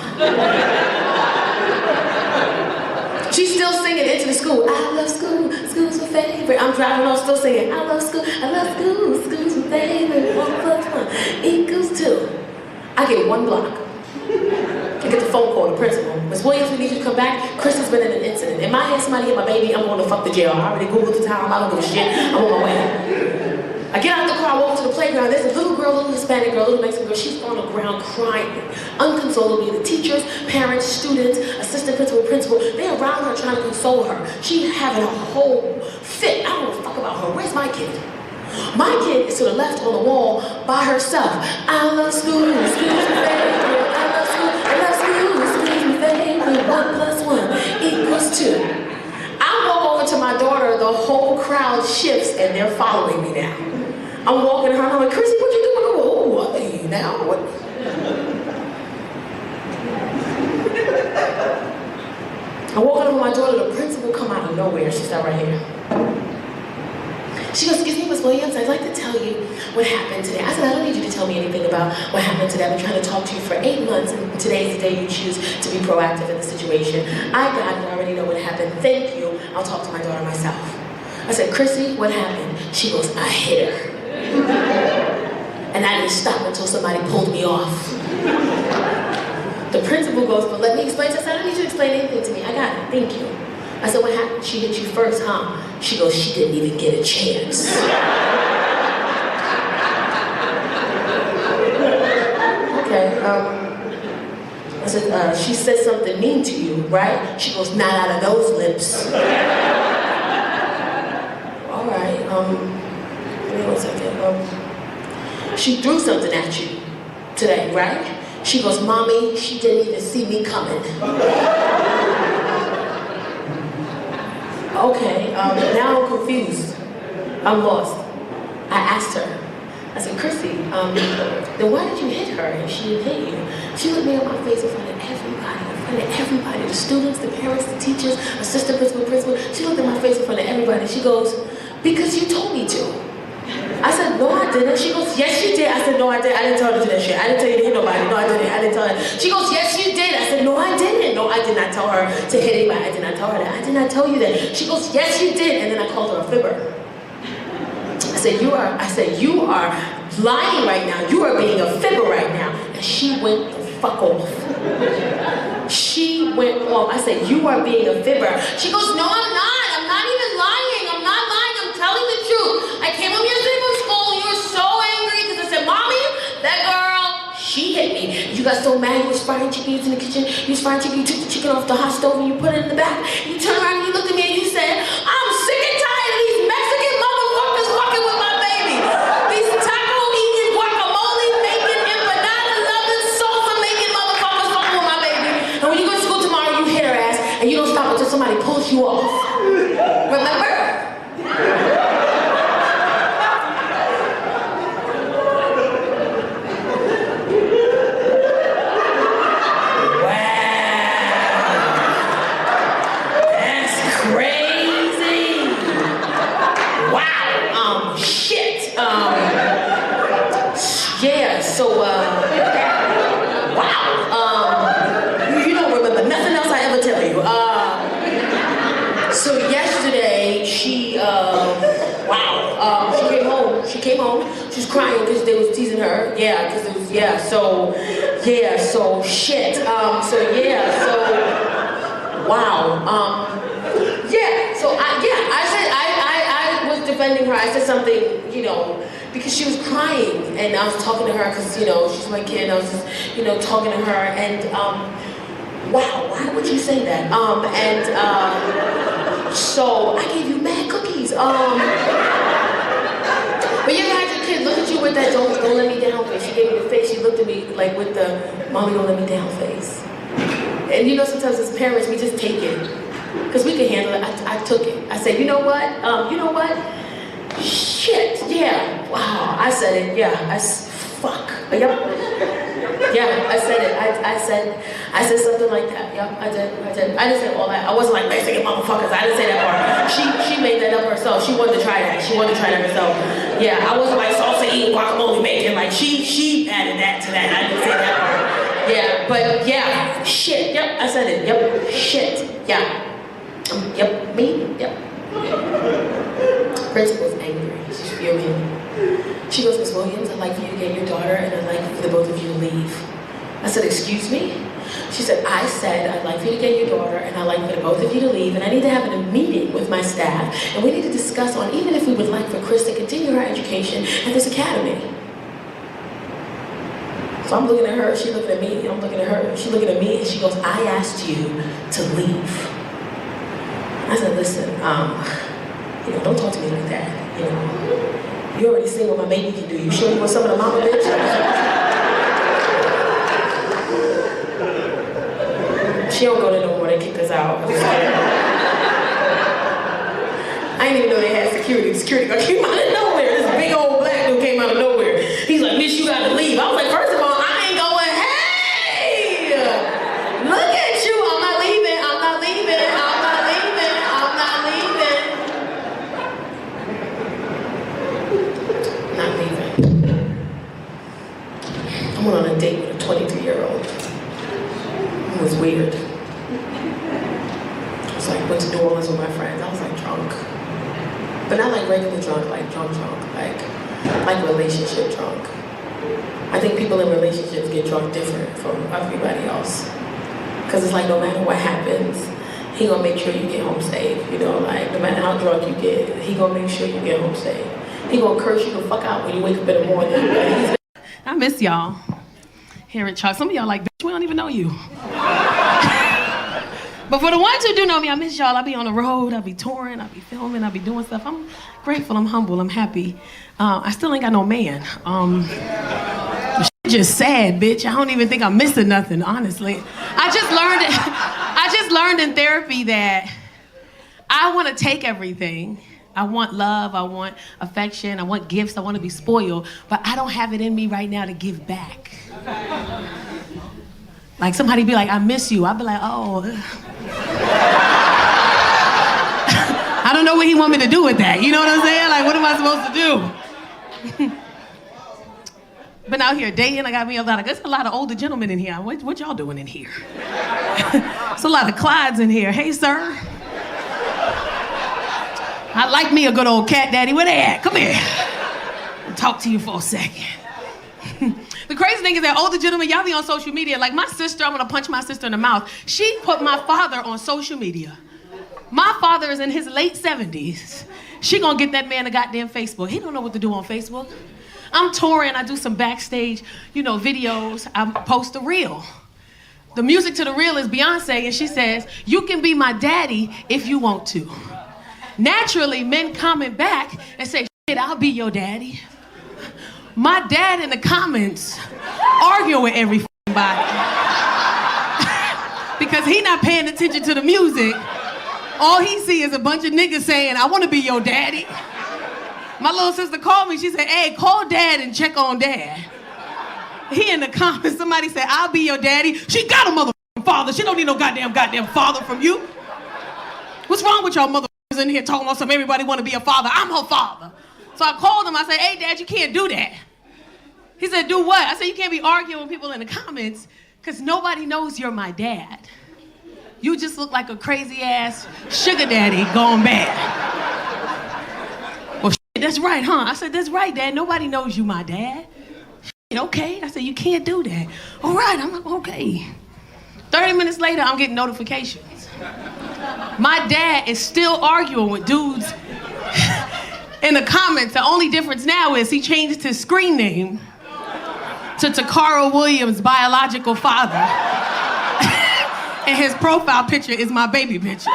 She's still singing into the school. I love school, school's my favorite. I'm driving on still singing, I love school, school's my favorite. 1 + 1 = 2. I get 1 block. I get the phone call, the principal. Ms. Williams, we need you to come back. Chris has been in an incident. In my head, somebody hit my baby, I'm going to fuck the jail. I already Googled the time, I don't give a shit. I'm on my way. I get out the car, I walk to the playground. There's a little girl, little Hispanic girl, little Mexican girl. She's on the ground crying, unconsolably. The teachers, parents, students, assistant principal, they're around her trying to console her. She's having a whole fit. I don't know fuck about her. Where's my kid? My kid is to the left on the wall by herself. I love school, school's my favorite. I love school, school's my favorite. 1 + 1 = 2. I walk over to my daughter, the whole crowd shifts and they're following me now. I'm walking her, I'm like, Chrissy, what you doing? Oh, what are you now? What? I walk over to my daughter, the principal come out of nowhere. She stopped right here. She goes, excuse me, Ms. Williams, I'd like to tell you what happened today. I said, I don't need you to tell me anything about what happened today. I've been trying to talk to you for 8 months, and today's the day you choose to be proactive in the situation. I got it, I already know what happened. Thank you. I'll talk to my daughter myself. I said, Chrissy, what happened? She goes, I hit her. And I didn't stop until somebody pulled me off. The principal goes, but let me explain. I said, I don't need you to explain anything to me. I got it, thank you. I said, what happened? She hit you first, huh? She goes, she didn't even get a chance. Okay, I said, she said something mean to you, right? She goes, not out of those lips. All right, give me 1 second. She threw something at you today, right? She goes, Mommy, she didn't even see me coming. Okay, now I'm confused. I'm lost. I asked her, I said, Chrissy, then why did you hit her if she didn't hit you? She looked me in my face in front of everybody, the students, the parents, the teachers, assistant principal. She looked in my face in front of everybody. She goes, because you told me to. I said, no, I didn't. She goes, yes, you did. I said, no, I didn't. I didn't tell her to do that shit. I didn't tell you to hit nobody. No, I didn't. I didn't tell her. She goes, yes, you did. I said, no, I didn't. No, I did not tell her to hit anybody. I did not tell her that. I did not tell you that. She goes, yes, you did. And then I called her a fibber. I said, you are lying right now. You are being a fibber right now. And she went the fuck off. She went off. I said, you are being a fibber. She goes, no, I'm not. I'm not even lying. I'm not lying. I'm telling the truth. I came up yesterday from got so mad, you was frying chickens in the kitchen. You was frying chicken, you took the chicken off the hot stove and you put it in the back. You turned around and you looked at me and you said, I'm sick and tired of these Mexican motherfuckers fucking with my baby. These taco eating, guacamole making, empanada loving, salsa making motherfuckers fucking with my baby. And when you go to school tomorrow, you hit her ass and you don't stop until somebody pulls you off. Remember? You don't remember nothing else I ever tell you. So yesterday, she came home. She was crying because they was teasing her. Yeah, because it was, shit. I was defending her. I said something, because she was crying, and I was talking to her because, she's my kid. I was just, talking to her, and why would you say that? So I gave you mad cookies. But you ever had your kid look at you with that don't let me down face? She gave me the face. She looked at me like with the mommy don't let me down face. And sometimes as parents we just take it because we can handle it. I took it. I said, you know what? Shit. Yeah. Wow. I said it. Yeah. Fuck. Yep. Yeah, I said it. I said something like that. Yep, I did. I didn't say all that. I wasn't like Mexican motherfuckers. I didn't say that part. She made that up herself. She wanted to try that. herself. Yeah, I wasn't like salsa eating, guacamole making. Like she added that to that. I didn't say that part. Yeah, but yeah, shit. Yep, I said it. Yep, shit. Yeah. Yep, me. Yep. Principal's angry. She's fuming. She goes, Miss Williams, I'd like for you to get your daughter and I'd like for the both of you to leave. I said, excuse me? She said, I said I'd like for you to get your daughter and I'd like for the both of you to leave and I need to have a meeting with my staff and we need to discuss on even if we would like for Chris to continue her education at this academy. So I'm looking at her, she's looking at me, I'm looking at her, she's looking at me and she goes, I asked you to leave. I said, listen, don't talk to me like that, You already seen what my baby can do. You sure you want some of the mama bitch? She don't go to no more, they kicked us out. I didn't even know they had security. The security guard came out of nowhere. This big old black dude came out of nowhere. He's like, Miss, you gotta leave. I was like, first of all, I ain't going, hey! Look at you, I'm not leaving, I'm not leaving, I'm not leaving, I'm not leaving. Not leaving. I went on a date with a 23-year-old. It was weird. I was like, went to New Orleans with my friends. I was like drunk. But not like regular drunk, like drunk, like relationship drunk. I think people in relationships get drunk different from everybody else. Because it's like no matter what happens, he gonna make sure you get home safe. No matter how drunk you get, he gonna make sure you get home safe. He gonna curse you the fuck out when you wake up in the morning. I miss y'all. Hearing Chuck. Some of y'all like, bitch, we don't even know you. But for the ones who do know me, I miss y'all. I be on the road, I be touring, I be filming, I be doing stuff. I'm grateful, I'm humble, I'm happy. I still ain't got no man. The shit just sad, bitch. I don't even think I'm missing nothing, honestly. I just learned in therapy that I want to take everything. I want love, I want affection, I want gifts, I want to be spoiled, but I don't have it in me right now to give back. Like somebody be like, I miss you. I'll be like, oh. I don't know what he want me to do with that. You know what I'm saying? Like, what am I supposed to do? Been out here dating, I got me there's a lot of older gentlemen in here. What y'all doing in here? There's a lot of Clydes in here. Hey, sir. I like me a good old cat daddy. Where they at? Come here. I'll talk to you for a second. The crazy thing is that older gentlemen, y'all be on social media. Like my sister, I'm gonna punch my sister in the mouth. She put my father on social media. My father is in his late 70s. She gonna get that man a goddamn Facebook. He don't know what to do on Facebook. I'm touring, I do some backstage, videos. I post a reel. The music to the reel is Beyonce, and she says, "You can be my daddy if you want to." Naturally, men comment back and say, "Shit, I'll be your daddy." My dad in the comments arguing with everybody because he not paying attention to the music. All he see is a bunch of niggas saying, "I want to be your daddy." My little sister called me. She said, "Hey, call dad and check on dad." He in the comments, somebody said, "I'll be your daddy." She got a motherfucking father. She don't need no goddamn father from you. What's wrong with y'all motherfuckers in here talking about some everybody want to be a father? I'm her father. So I called him. I said, "Hey, dad, you can't do that." He said, "Do what?" I said, "You can't be arguing with people in the comments because nobody knows you're my dad. You just look like a crazy ass sugar daddy gone bad." "Well, shit, that's right, huh?" I said, "That's right, Dad. Nobody knows you my dad." "Shit, okay." I said, "You can't do that." "All right." I'm like, "Okay." 30 minutes later, I'm getting notifications. My dad is still arguing with dudes in the comments. The only difference now is he changed his screen name to Tacarra Williams' biological father. And his profile picture is my baby picture.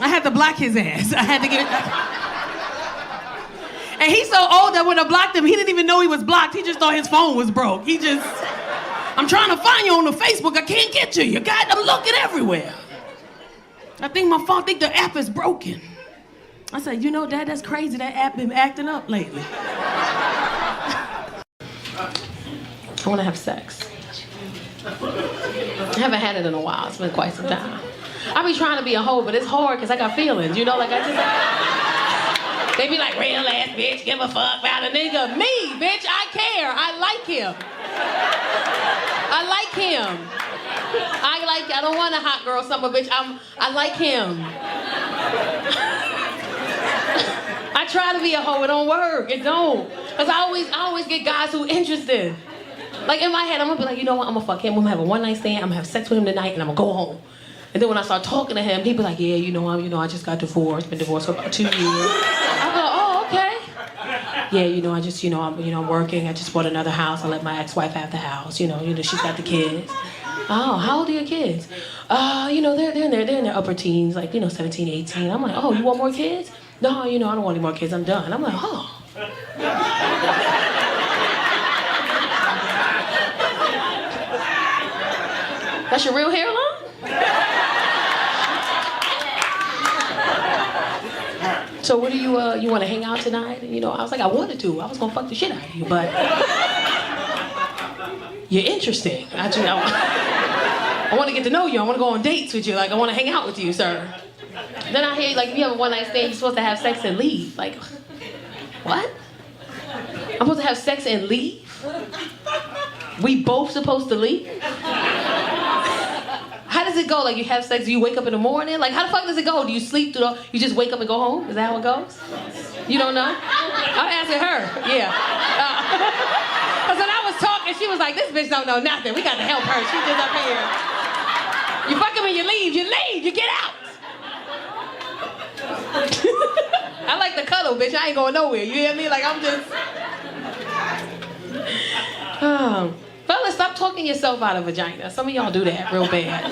I had to block his ass. I had to get it. And he's so old that when I blocked him, he didn't even know he was blocked. He just thought his phone was broke. "I'm trying to find you on the Facebook. I can't get to you. God, I'm looking everywhere. I think the app is broken." I said, "Dad, that's crazy. That app been acting up lately." I want to have sex. I haven't had it in a while. It's been quite some time. I be trying to be a hoe, but it's hard because I got feelings, They be like, "Real ass bitch, give a fuck about a nigga." Me, bitch, I care. I like him. I don't want a hot girl summer, bitch. I like him. I try to be a hoe, it don't work. It don't. Because I always get guys who interested. Like in my head, I'm gonna be like, "You know what? I'm gonna fuck him. I'm gonna have a one-night stand. I'm gonna have sex with him tonight, and I'm gonna go home." And then when I start talking to him, he be like, "Yeah, I just got divorced. Been divorced for about 2 years." I go, "Oh, okay." "Yeah, I just, I'm working. I just bought another house. I let my ex-wife have the house. She's got the kids." "Oh, how old are your kids?" They're in their upper teens, like, 17, 18. I'm like, "Oh, you want more kids?" "No, I don't want any more kids. I'm done." I'm like, "Oh." That's your real hairline? "So what do you want to hang out tonight?" And, I was like, "I wanted to. I was gonna fuck the shit out of you, but you're interesting. I want to get to know you. I want to go on dates with you. Like, I want to hang out with you, sir." Then I hear, like, if you have a one-night stand, you're supposed to have sex and leave. Like, what? I'm supposed to have sex and leave? We both supposed to leave? How does it go? Like, you have sex, do you wake up in the morning? Like, how the fuck does it go? Do you sleep through you just wake up and go home? Is that how it goes? You don't know? I'm asking her. Yeah. Because when I was talking, she was like, "This bitch don't know nothing. We got to help her. She's just up here. You fuck him and you leave, you get out." I like the cuddle, bitch. I ain't going nowhere. You hear me? Like, I'm just... Fellas, stop talking yourself out of vagina. Some of y'all do that real bad.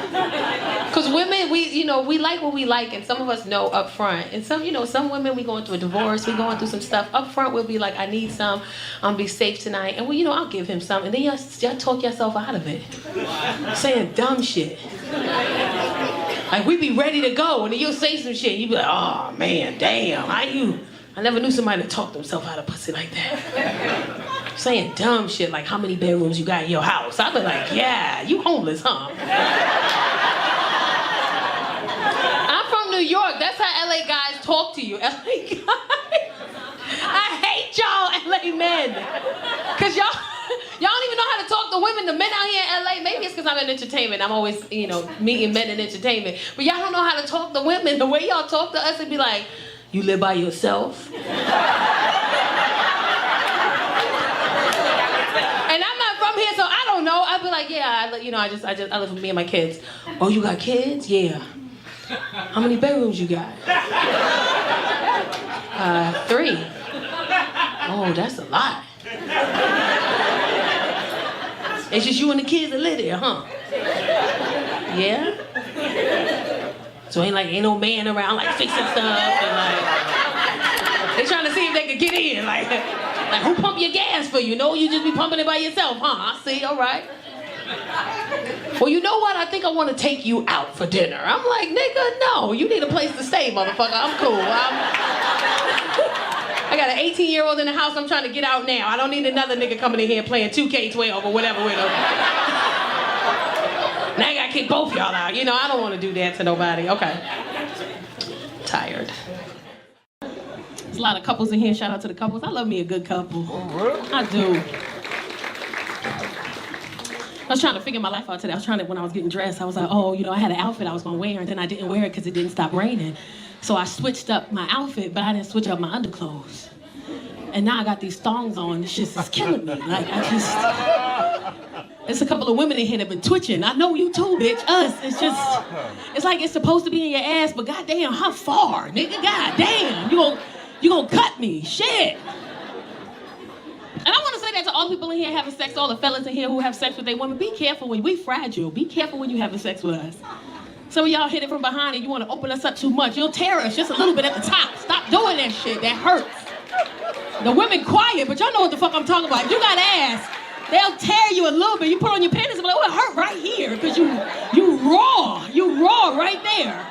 Because women, we like what we like, and some of us know up front. And some women, we going through a divorce, we going through some stuff. Up front, we'll be like, "I need some. I'm be safe tonight." And I'll give him some. And then y'all talk yourself out of it. Saying dumb shit. Like, we be ready to go, and then you'll say some shit. You be like, "Oh, man, damn. I never knew somebody to talk themselves out of pussy like that." Saying dumb shit like, "How many bedrooms you got in your house?" I'd be like, "Yeah, you homeless, huh?" I'm from New York. That's how LA guys talk to you. LA guys. I hate y'all LA men. Because y'all don't even know how to talk to women. The men out here in LA, maybe it's because I'm in entertainment. I'm always, meeting men in entertainment. But y'all don't know how to talk to women. The way y'all talk to us, it'd be like, "You live by yourself?" And I'm not from here, so I don't know. I'd be like, "Yeah, I live with me and my kids." "Oh, you got kids?" "Yeah." "How many bedrooms you got?" 3. Oh, that's a lot. It's just you and the kids that live there, huh? Yeah? So ain't no man around like fixing stuff and like they trying to see if they can get in. Like who pump your gas for you? No, you just be pumping it by yourself, huh? I see, all right. Well, you know what? I think I want to take you out for dinner. I'm like, nigga, no. You need a place to stay, motherfucker. I'm cool. I got an 18-year-old in the house. I'm trying to get out now. I don't need another nigga coming in here playing 2K12 or whatever with him. Now I gotta kick both y'all out. You know, I don't want to do that to nobody. Okay. Tired. There's a lot of couples in here. Shout out to the couples. I love me a good couple. I do. I was trying to figure my life out today. When I was getting dressed, I was like, oh, you know, I had an outfit I was gonna wear, and then I didn't wear it because it didn't stop raining. So I switched up my outfit, but I didn't switch up my underclothes. And now I got these thongs on. This shit is killing me. Like, there's a couple of women in here that have been twitching. I know you too, bitch. Us. It's like it's supposed to be in your ass, but goddamn, how far, nigga? Goddamn, you gonna cut me? Shit. And I want to say that to all the people in here having sex, all the fellas in here who have sex with their women. Be careful we fragile. Be careful when you having sex with us. Some of y'all hit it from behind and you want to open us up too much. You'll tear us just a little bit at the top. Stop doing that shit. That hurts. The women quiet, but y'all know what the fuck I'm talking about. If you got ass, they'll tear you a little bit. You put on your panties and be like, oh, it hurt right here. Because you raw. You raw right there.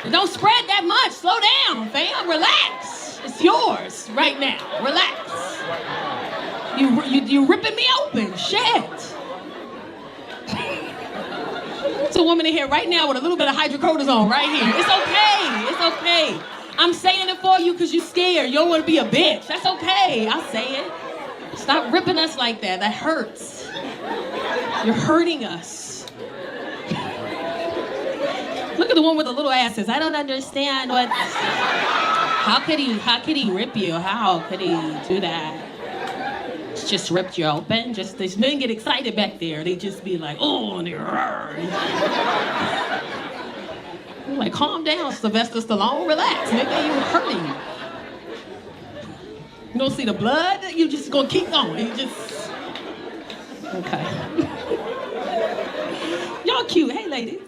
And don't spread that much. Slow down, fam. Relax. It's yours right now. Relax. You ripping me open. Shit. There's a woman in here right now with a little bit of hydrocortisone right here. It's okay. It's okay. I'm saying it for you because you're scared. You don't want to be a bitch. That's okay. I'll say it. Stop ripping us like that. That hurts. You're hurting us. Look at the one with the little asses. I don't understand what. How could he rip you? How could he do that? It's just ripped you open. Just these men get excited back there. They just be like, oh, and they're like, calm down, Sylvester Stallone. Relax, nigga. You're hurting. You don't see the blood? You just gonna keep going. You just okay. Y'all cute. Hey, ladies.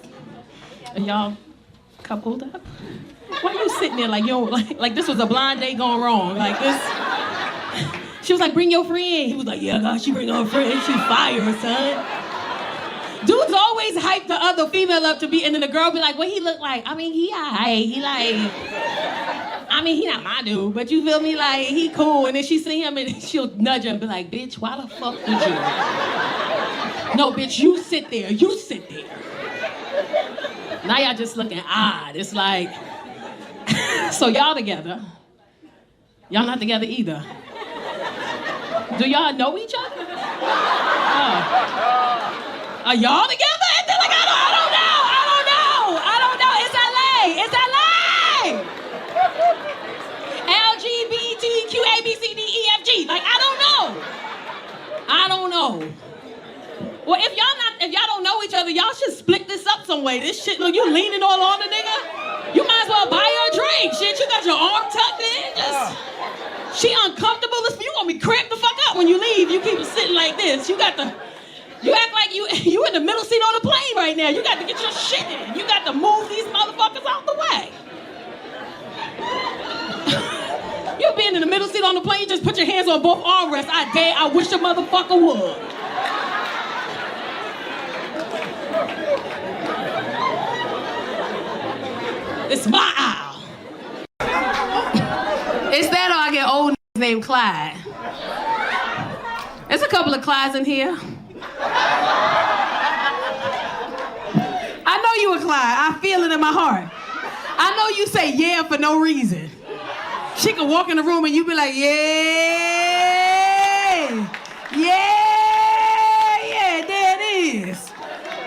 Are y'all coupled up? Why you sitting there like yo, like this was a blind date gone wrong? Like this. She was like, bring your friend. He was like, yeah, God, she bring her friend. She fire, son. Dudes always hype the other female up to be, and then the girl be like, what he look like? I mean, he not my dude, but you feel me? Like, he cool. And then she see him and she'll nudge him and be like, bitch, why the fuck did you? No, bitch, you sit there. You sit there. Now y'all just looking odd. It's like, so y'all together. Y'all not together either. Do y'all know each other? Oh. Are y'all together? And they're like, I don't know. It's LA. It's LA. LGBTQ ABCDEFG. Like, I don't know. Well, if y'all don't know each other, y'all should split this up some way. This shit, look, you leaning all on the nigga. You might as well buy her a drink. Shit, you got your arm tucked in. She uncomfortable. You want me cramp the fuck up when you leave. You keep sitting like this. You act like you in the middle seat on the plane right now. You got to get your shit in. You got to move these motherfuckers out the way. You being in the middle seat on the plane, you just put your hands on both armrests. I wish a motherfucker would. It's my aisle. It's that or I get old named Clyde. There's a couple of Clydes in here. I know you a Clyde. I feel it in my heart. I know you say yeah for no reason. She can walk in the room and you be like, yeah, there it is.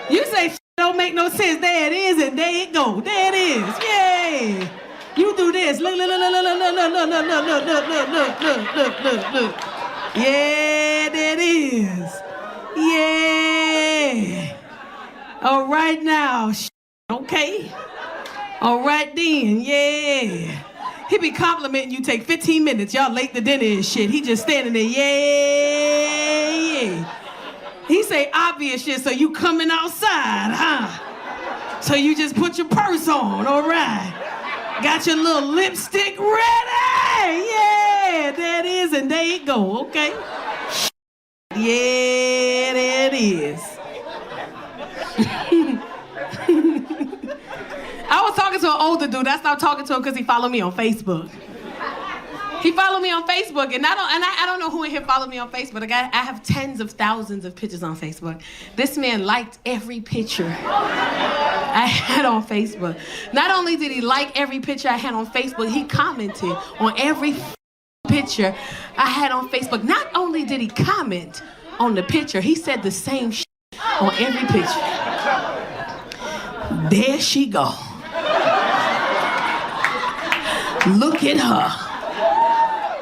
You say shit don't make no sense. There it is, and there it go. There it is. Yay. You do this. Look. Yeah, there it is. Yeah. All right now. Okay. All right then. Yeah. He be complimenting you, take 15 minutes, y'all late to dinner and shit. He just standing there, yeah. He say obvious shit, so you coming outside, huh? So you just put your purse on, all right. Got your little lipstick ready, yeah, there it is, and there you go, okay? Yeah, there it is. I was talking to an older dude. I stopped talking to him because he followed me on Facebook. He followed me on Facebook, and I don't know who in here followed me on Facebook. I have tens of thousands of pictures on Facebook. This man liked every picture I had on Facebook. Not only did he like every picture I had on Facebook, he commented on every picture I had on Facebook. Not only did he comment on the picture, he said the same shit on every picture. There she go. Look at her.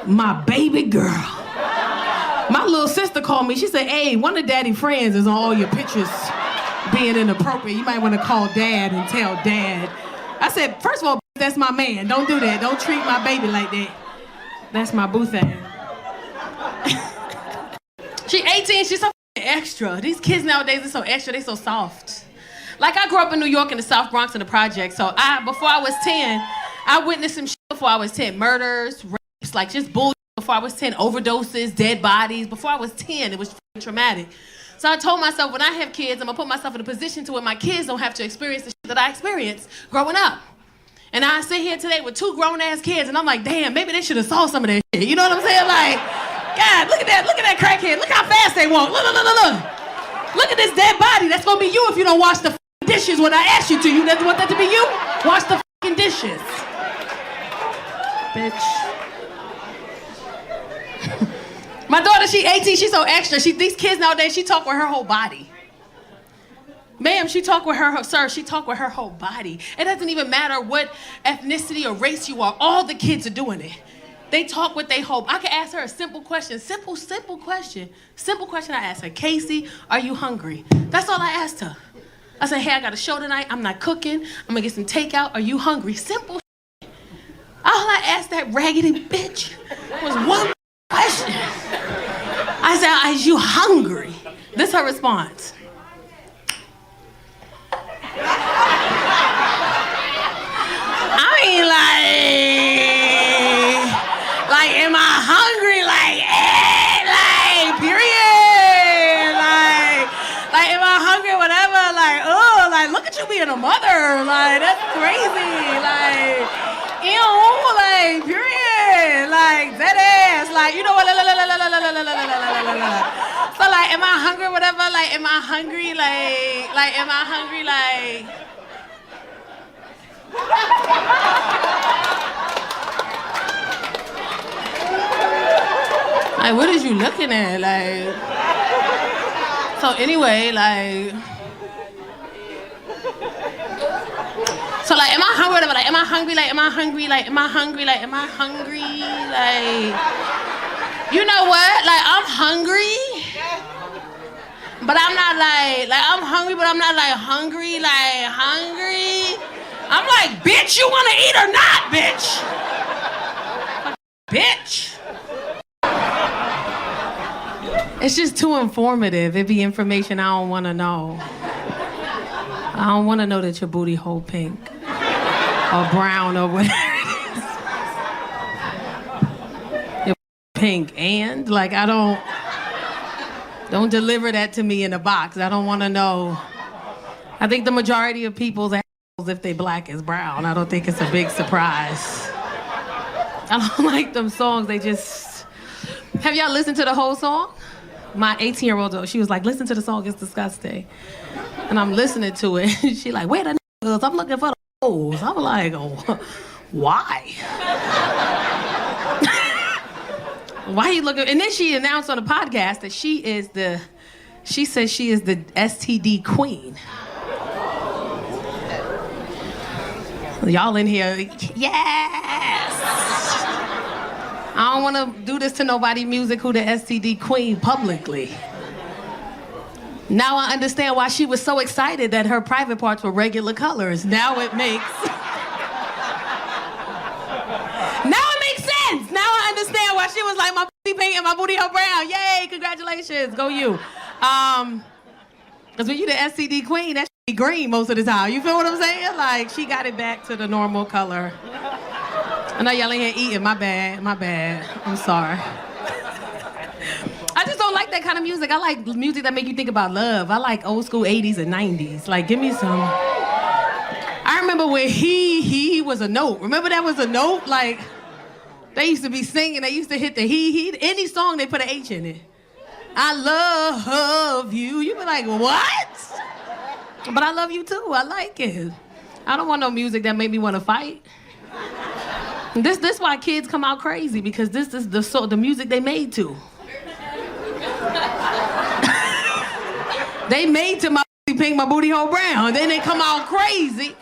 My baby girl. My little sister called me. She said, hey, one of daddy's friends is on all your pictures being inappropriate. You might want to call dad and tell dad. I said, first of all, that's my man. Don't do that. Don't treat my baby like that. That's my boo thing. She 18. She's so extra. These kids nowadays are so extra. They so soft. Like, I grew up in New York in the South Bronx in the project. So before I was 10, I witnessed some shit before I was 10. Murders, rapes, like just bullshit before I was 10. Overdoses, dead bodies. Before I was 10, it was traumatic. So I told myself, when I have kids, I'm gonna put myself in a position to where my kids don't have to experience the shit that I experienced growing up. And I sit here today with 2 grown-ass kids, and I'm like, damn, maybe they should have saw some of that shit. You know what I'm saying? Like, God, look at that crackhead. Look how fast they walk. Look. Look at this dead body. That's gonna be you if you don't wash the dishes when I ask you to. You want that to be you? Wash the dishes. Bitch. My daughter, she 18, she's so extra. These kids nowadays, she talk with her whole body. Ma'am, she talk with her whole body. It doesn't even matter what ethnicity or race you are. All the kids are doing it. They talk with their whole. I can ask her a simple question. Simple question. Simple question I asked her. Casey, are you hungry? That's all I asked her. I said, hey, I got a show tonight. I'm not cooking. I'm gonna get some takeout. Are you hungry? Simple. All I asked that raggedy bitch was one question. I said, are you hungry? This is her response. I mean, like, am I hungry? Like, period. Like, am I hungry? Whatever. Like, oh, like, look at you being a mother. Like, that's crazy. Like, ew. Like, period. Like, that ass. Like, you know what? So, like, am I hungry? Whatever. Like, am I hungry? Like, am I hungry? Like. Like, what is you looking at? Like, so anyway, like, so like, am I hungry? Whatever. Like, am I hungry? Like, am I hungry? Like, am I hungry? Like, am I hungry? Like, you know what? Like, I'm hungry, but I'm not like I'm hungry, but I'm not like hungry. I'm like, bitch, you wanna eat or not, bitch? Bitch. It's just too informative. It be information I don't wanna know. I don't wanna know that your booty hole pink or brown or whatever it is. Your pink and like I don't deliver that to me in a box. I don't wanna know. I think the majority of people's if they black is brown. I don't think it's a big surprise. I don't like them songs. They just... Have y'all listened to the whole song? My 18-year-old, she was like, listen to the song, it's disgusting. And I'm listening to it. She like, where the niggas? I'm looking for the hoes. I'm like, oh, why? Why are you looking? And then she announced on the podcast that she says she is the STD queen. Y'all in here, yes! I don't want to do this to nobody music who the STD queen publicly. Now I understand why she was so excited that her private parts were regular colors. Now it makes understand why she was like, my pussy pink and my booty hole brown. Yay, congratulations, go you. Because when you the STD queen, that should be green most of the time. You feel what I'm saying? Like, she got it back to the normal color. I know y'all in here eating, my bad. I'm sorry. I just don't like that kind of music. I like music that make you think about love. I like old school 80s and 90s. Like, give me some. I remember when he was a note. Remember that was a note? Like, they used to be singing. They used to hit the he. Any song, they put an H in it. I love you. You be like, what? But I love you too. I like it. I don't want no music that make me want to fight. This why kids come out crazy, because this is the music they made to. They made to my pink, my booty hole brown. Then they come out crazy.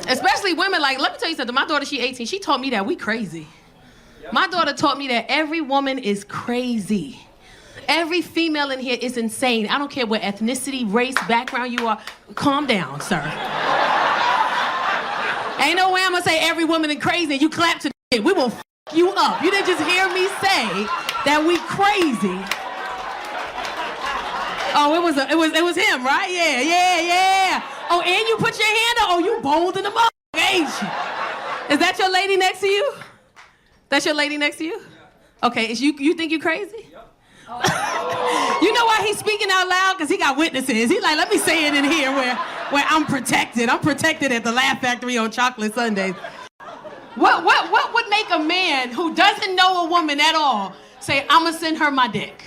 Especially women. Like, let me tell you something. My daughter, she 18. She taught me that we crazy. My daughter taught me that every woman is crazy. Every female in here is insane. I don't care what ethnicity, race, background you are. Calm down, sir. Ain't no way I'm gonna say every woman is crazy and you clap to it. We will f you up. You didn't just hear me say that we crazy. Oh, it was him, right? Yeah. Oh, and you put your hand up. Oh, you bold in the mother, ain't you? Is that your lady next to you? That's your lady next to you? Okay, you think you crazy? You know why he's speaking out loud? Because he got witnesses. He's like, let me say it in here where I'm protected. I'm protected at the Laugh Factory on chocolate Sundays. What would make a man who doesn't know a woman at all say, I'm going to send her my dick?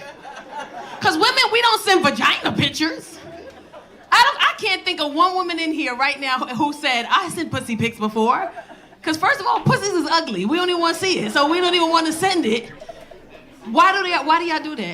Because women, we don't send vagina pictures. I can't think of one woman in here right now who said, I sent pussy pics before. Because first of all, pussies is ugly. We don't even want to see it. So we don't even want to send it. Why do y'all do that?